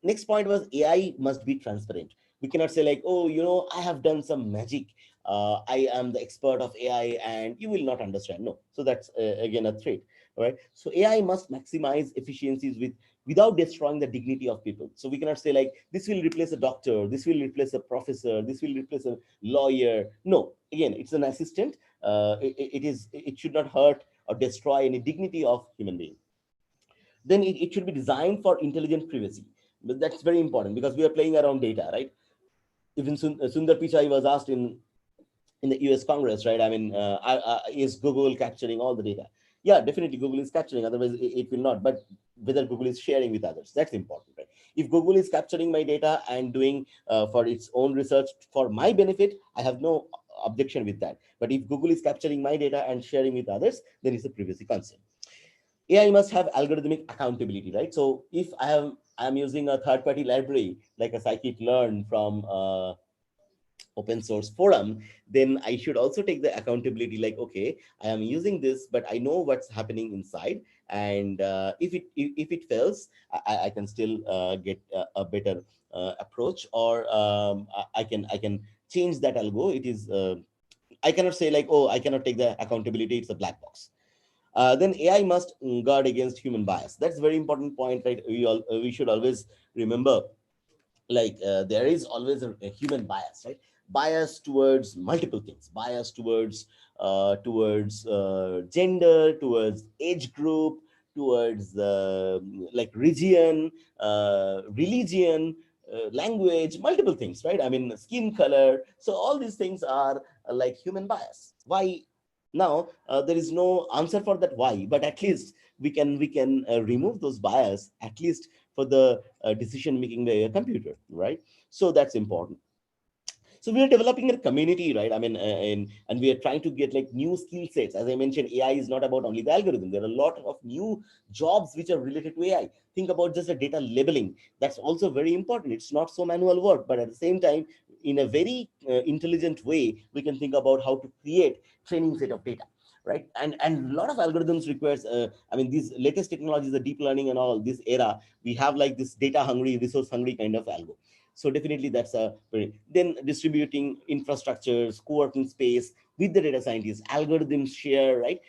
Next point was AI must be transparent. We cannot say, like, oh, I have done some magic. I am the expert of AI and you will not understand. No. So that's again a threat. All right. So AI must maximize efficiencies without destroying the dignity of people. So we cannot say, like, this will replace a doctor, this will replace a professor, this will replace a lawyer. No. Again, it's an assistant. It should not hurt or destroy any dignity of human being. Then it should be designed for intelligent privacy. But that's very important, because we are playing around data, right? Even Sundar Pichai was asked in the US Congress, right? I mean, is Google capturing all the data? Yeah, definitely Google is capturing, otherwise it will not. But whether Google is sharing with others, that's important, right? If Google is capturing my data and doing for its own research for my benefit, I have no objection with that. But if Google is capturing my data and sharing with others, then it's a privacy concern. AI must have algorithmic accountability, right? So if I'm using a third-party library like a scikit-learn from open source forum, then I should also take the accountability, like, okay, I am using this, but I know what's happening inside, and if it fails, I can still get a better approach, or I can change that algo. It is I cannot say, like, oh, I cannot take the accountability, it's a black box. Then AI must guard against human bias. That's a very important point, right? We should always remember, like, there is always a human bias, right? Bias towards multiple things, bias towards gender, towards age group, towards like region, religion, language, multiple things, right? I mean, skin color. So all these things are like human bias. Why? Now there is no answer for that why, but at least we can remove those bias, at least for the decision making by a computer, right? So that's important. So we are developing a community, right? I mean, and we are trying to get like new skill sets. As I mentioned, AI is not about only the algorithm. There are a lot of new jobs which are related to AI. Think about just the data labeling. That's also very important. It's not so manual work, but at the same time, in a very intelligent way, we can think about how to create training set of data, right? And a lot of algorithms requires, I mean, these latest technologies, the deep learning and all this era, we have like this data hungry, resource hungry kind of algo. So definitely that's a very, then distributing infrastructures, co-working space with the data scientists, algorithms share, right?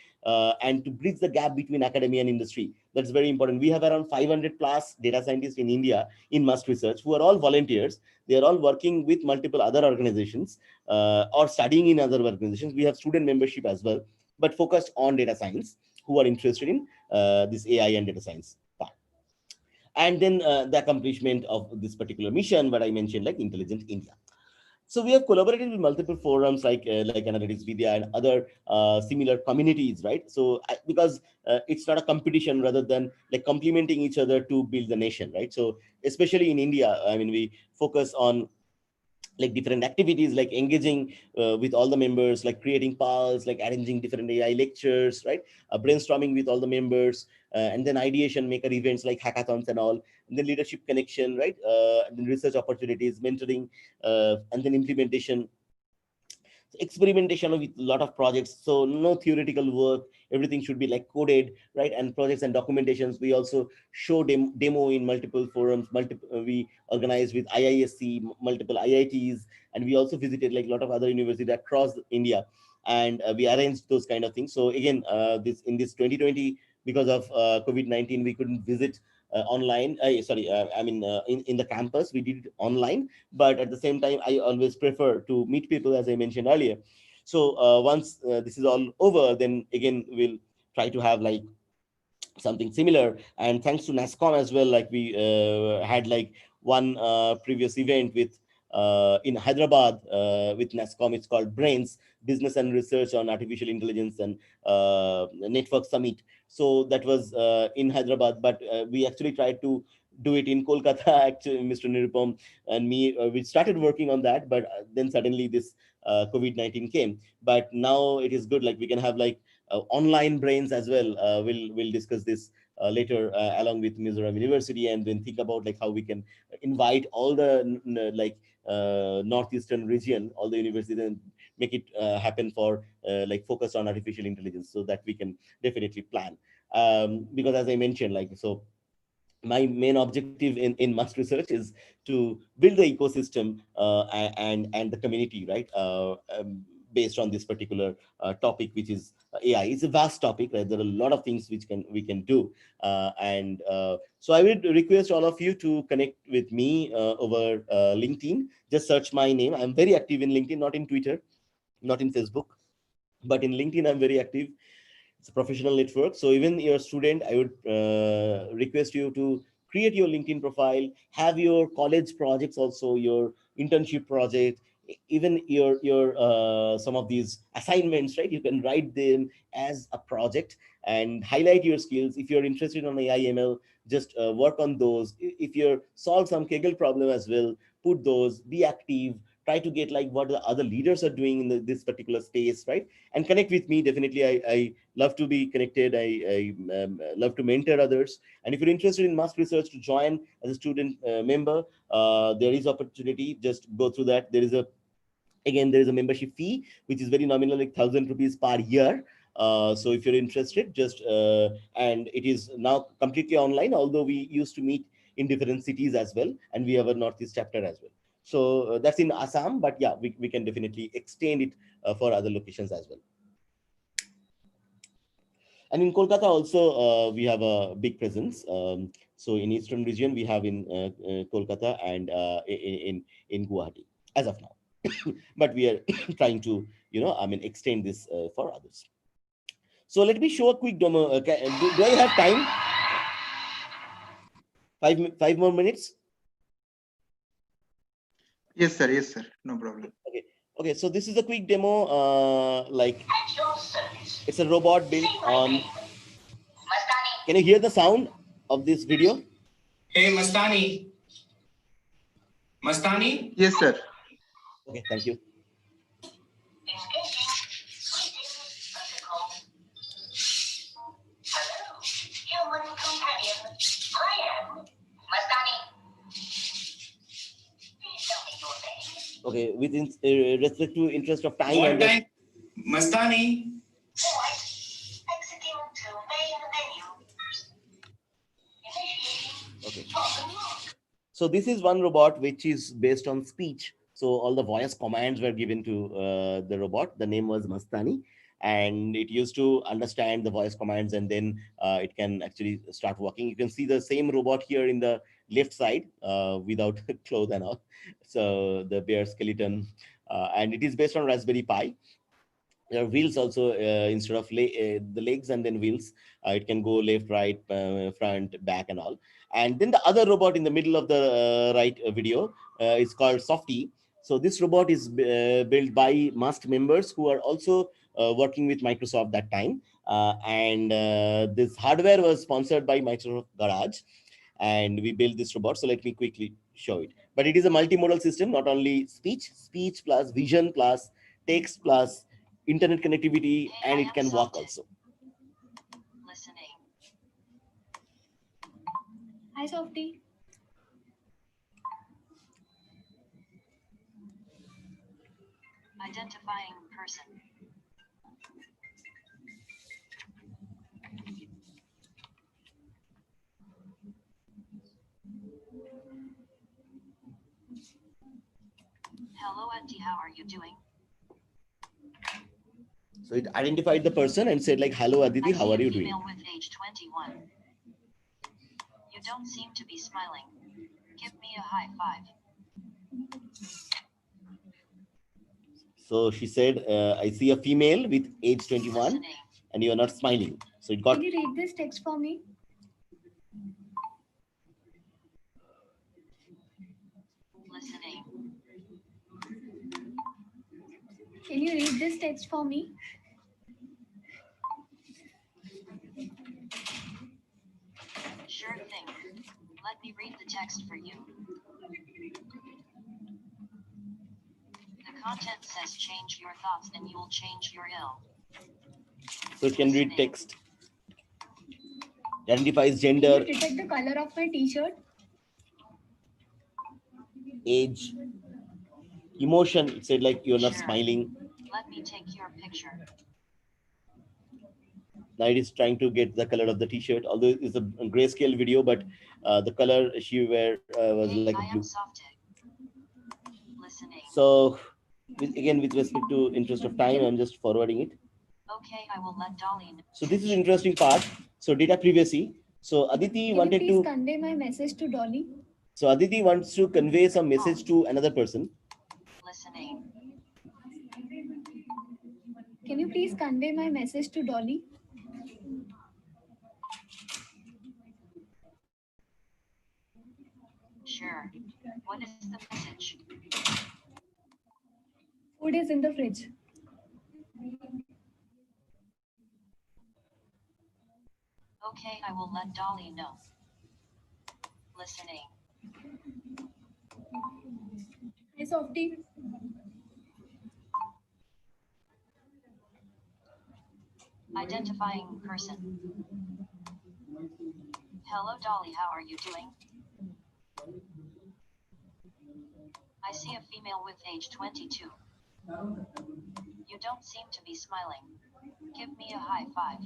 And to bridge the gap between academia and industry. That's very important. We have around 500 plus data scientists in India in Must Research, who are all volunteers. They are all working with multiple other organizations or studying in other organizations. We have student membership as well, but focused on data science, who are interested in this AI and data science part. And then the accomplishment of this particular mission, what I mentioned, like Intelligent India. So we have collaborated with multiple forums like Analytics Vidya and other similar communities, right? So because it's not a competition, rather than like complementing each other to build the nation, right? So especially in India, I mean, we focus on like different activities, like engaging with all the members, like creating pulse, like arranging different AI lectures, right? Brainstorming with all the members, and then ideation maker events like hackathons and all, and then leadership connection, right? And then research opportunities, mentoring, and then implementation, experimentation with a lot of projects. So no theoretical work, everything should be like coded, right? And projects and documentations. We also show demo in multiple forums, we organize with IISc, multiple IITs, and we also visited like a lot of other universities across India, and we arranged those kind of things. So again, this in this 2020, because of COVID-19, we couldn't visit online. In the campus, we did it online, but at the same time, I always prefer to meet people, as I mentioned earlier. So once this is all over, then again we'll try to have like something similar. And thanks to NASCOM as well, like we had like one previous event with in Hyderabad with NASCOM. It's called Brains, Business and Research on Artificial Intelligence and Network Summit. So that was in Hyderabad, but we actually tried to do it in Kolkata. Actually, Mr. Nirupam and me, we started working on that, but then suddenly this COVID-19 came. But now it is good, like we can have like online brains as well. We'll discuss this later along with Mizoram University, and then think about like how we can invite all the northeastern region, all the universities, and make it happen for like focus on artificial intelligence, so that we can definitely plan. Because as I mentioned, like, so my main objective in Must Research is to build the ecosystem and the community, right? Based on this particular topic, which is AI. It's a vast topic, right? There are a lot of things which we can do, so I would request all of you to connect with me over LinkedIn. Just search my name. I'm very active in LinkedIn, not in Twitter, not in Facebook, but in LinkedIn I'm very active. It's a professional network. So even you're a student, I would request you to create your LinkedIn profile, have your college projects, also your internship project, even your some of these assignments, right? You can write them as a project and highlight your skills. If you're interested on AI ML, just work on those. If you're solve some Kaggle problem as well, put those, be active, try to get like what the other leaders are doing in this particular space, right? And connect with me. Definitely, I love to be connected. I love to mentor others. And if you're interested in Must Research to join as a student member, there is opportunity. Just go through that. There is a membership fee, which is very nominal, like 1,000 rupees per year. So if you're interested, just and it is now completely online, although we used to meet in different cities as well, and we have a Northeast chapter as well. So that's in Assam, but yeah, we can definitely extend it for other locations as well. And in Kolkata also, we have a big presence. So in Eastern region, we have in Kolkata and in Guwahati as of now. But we are trying to, extend this for others. So let me show a quick demo. Do I have time? 5 more minutes? Yes, sir. Yes, sir. No problem. Okay. So this is a quick demo. It's a robot built on. Can you hear the sound of this video? Hey, Mastani. Mastani? Yes, sir. Okay, thank you. Okay, with respect to interest of time. What time? Mastani? Okay. So this is one robot which is based on speech. So all the voice commands were given to the robot. The name was Mastani, and it used to understand the voice commands, and then it can actually start working. You can see the same robot here in the left side without clothes and all. So the bear skeleton, and it is based on Raspberry Pi. There are wheels also instead of the legs and then wheels. It can go left, right, front, back, and all. And then the other robot in the middle of the right video is called Softy. So this robot is built by MUST members who are also working with Microsoft that time. And this hardware was sponsored by Microsoft Garage. And we built this robot. So let me quickly show it. but it is a multimodal system, not only speech plus vision plus text plus internet connectivity, and it can walk also. Listening. Hi, Softy. Identifying person. Hello, Auntie. How are you doing? So it identified the person and said like, hello Aditi, how are you doing? Female with age 21. You don't seem to be smiling. Give me a high five. So she said, I see a female with age 21 Listening. And you are not smiling. So it got. Can you read this text for me? Listening. Can you read this text for me? Sure thing. Let me read the text for you. The content says change your thoughts and you'll change your ill. So it can read text. Identifies gender. Can you detect the color of my t-shirt? Age. Emotion. It said like you're not smiling. Let me take your picture. Now it is trying to get the color of the t-shirt, although it's a grayscale video, but the color she wear was like a blue. So again, with respect to interest of time, I'm just forwarding it. Okay, I will let Dolly know. So this is interesting part. So data privacy. So Aditi wanted to please convey my message to Dolly. So Aditi wants to convey some message to another person. Listening. Can you please convey my message to Dolly? Sure. What is the message? Food is in the fridge. Okay, I will let Dolly know. Listening. Hi, Softy. Identifying person. Hello, Dolly. How are you doing? I see a female with age 22. You don't seem to be smiling. Give me a high five.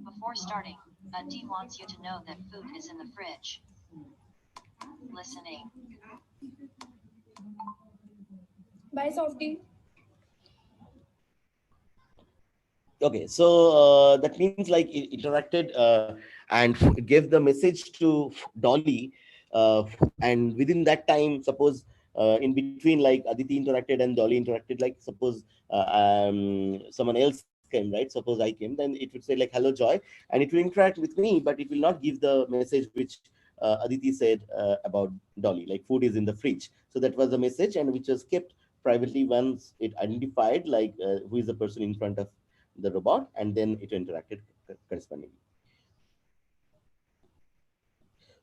Before starting, Auntie wants you to know that food is in the fridge. Listening. Bye, Softy. Okay, so that means like it interacted and gave the message to Dolly, and within that time, suppose in between, like Aditi interacted and Dolly interacted, like suppose someone else came, right? Suppose I came, then it would say like hello Joy, and it will interact with me, but it will not give the message which Aditi said about Dolly, like food is in the fridge. So that was the message, and which was kept privately once it identified like who is the person in front of the robot, and then it interacted correspondingly.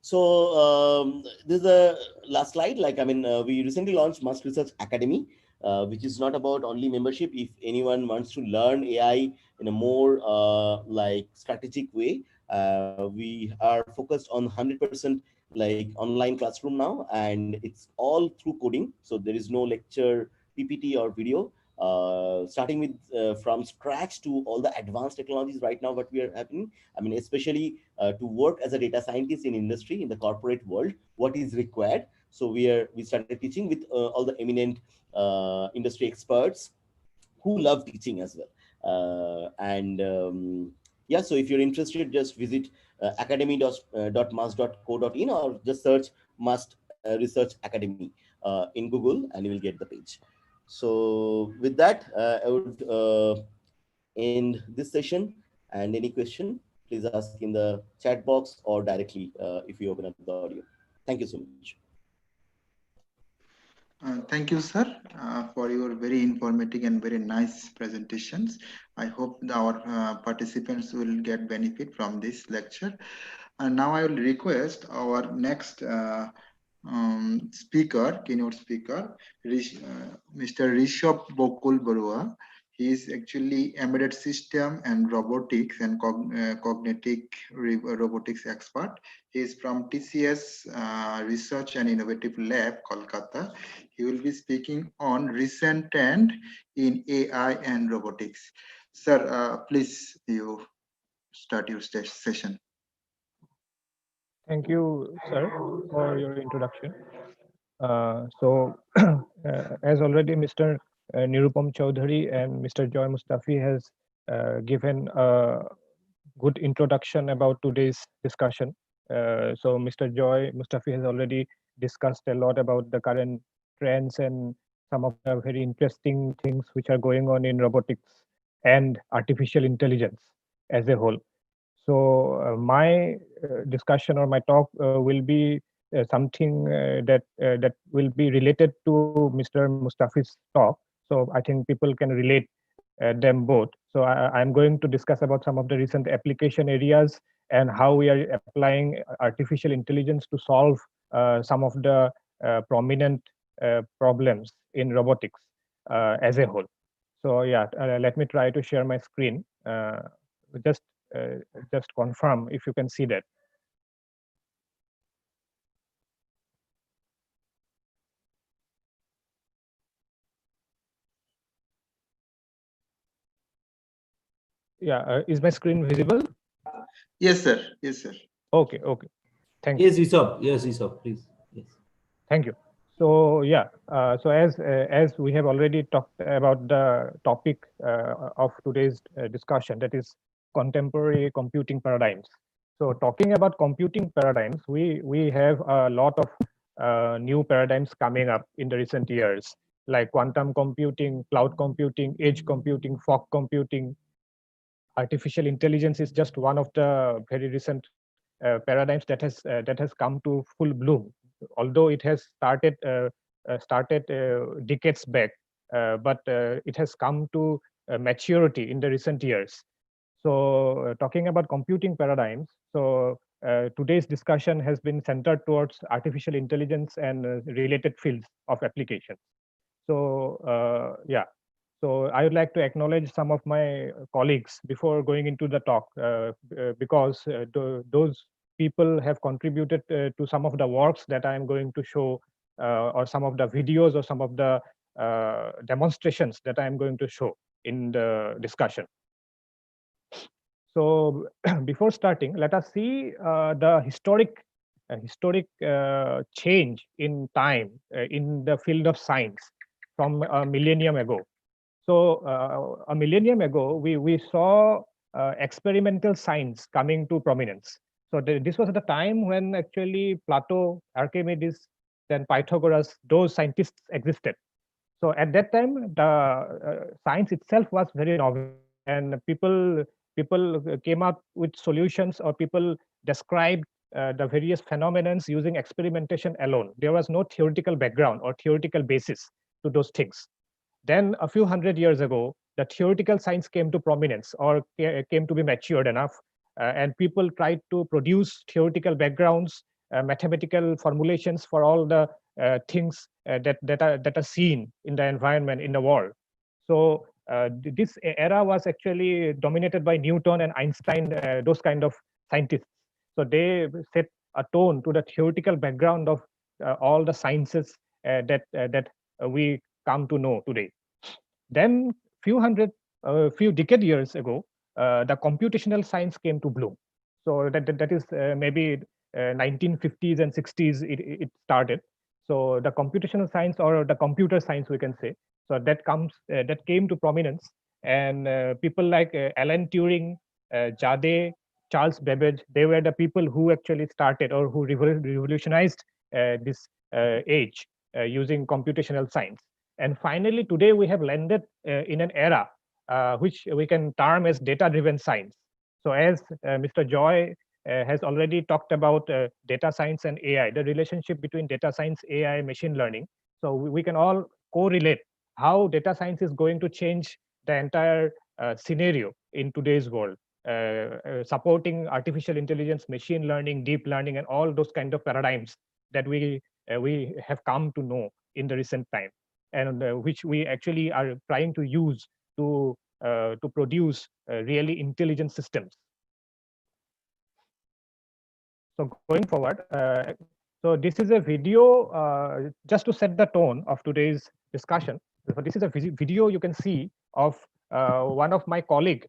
So this is the last slide. Like, I mean, we recently launched Must Research Academy, which is not about only membership. If anyone wants to learn AI in a more like strategic way, we are focused on 100% like online classroom now, and it's all through coding. So there is no lecture, PPT or video. Starting with from scratch to all the advanced technologies right now, what we are happening. I mean, especially to work as a data scientist in industry, in the corporate world, what is required. So we started teaching with all the eminent industry experts who love teaching as well. Yeah, so if you're interested, just visit academy.must.co.in or just search Must Research Academy in Google, and you will get the page. So with that, I would end this session, and any question, please ask in the chat box or directly if you open up the audio. Thank you so much. Thank you, sir, for your very informative and very nice presentations. I hope our participants will get benefit from this lecture. And now I will request our next keynote speaker, Mr. Rishabh Bokul Barua. He is actually embedded system and robotics and cognitive robotics expert. He is from TCS Research and Innovative Lab, Kolkata. He will be speaking on recent trend in AI and robotics. Sir, please you start your session. Thank you, sir, for your introduction. As already Mr. Nirupam Chaudhary and Mr. Joy Mustafi has given a good introduction about today's discussion. So Mr. Joy Mustafi has already discussed a lot about the current trends and some of the very interesting things which are going on in robotics and artificial intelligence as a whole. So my discussion or my talk will be something that will be related to Mr. Mustafi's talk. So I think people can relate them both. So I'm going to discuss about some of the recent application areas and how we are applying artificial intelligence to solve some of the prominent problems in robotics as a whole. So yeah, let me try to share my screen. Just just confirm if you can see that. Yeah, is my screen visible? Yes, sir. Yes, sir. Okay, okay. Thank you. Yes, Isab. Yes, Isab, please. Yes. Thank you. So yeah, so as we have already talked about the topic of today's discussion, that is contemporary computing paradigms. So talking about computing paradigms, we have a lot of new paradigms coming up in the recent years, like quantum computing, cloud computing, edge computing, fog computing. Artificial intelligence is just one of the very recent paradigms that has come to full bloom, although it has started decades back, but it has come to maturity in the recent years. So talking about computing paradigms, so today's discussion has been centered towards artificial intelligence and related fields of application. So yeah, so I would like to acknowledge some of my colleagues before going into the talk, because those people have contributed to some of the works that I am going to show, or some of the videos or some of the demonstrations that I am going to show in the discussion. So before starting, let us see the historic change in time in the field of science from a millennium ago. So a millennium ago, we saw experimental science coming to prominence. So this was the time when actually Plato, Archimedes, then Pythagoras, those scientists existed. So at that time, the science itself was very novel, and people came up with solutions, or people described the various phenomena using experimentation alone. There was no theoretical background or theoretical basis to those things. Then a few hundred years ago, the theoretical science came to prominence, or came to be matured enough, and people tried to produce theoretical backgrounds, mathematical formulations for all the things that are seen in the environment, in the world. So this era was actually dominated by Newton and Einstein, those kind of scientists. So they set a tone to the theoretical background of all the sciences that we come to know today. Then few decade years ago, the computational science came to bloom. So that is maybe 1950s and 60s it started. So the computational science, or the computer science, we can say. So that came to prominence, and people like Alan Turing, Jade, Charles Babbage, they were the people who actually started, or who revolutionized this age using computational science. And finally, today we have landed in an era which we can term as data-driven science. So as Mr. Joy has already talked about data science and AI, the relationship between data science, AI, machine learning. So we can all correlate how data science is going to change the entire scenario in today's world, supporting artificial intelligence, machine learning, deep learning, and all those kind of paradigms that we have come to know in the recent time, and which we actually are trying to use to produce really intelligent systems. So going forward, so this is a video just to set the tone of today's discussion. So this is a video you can see of one of my colleague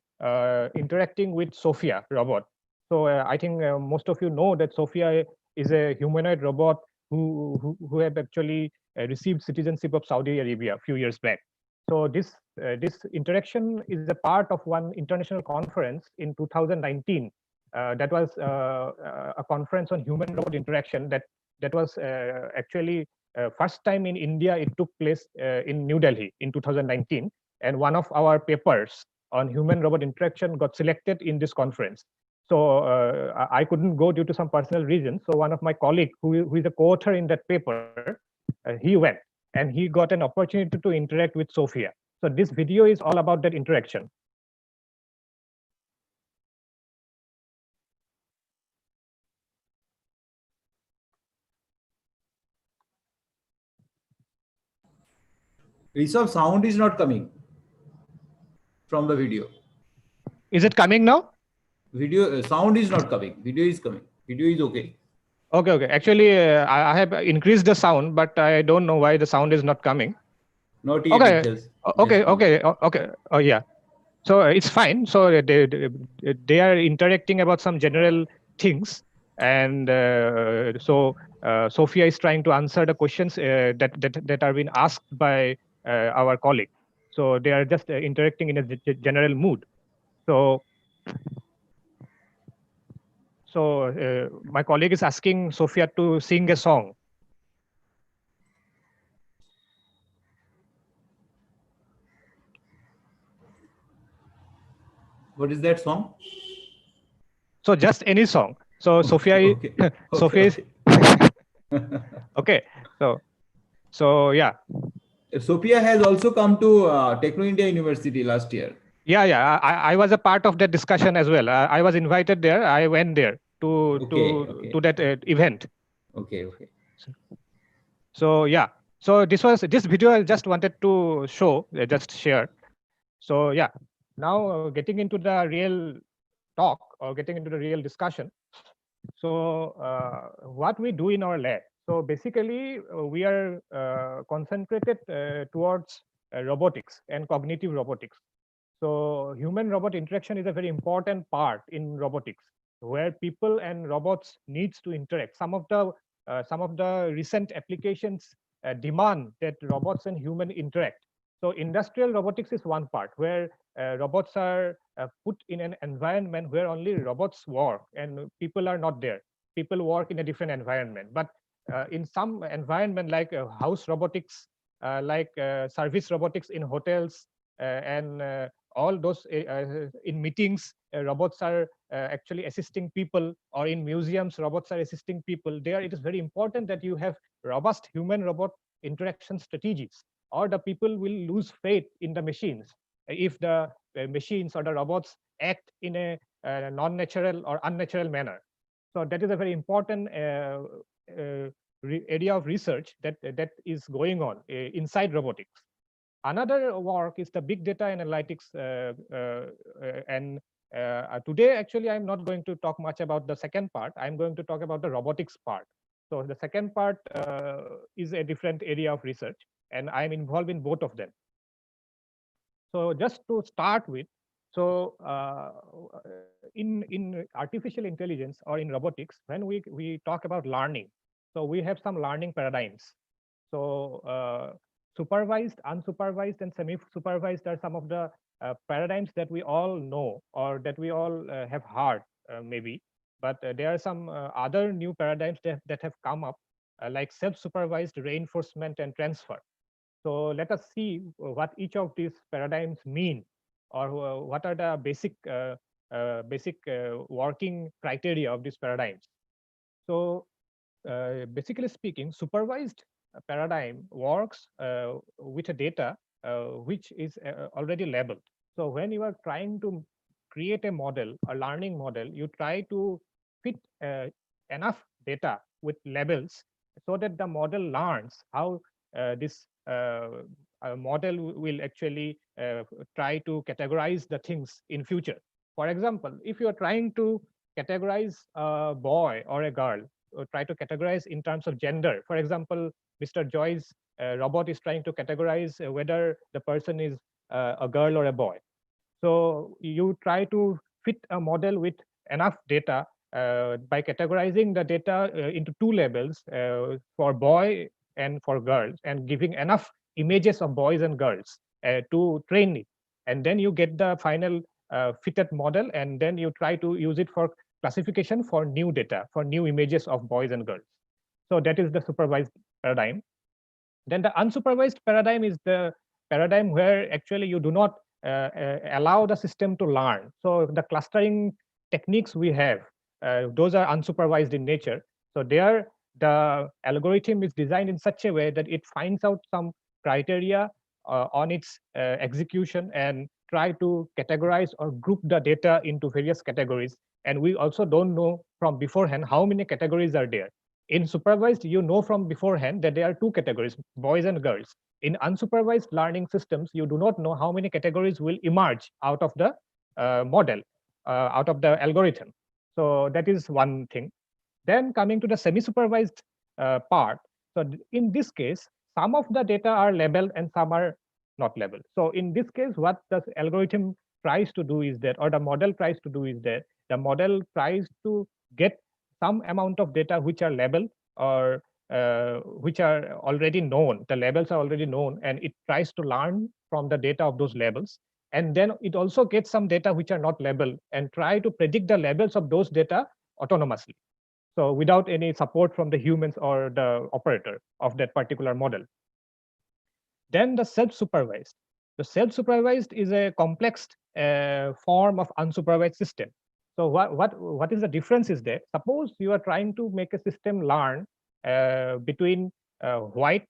interacting with Sophia robot. So I think most of you know that Sophia is a humanoid robot who have actually received citizenship of Saudi Arabia a few years back. So this interaction is a part of one international conference in 2019. That was a conference on human-robot interaction that was actually first time in India. It took place in New Delhi in 2019, and one of our papers on human-robot interaction got selected in this conference. So I couldn't go due to some personal reasons. So one of my colleagues, who is a co-author in that paper, he went and he got an opportunity to interact with Sophia. So this video is all about that interaction. Rishabh, sound is not coming from the video. Is it coming now? Video sound is not coming. Video is coming. Video is okay. Okay. Actually, I have increased the sound, but I don't know why the sound is not coming. Not yet. Okay. Oh yeah. So it's fine. So they are interacting about some general things, and so Sophia is trying to answer the questions that are being asked by our colleague. So they are just interacting in a general mood. So my colleague is asking Sophia to sing a song. What is that song? So just any song. So Sophia, Sophia is okay. So yeah. Sophia has also come to Techno India University last year. Yeah. I was a part of that discussion as well. I was invited there. I went there to that event. Okay. So yeah. So this video I just wanted to show, just share. So yeah. Now getting into the real talk or getting into the real discussion. So what we do in our lab. So basically we are concentrated towards robotics and cognitive robotics. So human-robot interaction is a very important part in robotics, where people and robots needs to interact. Some of the recent applications demand that robots and human interact. So industrial robotics is one part where robots are put in an environment where only robots work and people are not there. People work in a different environment. But in some environment like house robotics, like service robotics in hotels, and all those in meetings, robots are actually assisting people, or in museums, robots are assisting people. There, it is very important that you have robust human-robot interaction strategies, or the people will lose faith in the machines if the machines or the robots act in a non-natural or unnatural manner. So that is a very important area of research that is going on inside robotics. Another work is the big data analytics, and today actually I'm not going to talk much about the second part. I'm going to talk about the robotics part. So the second part is a different area of research, and I'm involved in both of them. So just to start with, so in artificial intelligence or in robotics, when we talk about learning, so we have some learning paradigms. So supervised, unsupervised, and semi-supervised are some of the paradigms that we all know or that we all have heard maybe. But there are some other new paradigms that have come up, like self-supervised reinforcement and transfer. So let us see what each of these paradigms mean, or what are the basic working criteria of these paradigms. So basically speaking, supervised paradigm works with a data which is already labeled. So when you are trying to create a model, a learning model, you try to fit enough data with labels so that the model learns how this model will actually try to categorize the things in future. For example, if you are trying to categorize a boy or a girl, or try to categorize in terms of gender. For example, Mr. Joy's robot is trying to categorize whether the person is a girl or a boy. So you try to fit a model with enough data by categorizing the data into two labels for boy and for girls, and giving enough images of boys and girls to train it. And then you get the final fitted model, and then you try to use it for classification for new data, for new images of boys and girls. So that is the supervised paradigm. Then the unsupervised paradigm is the paradigm where actually you do not allow the system to learn. So the clustering techniques we have, those are unsupervised in nature. So there, the algorithm is designed in such a way that it finds out some criteria on its execution and try to categorize or group the data into various categories. And we also don't know from beforehand how many categories are there. In supervised, you know from beforehand that there are two categories, boys and girls. In unsupervised learning systems, you do not know how many categories will emerge out of the model, out of the algorithm. So that is one thing. Then coming to the semi-supervised part. So in this case, some of the data are labeled and some are not labeled. So in this case, what the algorithm tries to do is that, or the model tries to do is that, the model tries to get some amount of data which are labeled or which are already known. The labels are already known, and it tries to learn from the data of those labels. And then it also gets some data which are not labeled and try to predict the labels of those data autonomously. So without any support from the humans or the operator of that particular model. Then the self-supervised. The self-supervised is a complex form of unsupervised system. So what is the difference is that, suppose you are trying to make a system learn between white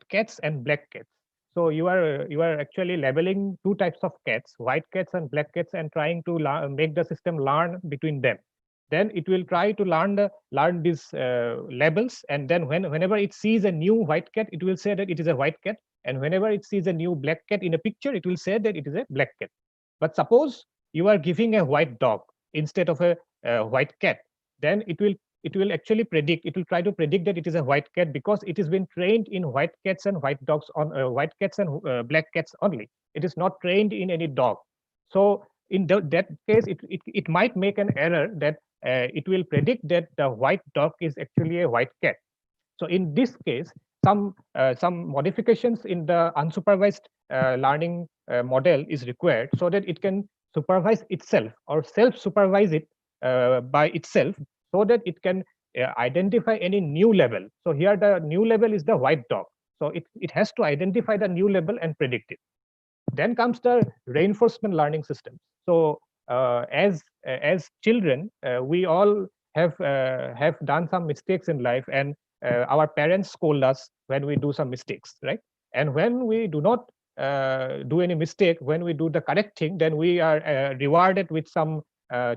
cats and black cats. So you are actually labeling two types of cats, white cats and black cats, and trying to make the system learn between them. Then it will try to learn these labels, and then whenever it sees a new white cat, it will say that it is a white cat, and whenever it sees a new black cat in a picture, it will say that it is a black cat. But suppose you are giving a white dog instead of a white cat, then it will actually predict, it will try to predict that it is a white cat, because it has been trained in white cats and white dogs on white cats and black cats only. It is not trained in any dog. So in that case, it might make an error that it will predict that the white dog is actually a white cat. So in this case, some modifications in the unsupervised learning model is required so that it can supervise itself or self-supervise it by itself, so that it can identify any new label. So here the new label is the white dog. So it has to identify the new label and predict it. Then comes the reinforcement learning system. So as children, we all have done some mistakes in life, and our parents scold us when we do some mistakes, right? And when we do not do any mistake, when we do the correct thing, then we are rewarded with some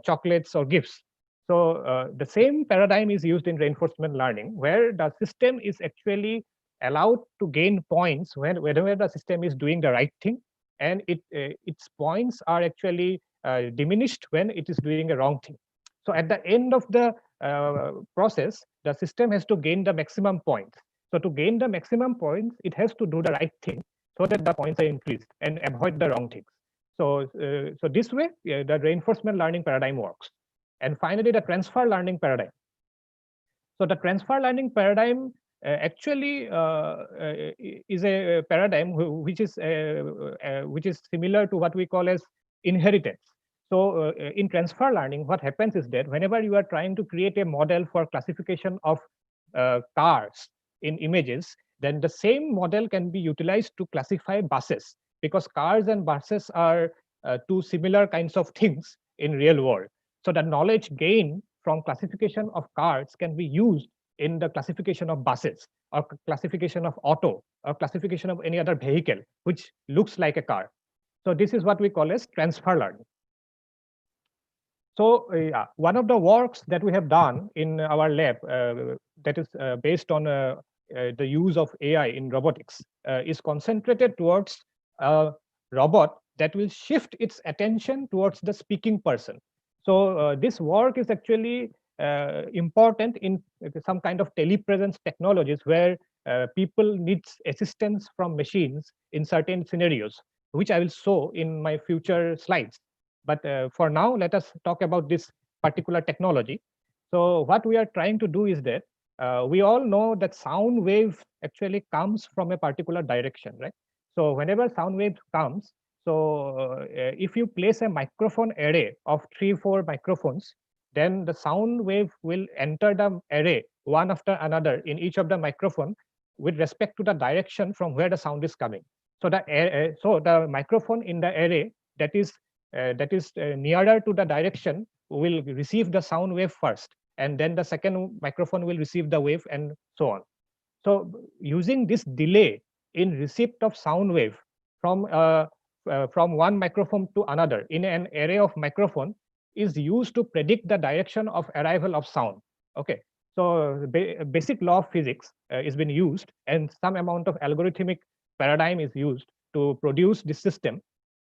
chocolates or gifts. So the same paradigm is used in reinforcement learning, where the system is actually allowed to gain points whenever the system is doing the right thing, and its points are actually diminished when it is doing a wrong thing. So at the end of the process, the system has to gain the maximum points. So to gain the maximum points, it has to do the right thing so that the points are increased and avoid the wrong things. So so this way, the reinforcement learning paradigm works. And finally, the transfer learning paradigm. So the transfer learning paradigm actually is a paradigm which is similar to what we call as inheritance. So in transfer learning, what happens is that whenever you are trying to create a model for classification of cars in images, then the same model can be utilized to classify buses, because cars and buses are two similar kinds of things in real world. So the knowledge gained from classification of cars can be used in the classification of buses or classification of auto or classification of any other vehicle which looks like a car. So this is what we call as transfer learning. So one of the works that we have done in our lab that is based on the use of AI in robotics is concentrated towards a robot that will shift its attention towards the speaking person. So this work is actually important in some kind of telepresence technologies where people need assistance from machines in certain scenarios, which I will show in my future slides. But for now, let us talk about this particular technology. So what we are trying to do is that we all know that sound wave actually comes from a particular direction, right? So whenever sound wave comes, so if you place a microphone array of 3-4 microphones, then the sound wave will enter the array one after another in each of the microphone with respect to the direction from where the sound is coming. So the microphone in the array that is nearer to the direction will receive the sound wave first, and then the second microphone will receive the wave, and so on. So using this delay in receipt of sound wave from one microphone to another in an array of microphone is used to predict the direction of arrival of sound. Okay, so basic law of physics is being used, and some amount of algorithmic paradigm is used to produce this system.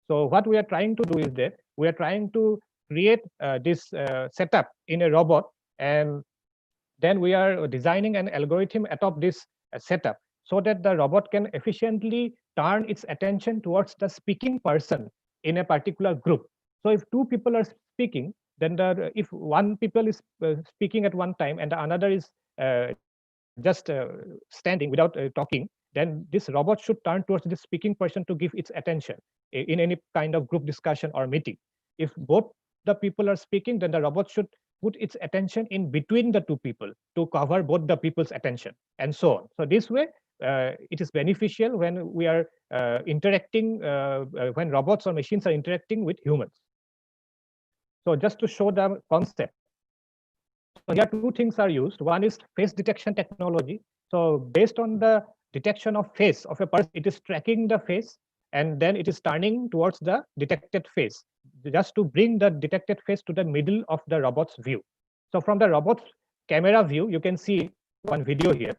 So what we are trying to do is that we are trying to create this setup in a robot, and then we are designing an algorithm atop this setup so that the robot can efficiently turn its attention towards the speaking person in a particular group. So if two people are speaking, then if one people is speaking at one time and the another is just standing without talking, then this robot should turn towards the speaking person to give its attention in any kind of group discussion or meeting. If both the people are speaking, then the robot should put its attention in between the two people to cover both the people's attention, and so on. So this way, it is beneficial when we are interacting, when robots or machines are interacting with humans. So just to show the concept, so here two things are used. One is face detection technology. So based on the detection of face of a person, it is tracking the face, and then it is turning towards the detected face, just to bring the detected face to the middle of the robot's view. So from the robot's camera view, you can see one video here.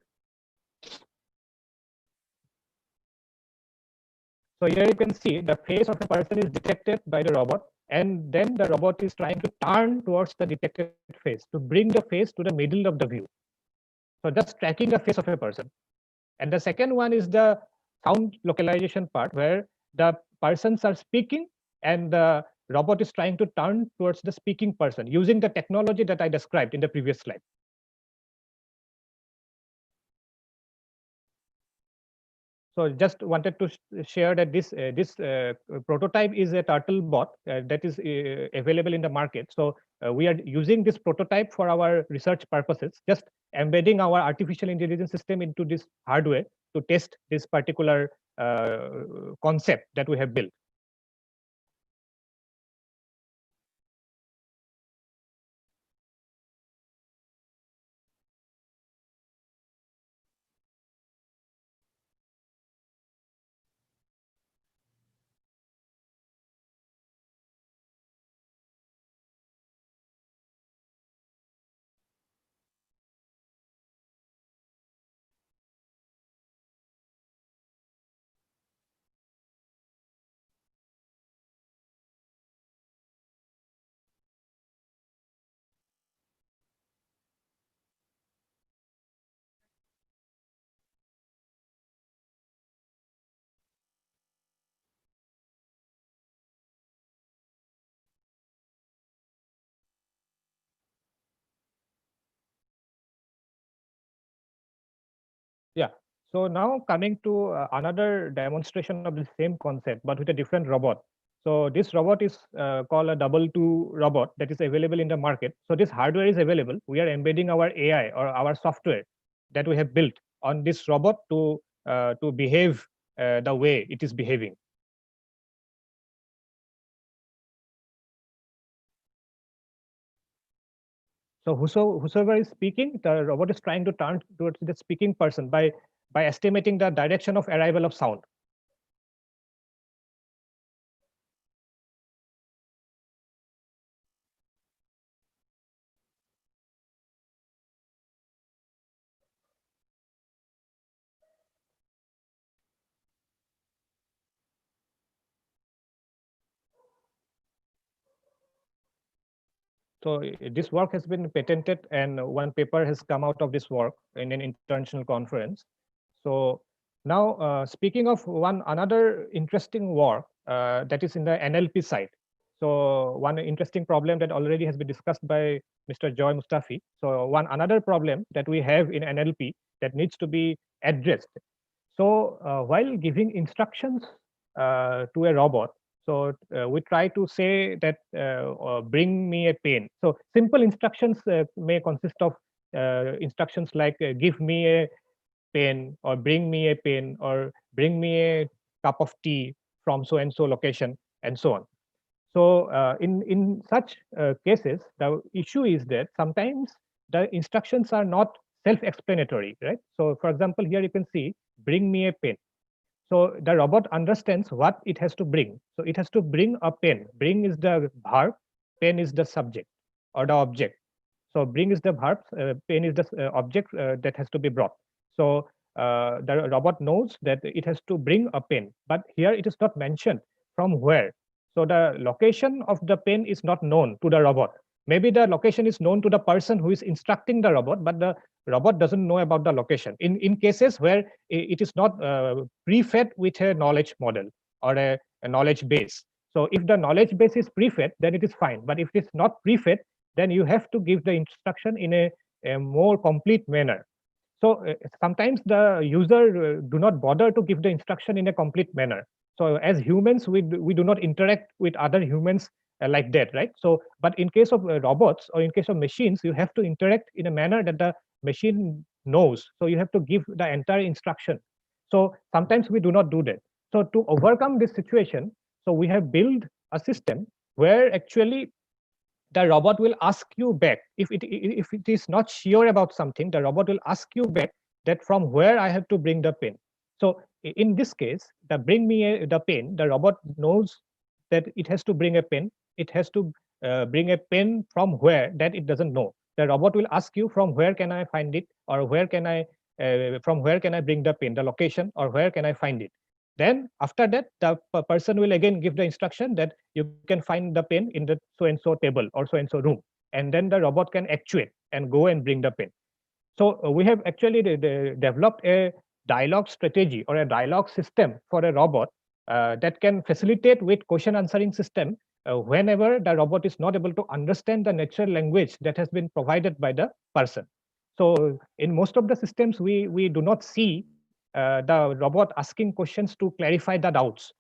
So here you can see the face of a person is detected by the robot, and then the robot is trying to turn towards the detected face to bring the face to the middle of the view. So just tracking the face of a person. And the second one is the sound localization part, where the persons are speaking and the robot is trying to turn towards the speaking person using the technology that I described in the previous slide. So just wanted to share that this prototype is a turtle bot that is available in the market. So we are using this prototype for our research purposes, just embedding our artificial intelligence system into this hardware to test this particular concept that we have built. Yeah. So now coming to another demonstration of the same concept, but with a different robot. So this robot is called a 2 robot that is available in the market. So this hardware is available. We are embedding our AI or our software that we have built on this robot to behave the way it is behaving. So whosoever is speaking, the robot is trying to turn towards the speaking person by estimating the direction of arrival of sound. So this work has been patented, and one paper has come out of this work in an international conference. So now, speaking of another interesting work that is in the NLP side. So one interesting problem that already has been discussed by Mr. Joy Mustafi. So another problem that we have in NLP that needs to be addressed. So while giving instructions to a robot, so we try to say that bring me a pen. So simple instructions may consist of instructions like give me a pen, or bring me a pen, or bring me a cup of tea from so and so location, and so on. So in such cases, the issue is that sometimes the instructions are not self-explanatory, right? So for example, here you can see, bring me a pen. So the robot understands what it has to bring. So it has to bring a pen. Bring is the verb, pen is the subject or the object. So bring is the verb, pen is the object that has to be brought. So the robot knows that it has to bring a pen, but here it is not mentioned from where. So the location of the pen is not known to the robot. Maybe the location is known to the person who is instructing the robot, but the robot doesn't know about the location. In cases where it is not pre-fed with a knowledge model or a knowledge base. So if the knowledge base is pre-fed, then it is fine. But if it's not pre-fed, then you have to give the instruction in a more complete manner. So sometimes the user do not bother to give the instruction in a complete manner. So as humans, we do not interact with other humans like that, right? So, but in case of robots or in case of machines, you have to interact in a manner that the machine knows. So you have to give the entire instruction. So sometimes we do not do that. So to overcome this situation, so we have built a system where actually the robot will ask you back if it is not sure about something. The robot will ask you back that from where I have to bring the pen. So in this case, the bring me the pen, the robot knows that it has to bring a pen. It has to bring a pen from where, that it doesn't know. The robot will ask you from where can I find it, or where can I from where can I bring the pen, the location, or where can I find it. Then after that, the person will again give the instruction that you can find the pen in the so and so table or so and so room, and then the robot can actuate and go and bring the pen. So we have actually developed a dialogue strategy or a dialogue system for a robot that can facilitate with question answering system whenever the robot is not able to understand the natural language that has been provided by the person. So in most of the systems, we do not see the robot asking questions to clarify the doubts.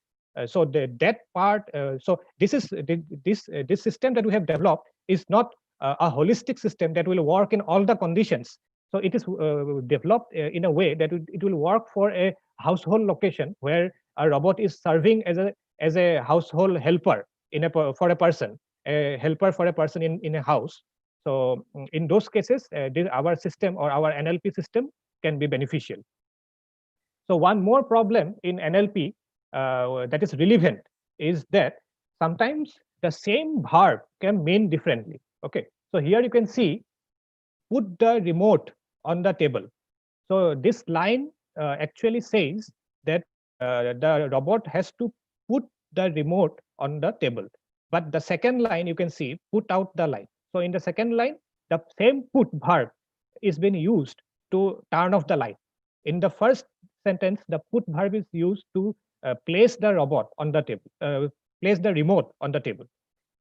So that part. So this system that we have developed is not a holistic system that will work in all the conditions. So it is developed in a way that it will work for a household location where a robot is serving as a household helper for a person, a helper for a person in a house. So in those cases, our system or our NLP system can be beneficial. So one more problem in NLP that is relevant is that sometimes the same verb can mean differently. Okay, so here you can see, put the remote on the table. So this line actually says that the robot has to put the remote on the table. But the second line you can see, put out the light. So in the second line, the same put verb is being used to turn off the light. In the first sentence, the put verb is used to place the robot on the table, place the remote on the table.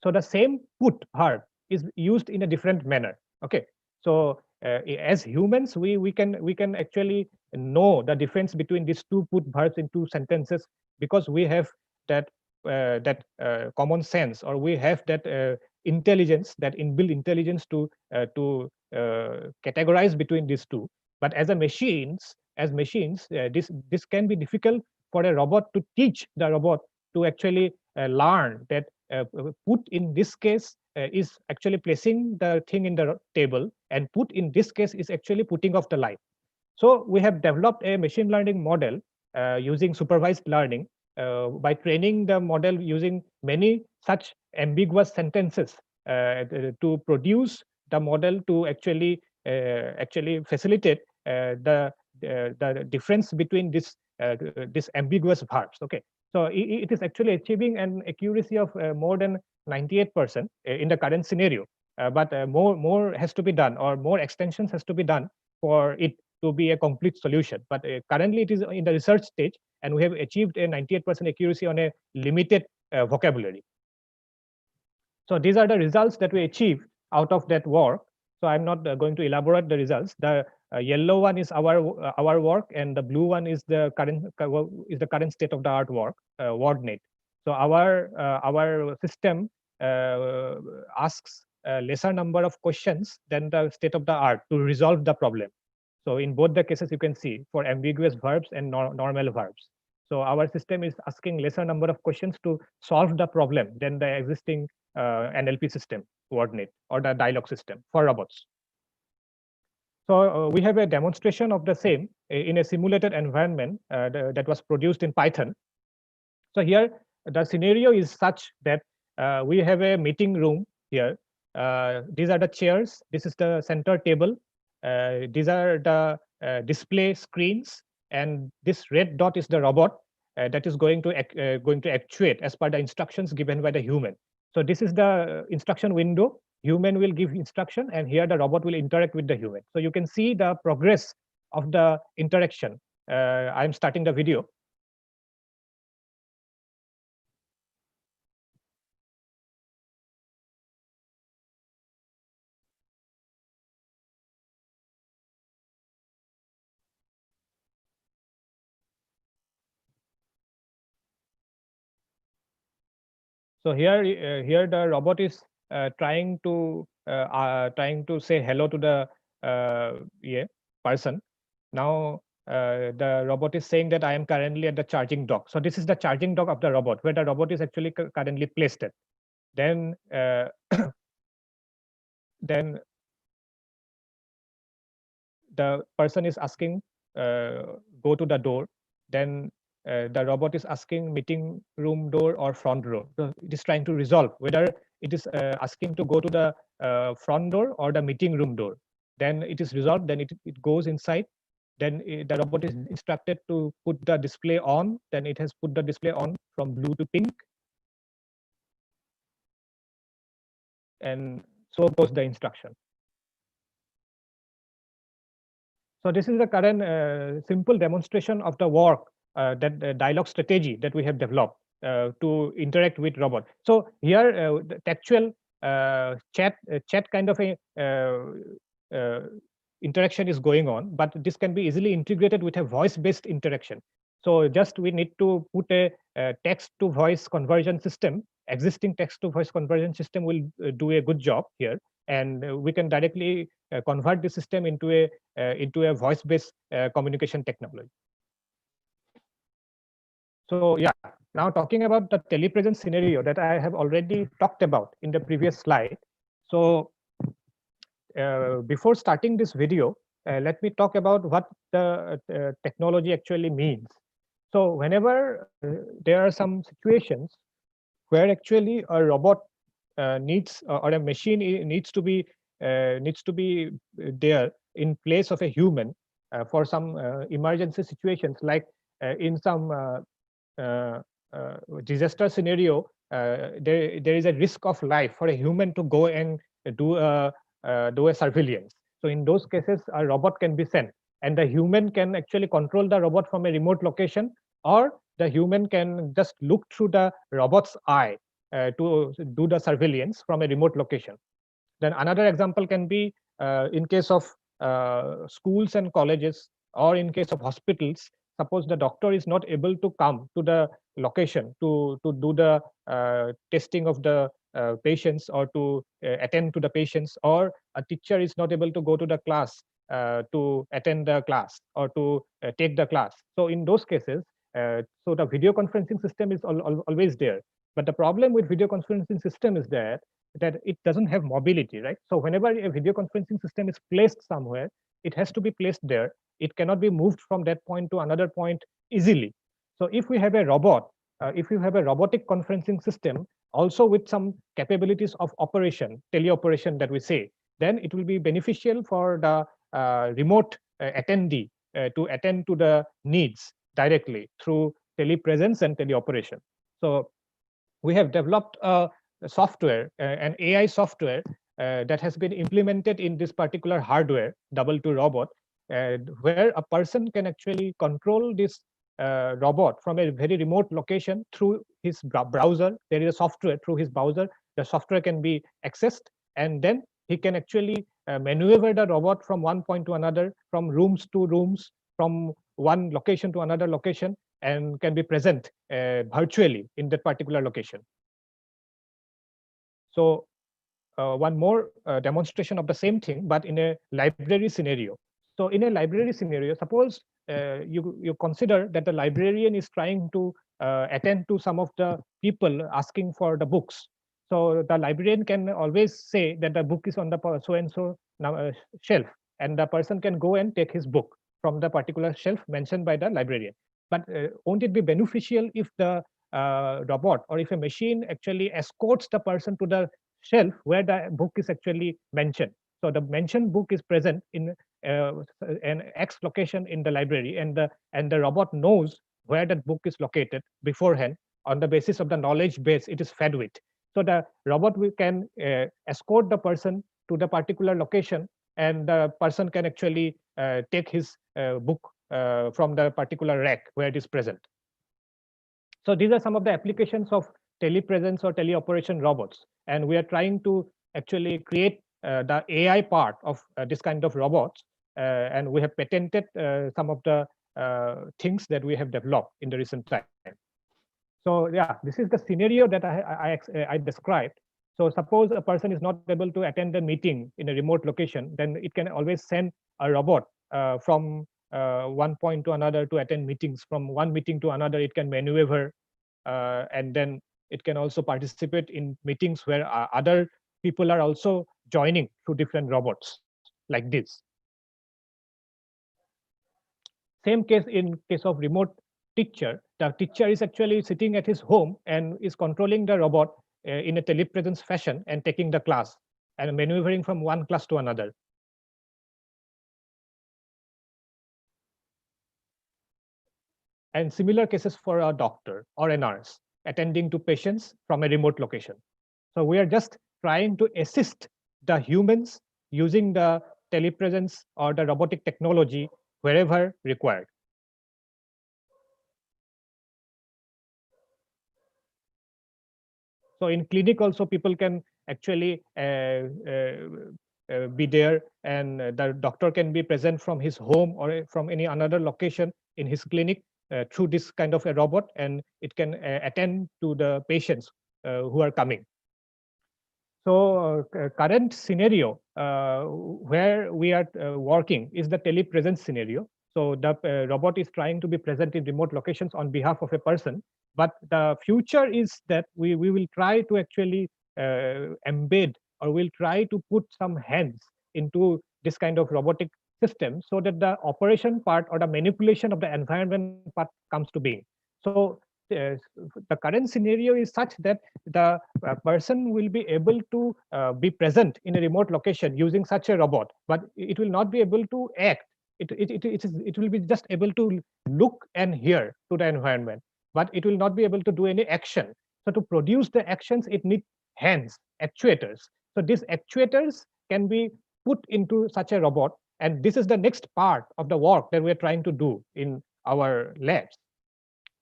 So the same put verb is used in a different manner. Okay, so as humans, we can actually know the difference between these two put verbs in two sentences because we have that common sense, or we have that intelligence, that inbuilt intelligence to categorize between these two. But as machines, this can be difficult for a robot to teach the robot to actually learn that put in this case is actually placing the thing in the table, and put in this case is actually putting off the light. So we have developed a machine learning model using supervised learning by training the model using many such ambiguous sentences to produce the model to actually facilitate the difference between this ambiguous verbs. Okay, so it is actually achieving an accuracy of more than 98% in the current scenario. But more has to be done, or more extensions has to be done for it to be a complete solution. But currently it is in the research stage, and we have achieved a 98% accuracy on a limited vocabulary. So these are the results that we achieved out of that work. So I'm not going to elaborate the results. The yellow one is our work, and the blue one is the current state of the art work, WordNet. So our system asks a lesser number of questions than the state of the art to resolve the problem. So in both the cases, you can see for ambiguous verbs and normal verbs. So our system is asking lesser number of questions to solve the problem than the existing NLP system, WordNet, or the dialogue system for robots. So we have a demonstration of the same in a simulated environment that was produced in Python. So here the scenario is such that we have a meeting room here. These are the chairs. This is the center table. These are the display screens, and this red dot is the robot that is going to actuate as per the instructions given by the human. So this is the instruction window. Human will give instruction, and here the robot will interact with the human. So you can see the progress of the interaction. I'm starting the video. So here the robot is trying to say hello to the person. Now the robot is saying that I am currently at the charging dock. So this is the charging dock of the robot, where the robot is actually currently placed at. Then then the person is asking go to the door. Then the robot is asking meeting room door or front door. So it is trying to resolve whether it is asking to go to the front door or the meeting room door. Then it is resolved. Then it goes inside. Then the robot is instructed to put the display on. Then it has put the display on from blue to pink. And so goes the instruction. So this is the current simple demonstration of the work, that dialogue strategy that we have developed to interact with robot. So here the textual chat kind of a interaction is going on, but this can be easily integrated with a voice-based interaction. So just we need to put a text-to-voice conversion system. Existing text-to-voice conversion system will do a good job here, and we can directly convert the system into a voice-based communication technology. So yeah, now talking about the telepresence scenario that I have already talked about in the previous slide. So before starting this video, let me talk about what the technology actually means. So whenever there are some situations where actually a robot needs or a machine needs to be there in place of a human for some emergency situations, like in some disaster scenario, there is a risk of life for a human to go and do a surveillance. So in those cases, a robot can be sent, and the human can actually control the robot from a remote location, or the human can just look through the robot's eye to do the surveillance from a remote location. Then another example can be in case of schools and colleges, or in case of hospitals. Suppose the doctor is not able to come to the location to do the testing of the patients, or to attend to the patients, or a teacher is not able to go to the class to attend the class, or to take the class. So in those cases, so the video conferencing system is always there. But the problem with video conferencing system is that that it doesn't have mobility, right? So whenever a video conferencing system is placed somewhere, it has to be placed there. It cannot be moved from that point to another point easily. So if we have a robot, if you have a robotic conferencing system, also with some capabilities of operation, teleoperation that we say, then it will be beneficial for the remote attendee to attend to the needs directly through telepresence and teleoperation. So we have developed a software, an AI software that has been implemented in this particular hardware, double two robot, where a person can actually control this robot from a very remote location through his browser. There is a software through his browser. The software can be accessed, and then he can actually maneuver the robot from one point to another, from rooms to rooms, from one location to another location, and can be present virtually in that particular location. So one more demonstration of the same thing, but in a library scenario. So in a library scenario, suppose you consider that the librarian is trying to attend to some of the people asking for the books. So the librarian can always say that the book is on the so-and-so shelf, and the person can go and take his book from the particular shelf mentioned by the librarian. But won't it be beneficial if the robot or if a machine actually escorts the person to the shelf where the book is actually mentioned? So the mentioned book is present in an X location in the library, and the robot knows where that book is located beforehand on the basis of the knowledge base it is fed with. So the robot can escort the person to the particular location, and the person can actually take his book from the particular rack where it is present. So these are some of the applications of telepresence or teleoperation robots, and we are trying to actually create the AI part of this kind of robots, and we have patented some of the things that we have developed in the recent time. So yeah, this is the scenario that I described. So suppose a person is not able to attend a meeting in a remote location, then it can always send a robot from one point to another to attend meetings. From one meeting to another, it can maneuver, and then it can also participate in meetings where other people are also joining through different robots like this. Same case in case of remote teacher. The teacher is actually sitting at his home and is controlling the robot in a telepresence fashion and taking the class and maneuvering from one class to another. And similar cases for a doctor or a nurse attending to patients from a remote location. So we are just trying to assist the humans using the telepresence or the robotic technology wherever required. So in clinic also people can actually be there, and the doctor can be present from his home or from any another location in his clinic through this kind of a robot, and it can attend to the patients who are coming. So current scenario where we are working is the telepresence scenario. So the robot is trying to be present in remote locations on behalf of a person. But the future is that we will try to actually embed, or we'll try to put some hands into this kind of robotic system so that the operation part or the manipulation of the environment part comes to being. So the current scenario is such that the person will be able to be present in a remote location using such a robot, but it will not be able to act. It will be just able to look and hear to the environment, but it will not be able to do any action. So to produce the actions, it needs hands, actuators. So these actuators can be put into such a robot, and this is the next part of the work that we're trying to do in our labs.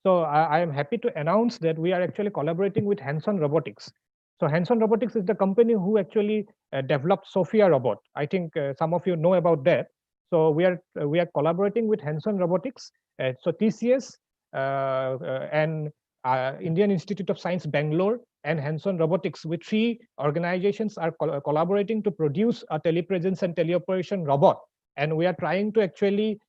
So I am happy to announce that we are actually collaborating with Hanson Robotics. So Hanson Robotics is the company who actually developed Sophia robot. I think some of you know about that. So we are collaborating with Hanson Robotics. So TCS and Indian Institute of Science Bangalore and Hanson Robotics, with three organizations, are collaborating to produce a telepresence and teleoperation robot. And we are trying to actually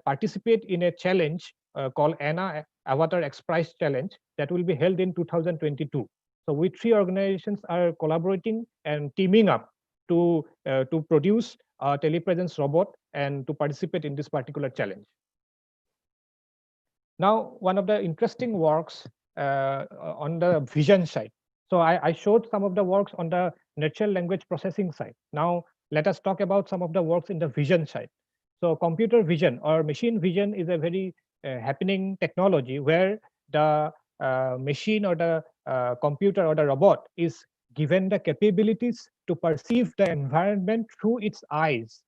participate in a challenge called ANA Avatar X Prize Challenge that will be held in 2022. So we three organizations are collaborating and teaming up to produce a telepresence robot and to participate in this particular challenge. Now, one of the interesting works on the vision side. So I showed some of the works on the natural language processing side. Now, let us talk about some of the works in the vision side. So computer vision or machine vision is a very happening technology where the machine or the computer or the robot is given the capabilities to perceive the environment through its eyes,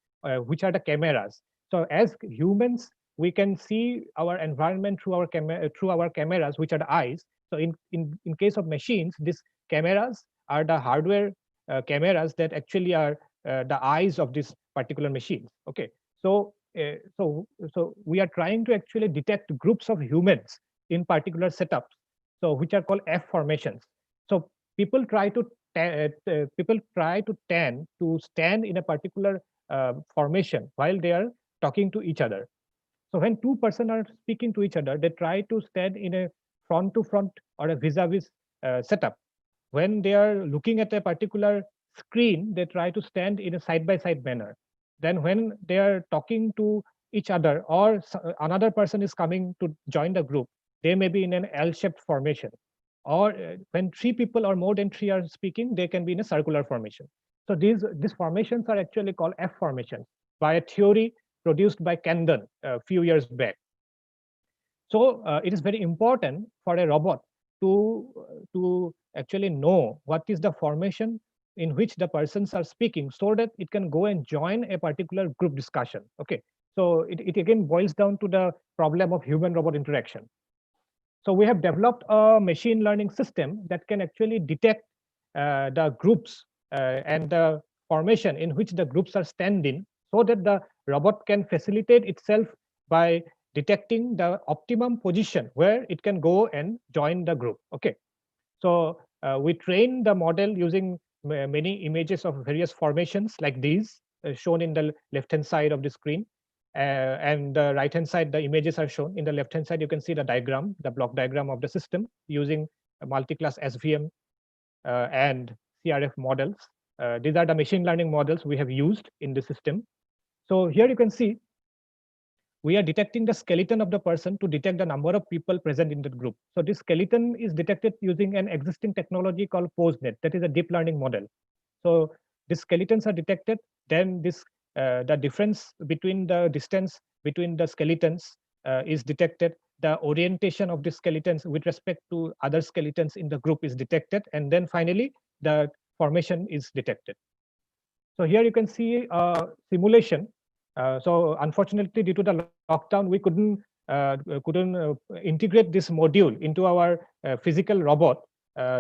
which are the cameras. So as humans, we can see our environment through our cameras, which are the eyes. So in case of machines, these cameras are the hardware cameras that actually are the eyes of this particular machine. Okay, so so we are trying to actually detect groups of humans in particular setups, so which are called F formations. So people try to tend to stand in a particular formation while they are talking to each other. So when two persons are speaking to each other, they try to stand in a front to front or a vis-a-vis setup. When they are looking at a particular screen, they try to stand in a side-by-side manner. Then when they are talking to each other or another person is coming to join the group, they may be in an L-shaped formation. Or when three people or more than three are speaking, they can be in a circular formation. So these formations are actually called F formations by a theory produced by Camden a few years back. So it is very important for a robot to actually know what is the formation in which the persons are speaking, so that it can go and join a particular group discussion. Okay, so it again boils down to the problem of human-robot interaction. So we have developed a machine learning system that can actually detect the groups and the formation in which the groups are standing, so that the robot can facilitate itself by detecting the optimum position where it can go and join the group. Okay, so we train the model using many images of various formations like these shown in the left-hand side of the screen. And the right-hand side, the images are shown. In the left-hand side, you can see the diagram, the block diagram of the system using a multi-class SVM and CRF models. These are the machine learning models we have used in the system. So here you can see we are detecting the skeleton of the person to detect the number of people present in the group. So this skeleton is detected using an existing technology called PostNet, that is a deep learning model. So the skeletons are detected, then this the difference between the distance between the skeletons is detected. The orientation of the skeletons with respect to other skeletons in the group is detected, and then finally the formation is detected. So here you can see a simulation. So unfortunately, due to the lockdown, we couldn't integrate this module into our physical robot.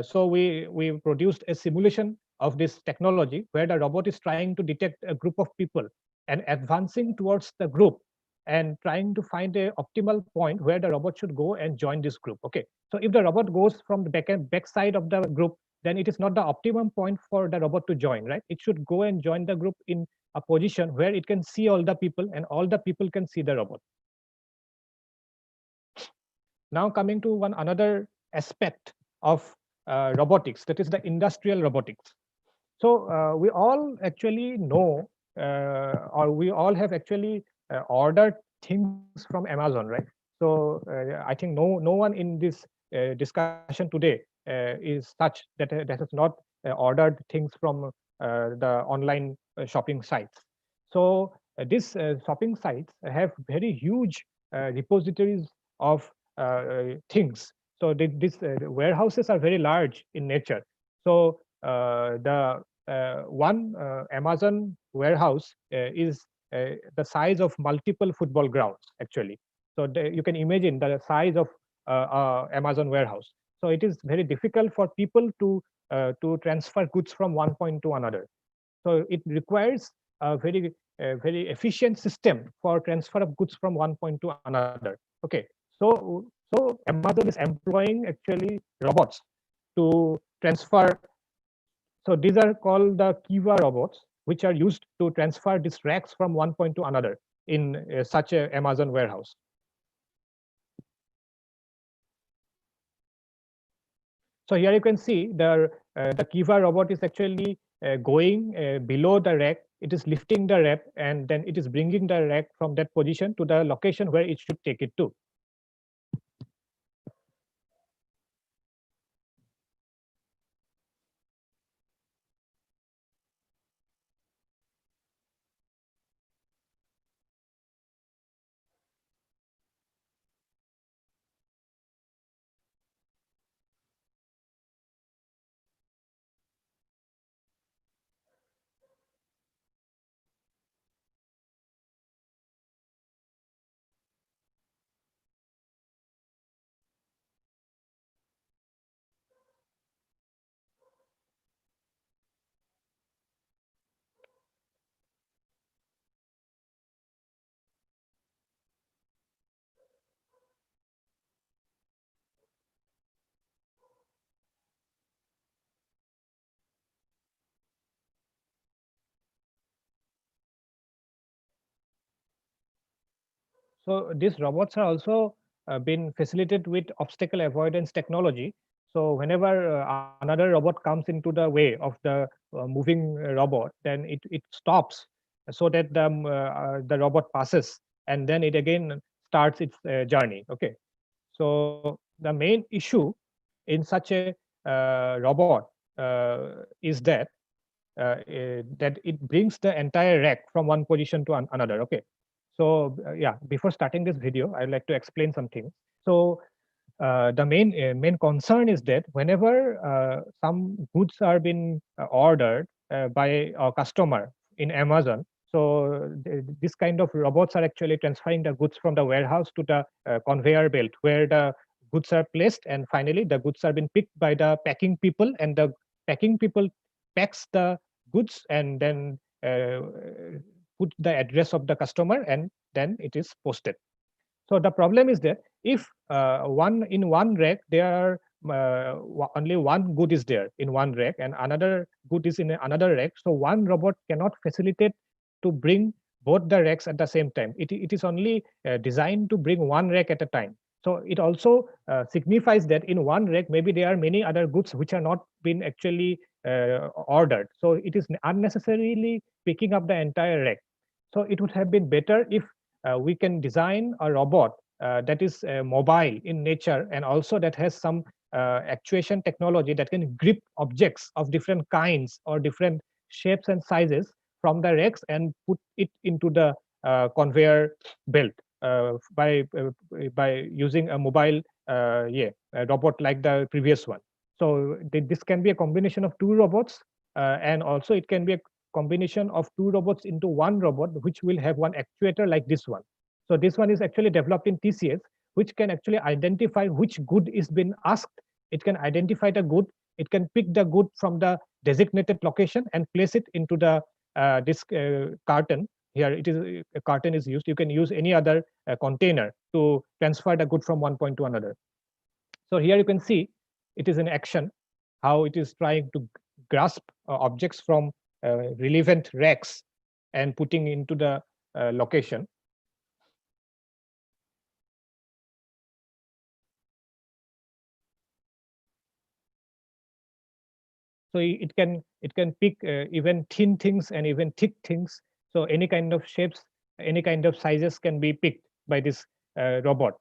So we produced a simulation of this technology where the robot is trying to detect a group of people and advancing towards the group and trying to find a optimal point where the robot should go and join this group. Okay, so if the robot goes from the back side of the group, then it is not the optimum point for the robot to join, right? It should go and join the group in a position where it can see all the people and all the people can see the robot. Now coming to one another aspect of robotics, that is the industrial robotics. So we all actually know, or we all have actually ordered things from Amazon, right? So I think no one in this discussion today is such that has not ordered things from the online shopping sites. So these shopping sites have very huge repositories of things. So these warehouses are very large in nature. So the one Amazon warehouse is the size of multiple football grounds, actually. So you can imagine the size of Amazon warehouse. So it is very difficult for people to transfer goods from one point to another. So it requires a very efficient system for transfer of goods from one point to another. Okay, so Amazon is employing actually robots to transfer. So these are called the Kiva robots, which are used to transfer these racks from one point to another in such a Amazon warehouse. So here you can see the Kiva robot is actually going below the rack. It is lifting the rack and then it is bringing the rack from that position to the location where it should take it to. So these robots are also been facilitated with obstacle avoidance technology. So whenever another robot comes into the way of the moving robot, then it stops so that the robot passes and then it again starts its journey. Okay. So the main issue in such a robot is that it brings the entire rack from one position to another. Okay. So yeah, before starting this video, I'd like to explain something. So the main concern is that whenever some goods are being ordered by a customer in Amazon, so this kind of robots are actually transferring the goods from the warehouse to the conveyor belt where the goods are placed, and finally the goods are being picked by the packing people, and the packing people packs the goods and then put the address of the customer, and then it is posted. So the problem is that if one rack there are only one good is there in one rack and another good is in another rack, so one robot cannot facilitate to bring both the racks at the same time. It is only designed to bring one rack at a time. So it also signifies that in one rack maybe there are many other goods which are not been actually ordered. So it is unnecessarily picking up the entire rack. So it would have been better if we can design a robot that is mobile in nature and also that has some actuation technology that can grip objects of different kinds or different shapes and sizes from the racks and put it into the conveyor belt by using a mobile a robot like the previous one. So this can be a combination of two robots and also it can be a combination of two robots into one robot, which will have one actuator like this one. So this one is actually developed in TCS, which can actually identify which good is being asked. It can identify the good. It can pick the good from the designated location and place it into the this carton. Here it is a carton is used. You can use any other container to transfer the good from one point to another. So here you can see it is in action, how it is trying to grasp objects from relevant racks and putting into the location. So it can pick even thin things and even thick things. So any kind of shapes, any kind of sizes can be picked by this robot.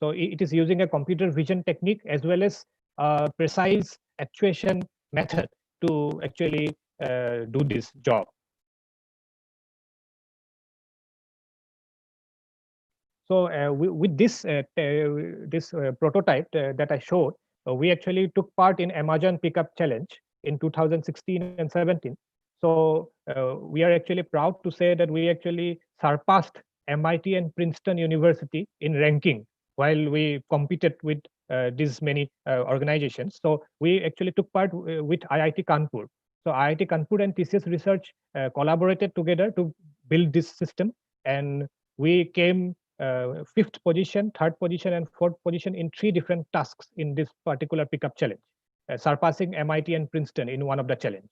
So it is using a computer vision technique as well as precise actuation method to actually do this job. So with this prototype that I showed, we actually took part in Amazon Pickup Challenge in 2016 and 17. So we are actually proud to say that we actually surpassed MIT and Princeton University in ranking while we competed with these many organizations. So we actually took part with IIT Kanpur. So IIT Kanpur and TCS Research collaborated together to build this system, and we came fifth position, third position, and fourth position in three different tasks in this particular pickup challenge, surpassing MIT and Princeton in one of the challenge.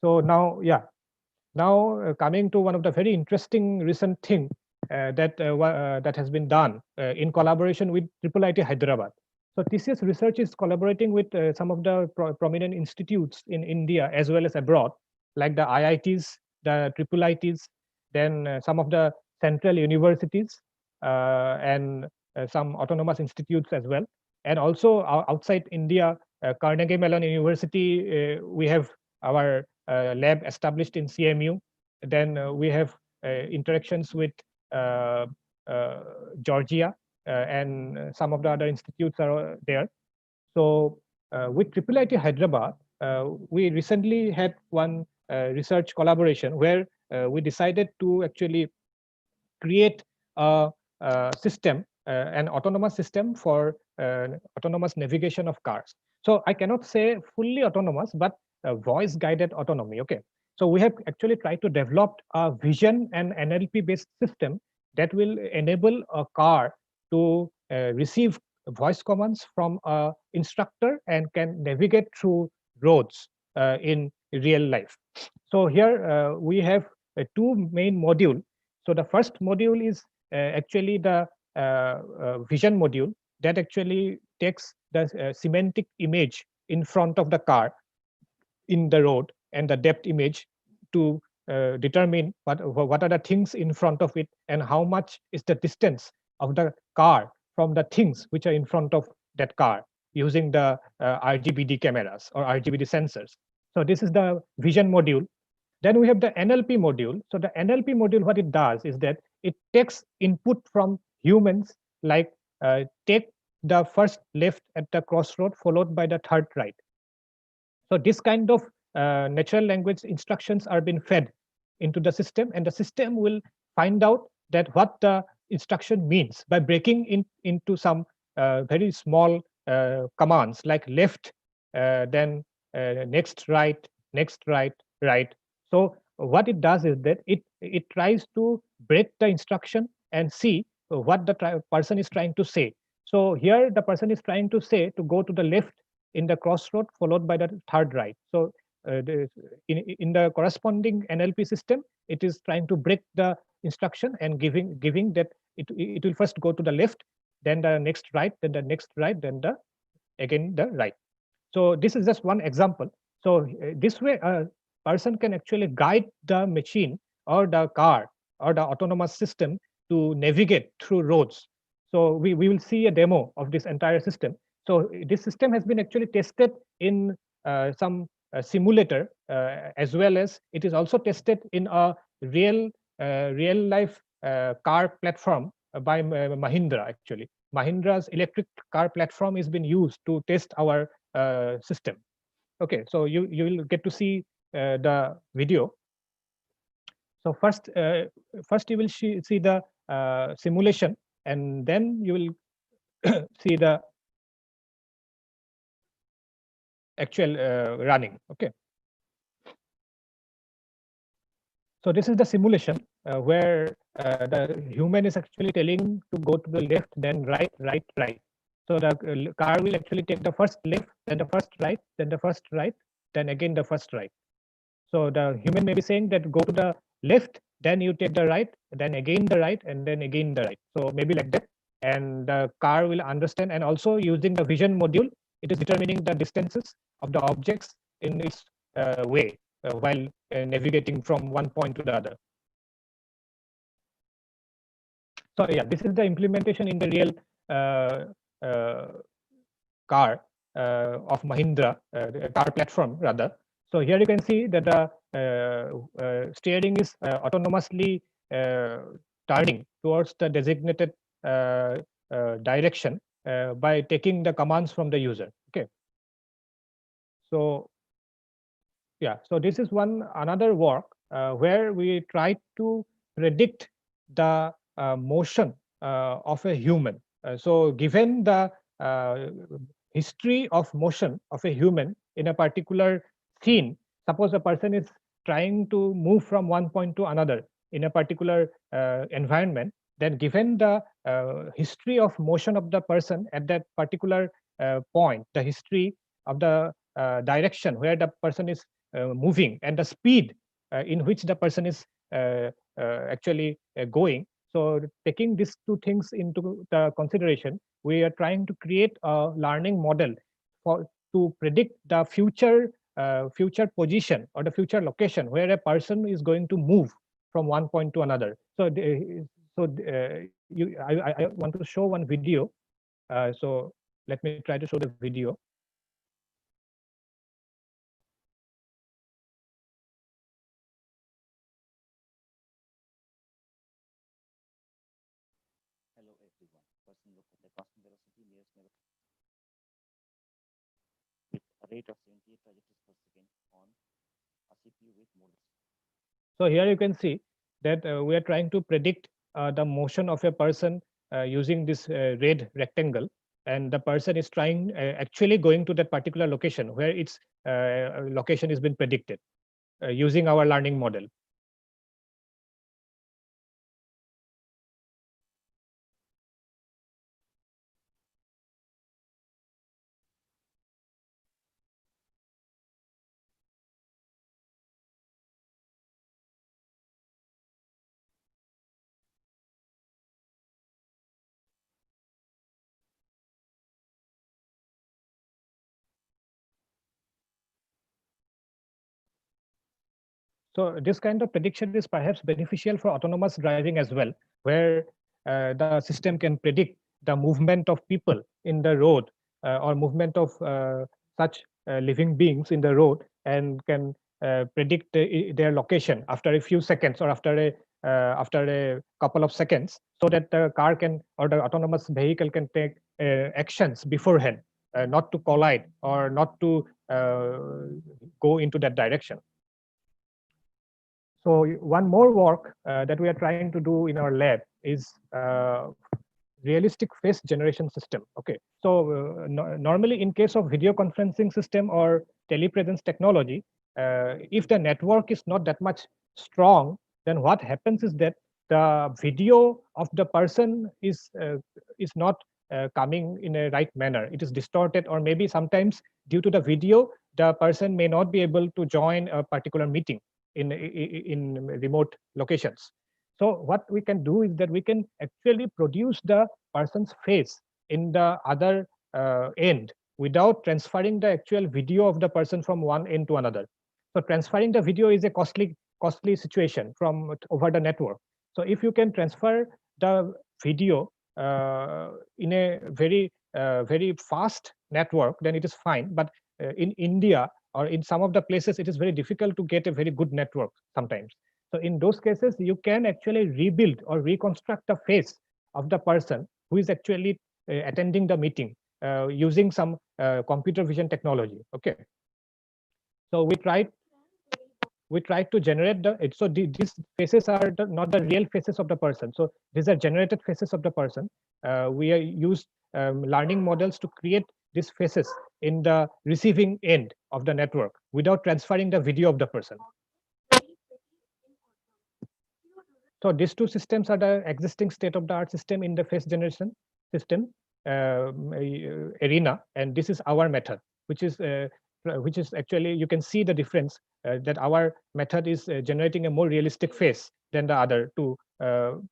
So now, yeah, now coming to one of the very interesting recent thing that has been done in collaboration with IIIT Hyderabad. So TCS Research is collaborating with some of the prominent institutes in India as well as abroad, like the IITs, the IIITs, then some of the central universities and some autonomous institutes as well. And also outside India, Carnegie Mellon University, we have our lab established in CMU. Then we have interactions with Georgia, and some of the other institutes are there. So with IIIT Hyderabad, we recently had one research collaboration where we decided to actually create a system, an autonomous system for autonomous navigation of cars. So I cannot say fully autonomous, but voice guided autonomy. Okay. So we have actually tried to develop a vision and NLP based system that will enable a car to receive voice commands from a instructor and can navigate through roads in real life. So here we have two main modules. So the first module is actually the vision module that actually takes the semantic image in front of the car in the road and the depth image to determine what are the things in front of it and how much is the distance of the car from the things which are in front of that car using the RGBD cameras or RGBD sensors. So this is the vision module. Then we have the NLP module. So the NLP module, what it does is that it takes input from humans, like take the first left at the crossroad followed by the third right. So this kind of natural language instructions are being fed into the system, and the system will find out that what the instruction means by breaking into some very small commands like left, then next right, right. So what it does is that it tries to break the instruction and see what the person is trying to say. So here the person is trying to say to go to the left in the crossroad followed by the third right. So in the corresponding NLP system, it is trying to break the instruction and giving that it will first go to the left, then the next right, then the next right, then again the right. So this is just one example. So this way a person can actually guide the machine or the car or the autonomous system to navigate through roads. So we will see a demo of this entire system. So this system has been actually tested in some simulator, as well as it is also tested in a real life car platform by Mahindra. Actually, Mahindra's electric car platform is being used to test our system. Okay, so you will get to see the video. So first you will see the simulation, and then you will see the actual running. Okay. So this is the simulation where the human is actually telling to go to the left, then right, right, right. So the car will actually take the first left, then the first right, then the first right, then again the first right. So the human may be saying that go to the left, then you take the right, then again the right, and then again the right. So maybe like that. And the car will understand, and also using the vision module, it is determining the distances of the objects in its way while navigating from one point to the other. So yeah, this is the implementation in the real car of Mahindra, car platform rather. So here you can see that the steering is autonomously turning towards the designated direction by taking the commands from the user. Okay. So yeah, so this is another work where we try to predict the motion of a human. So given the history of motion of a human in a particular scene, suppose a person is trying to move from one point to another in a particular environment, then given the history of motion of the person at that particular point, the history of the direction where the person is moving and the speed in which the person is actually going. So taking these two things into the consideration, we are trying to create a learning model to predict the future position or the future location where a person is going to move from one point to another. So I want to show one video. So let me try to show the video. Hello everyone. Person look at the cosmic velocity nearest with a rate of 78 trajectories per second on a CPU with more. So here you can see that we are trying to predict the motion of a person using this red rectangle, and the person is trying actually going to that particular location where its location has been predicted using our learning model. So this kind of prediction is perhaps beneficial for autonomous driving as well, where the system can predict the movement of people in the road or movement of such living beings in the road, and can predict their location after a few seconds or after a couple of seconds, so that the car can, or the autonomous vehicle can take actions beforehand, not to collide or not to go into that direction. So one more work that we are trying to do in our lab is realistic face generation system. Okay, so normally in case of video conferencing system or telepresence technology, if the network is not that much strong, then what happens is that the video of the person is not coming in a right manner. It is distorted, or maybe sometimes due to the video, the person may not be able to join a particular meeting in remote locations. So what we can do is that we can actually produce the person's face in the other end without transferring the actual video of the person from one end to another. So transferring the video is a costly situation from over the network. So if you can transfer the video in a very fast network, then it is fine. But in India or in some of the places, it is very difficult to get a very good network sometimes. So in those cases, you can actually rebuild or reconstruct the face of the person who is actually attending the meeting using some computer vision technology. Okay. So we tried to generate these faces are not the real faces of the person. So these are generated faces of the person. We used learning models to create these faces in the receiving end of the network without transferring the video of the person. So these two systems are the existing state-of-the-art system in the face generation system arena, and this is our method, which is actually, you can see the difference that our method is generating a more realistic face than the other two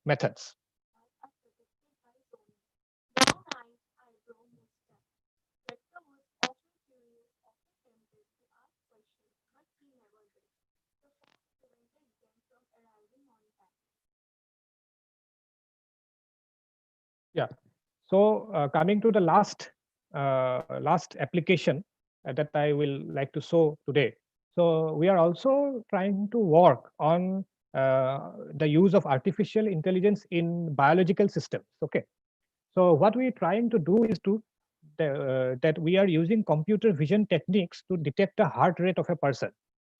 methods. Yeah. So coming to the last application that I will like to show today. So we are also trying to work on the use of artificial intelligence in biological systems. Okay. So what we're trying to do is that we are using computer vision techniques to detect the heart rate of a person.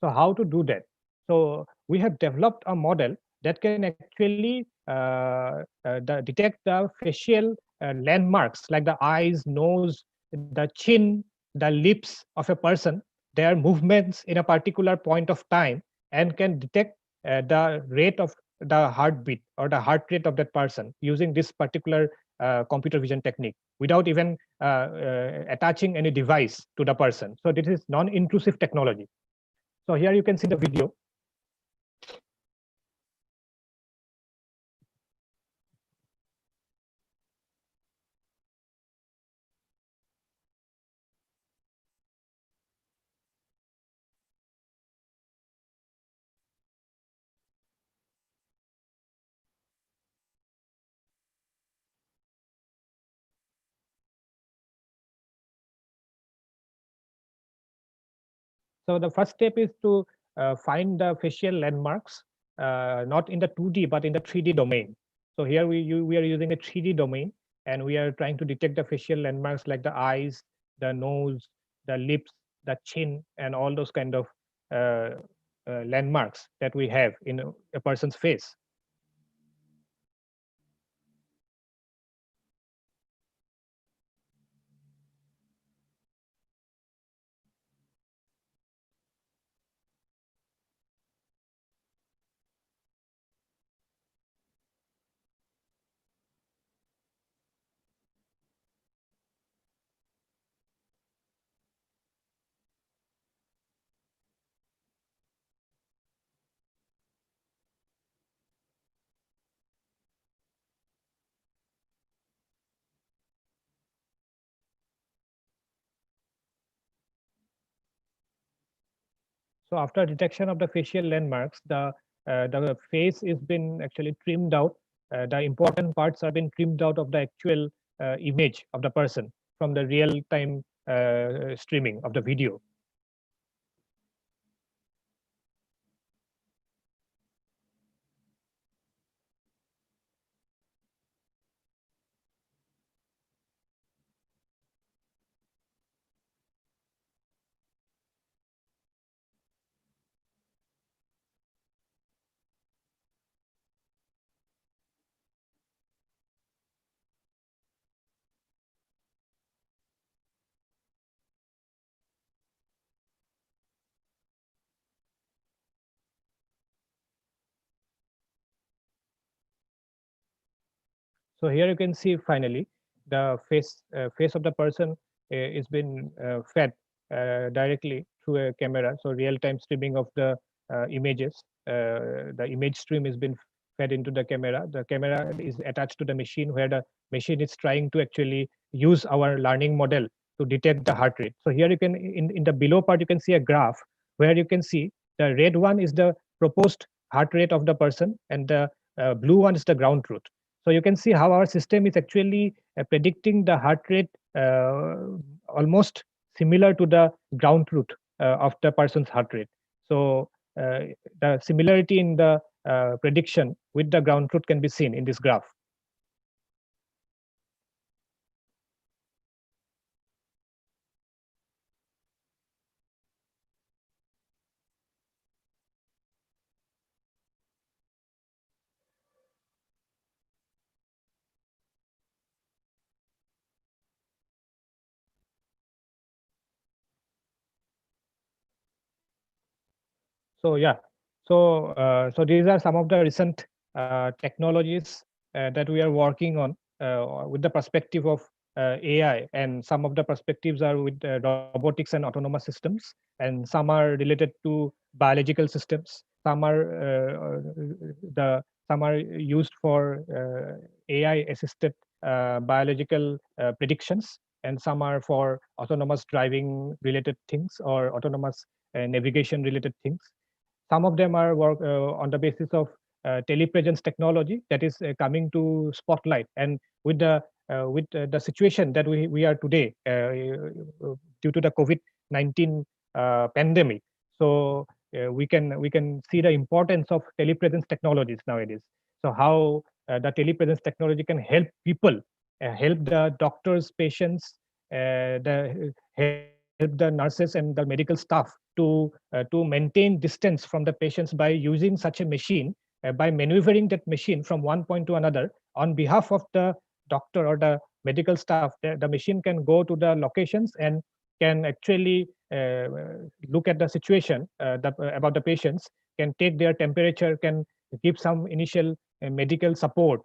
So how to do that? So we have developed a model that can actually detect the facial landmarks like the eyes, nose, the chin, the lips of a person, their movements in a particular point of time, and can detect the rate of the heartbeat or the heart rate of that person using this particular computer vision technique without even attaching any device to the person. So this is non-intrusive technology. So here you can see the video. So the first step is to find the facial landmarks, not in the 2D, but in the 3D domain. So here we are using a 3D domain, and we are trying to detect the facial landmarks like the eyes, the nose, the lips, the chin, and all those kind of landmarks that we have in a person's face. So after detection of the facial landmarks, the face is been actually trimmed out. The important parts are been trimmed out of the actual image of the person from the real-time streaming of the video. So here you can see finally the face of the person is been fed directly through a camera. So real-time streaming of the images. The image stream has been fed into the camera. The camera is attached to the machine, where the machine is trying to actually use our learning model to detect the heart rate. So here you can, in the below part, you can see a graph where you can see the red one is the proposed heart rate of the person, and the blue one is the ground truth. So you can see how our system is actually predicting the heart rate almost similar to the ground truth of the person's heart rate. So the similarity in the prediction with the ground truth can be seen in this graph. So yeah, so these are some of the recent technologies that we are working on with the perspective of AI, and some of the perspectives are with robotics and autonomous systems, and some are related to biological systems. Some are some are used for AI assisted biological predictions, and some are for autonomous driving related things or autonomous navigation related things. Some of them are work on the basis of telepresence technology that is coming to spotlight, and with the situation that we are today due to the COVID-19 pandemic. So we can see the importance of telepresence technologies nowadays. So how the telepresence technology can help people, help the doctors, patients, help the nurses and the medical staff to maintain distance from the patients by using such a machine, by maneuvering that machine from one point to another on behalf of the doctor or the medical staff. The machine can go to the locations and can actually look at the situation about the patients, can take their temperature, can give some initial medical support,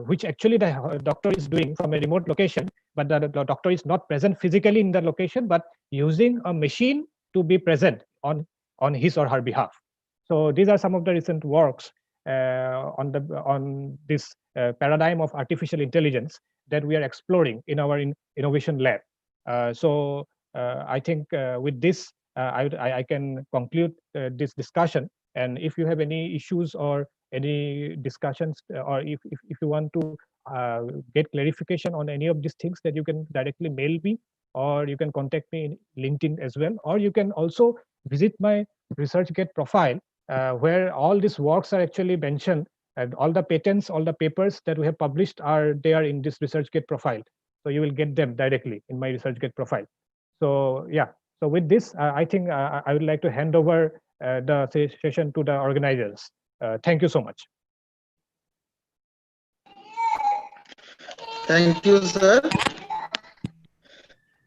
which actually the doctor is doing from a remote location, but the doctor is not present physically in the location, but using a machine to be present on his or her behalf. So these are some of the recent works on this paradigm of artificial intelligence that we are exploring in our innovation lab. I think with this, I can conclude this discussion. And if you have any issues or any discussions, or if you want to get clarification on any of these things, that you can directly mail me, or you can contact me in LinkedIn as well, or you can also visit my ResearchGate profile, where all these works are actually mentioned, and all the patents, all the papers that we have published are there in this ResearchGate profile. So you will get them directly in my ResearchGate profile. So yeah, so with this, I think I would like to hand over the session to the organizers. Thank you so much. Thank you, sir.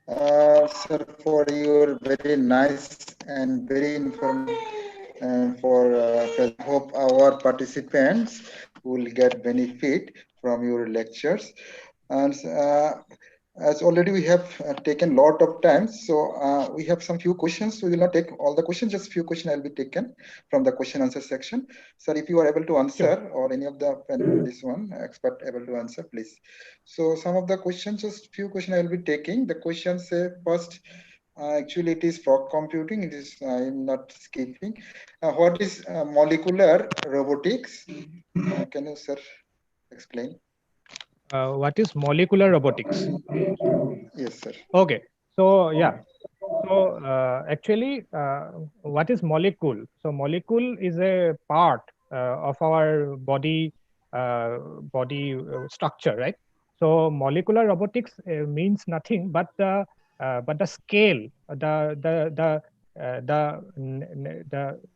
Sir, for your very nice and very informative. I hope our participants will get benefit from your lectures. And as already we have taken a lot of time, so we have some few questions. We will not take all the questions, just few questions will be taken from the question answer section. Sir, if you are able to answer, or any of the this one expert able to answer, please. So some of the questions, just few questions I will be taking. The questions say first, actually it is fog computing. It is, I'm not skipping. What is molecular robotics? Can you, sir, explain? What is molecular robotics? Yes, sir. Okay, so yeah, so actually, what is molecule? So molecule is a part of our body structure, right? So molecular robotics means nothing but the scale,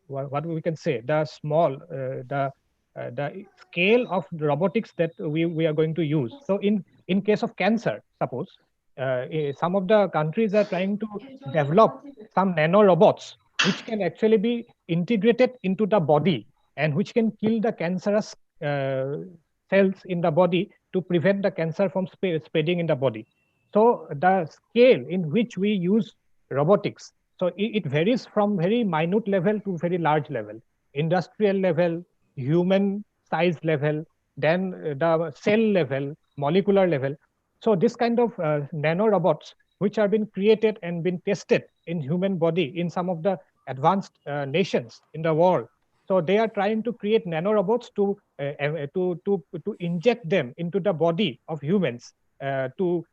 what we can say, the small the scale of the robotics that we are going to use. So in case of cancer, suppose some of the countries are trying to develop some nano robots which can actually be integrated into the body and which can kill the cancerous cells in the body to prevent the cancer from spreading in the body. So the scale in which we use robotics, so it varies from very minute level to very large level, industrial level, human size level, then the cell level, molecular level. So this kind of nano robots, which are being created and been tested in human body in some of the advanced nations in the world. So they are trying to create nano robots to inject them into the body of humans to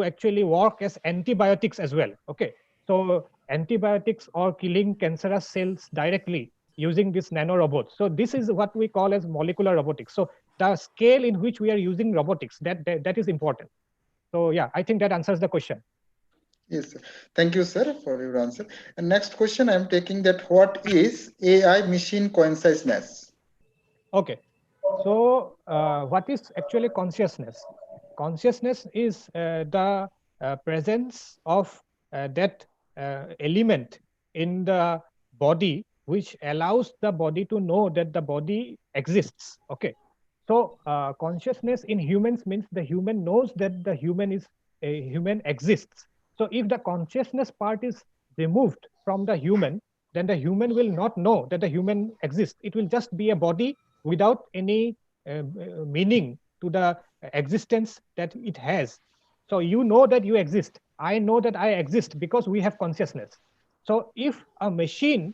actually work as antibiotics as well. Okay, so antibiotics or killing cancerous cells directly using this nano robots. So this is what we call as molecular robotics. So the scale in which we are using robotics, that is important. So yeah, I think that answers the question. Yes, sir. Thank you, sir, for your answer. And next question, I'm taking that what is AI machine consciousness? Okay, so what is actually consciousness? Consciousness is the presence of that element in the body which allows the body to know that the body exists. Okay, so consciousness in humans means the human knows that the human exists. So if the consciousness part is removed from the human, then the human will not know that the human exists. It will just be a body without any meaning to the existence that it has. So you know that you exist. I know that I exist because we have consciousness. So if a machine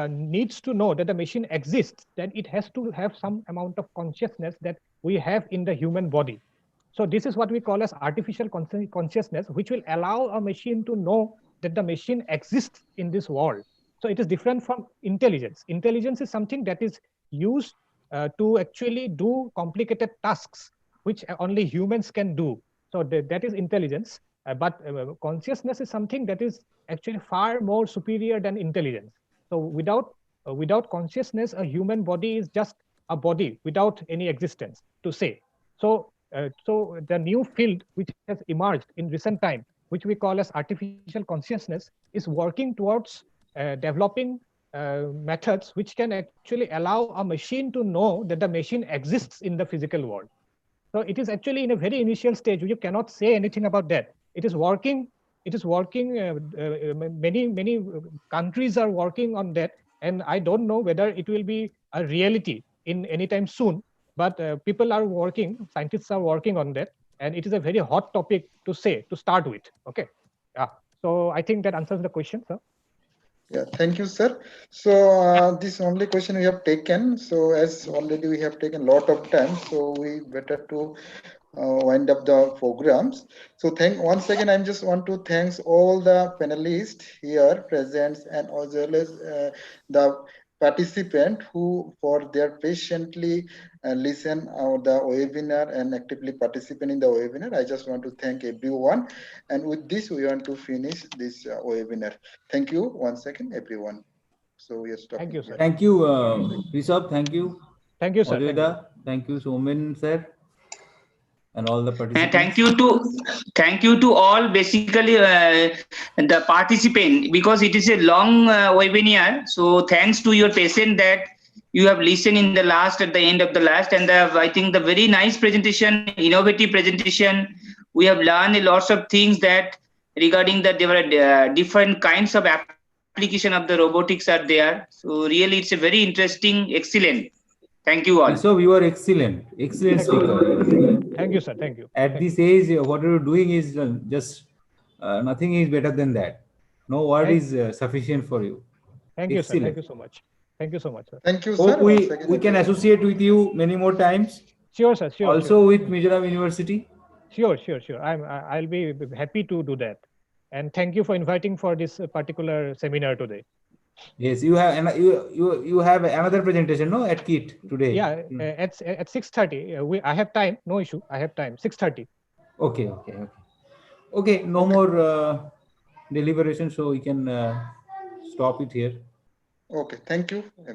needs to know that the machine exists, then it has to have some amount of consciousness that we have in the human body. So this is what we call as artificial consciousness, which will allow a machine to know that the machine exists in this world. So it is different from intelligence. Intelligence is something that is used to actually do complicated tasks, which only humans can do. So that is intelligence. But consciousness is something that is actually far more superior than intelligence. So without consciousness, a human body is just a body without any existence, to say. So the new field which has emerged in recent time, which we call as artificial consciousness, is working towards developing methods which can actually allow a machine to know that the machine exists in the physical world. So it is actually in a very initial stage. You cannot say anything about that. It is working. It is working. Many countries are working on that, and I don't know whether it will be a reality in anytime soon. But people are working. Scientists are working on that, and it is a very hot topic to say to start with. Okay. Yeah. So I think that answers the question, sir. Yeah, thank you, sir. So this only question we have taken. So as already we have taken a lot of time, so we better to wind up the programs. So once again, I just want to thank all the panelists here present and as well as the participant who for their patiently listen the webinar and actively participate in the webinar. I just want to thank everyone. And with this, we want to finish this webinar. Thank you once again, everyone. So we are stopping. Thank you, sir. Thank you, Rishabh. Thank you. Thank you, sir. Thank you, Somen sir, and all the participants. Thank you to all basically the participant, because it is a long webinar. So thanks to your patient that you have listened in the last, at the end of the last, and I think the very nice presentation, innovative presentation. We have learned lots of things that regarding the different kinds of application of the robotics are there. So really, it's a very interesting, excellent. Thank you all. So you are excellent speaker. Thank you, sir. Thank you. At this age, what you're doing is just nothing is better than that. No word is sufficient for you. Thank you, sir. Thank you so much. Thank you so much, sir. Thank you, Hope sir. we can associate with you many more times. Sure, sir. Sure. Also with Mizoram University. Sure. I'll be happy to do that. And thank you for inviting for this particular seminar today. Yes, you have another presentation, no, at KIT today. Yeah, at 6:30. I have time. No issue. I have time. 6:30. Okay. No more deliberation, so we can stop it here. Okay. Thank you.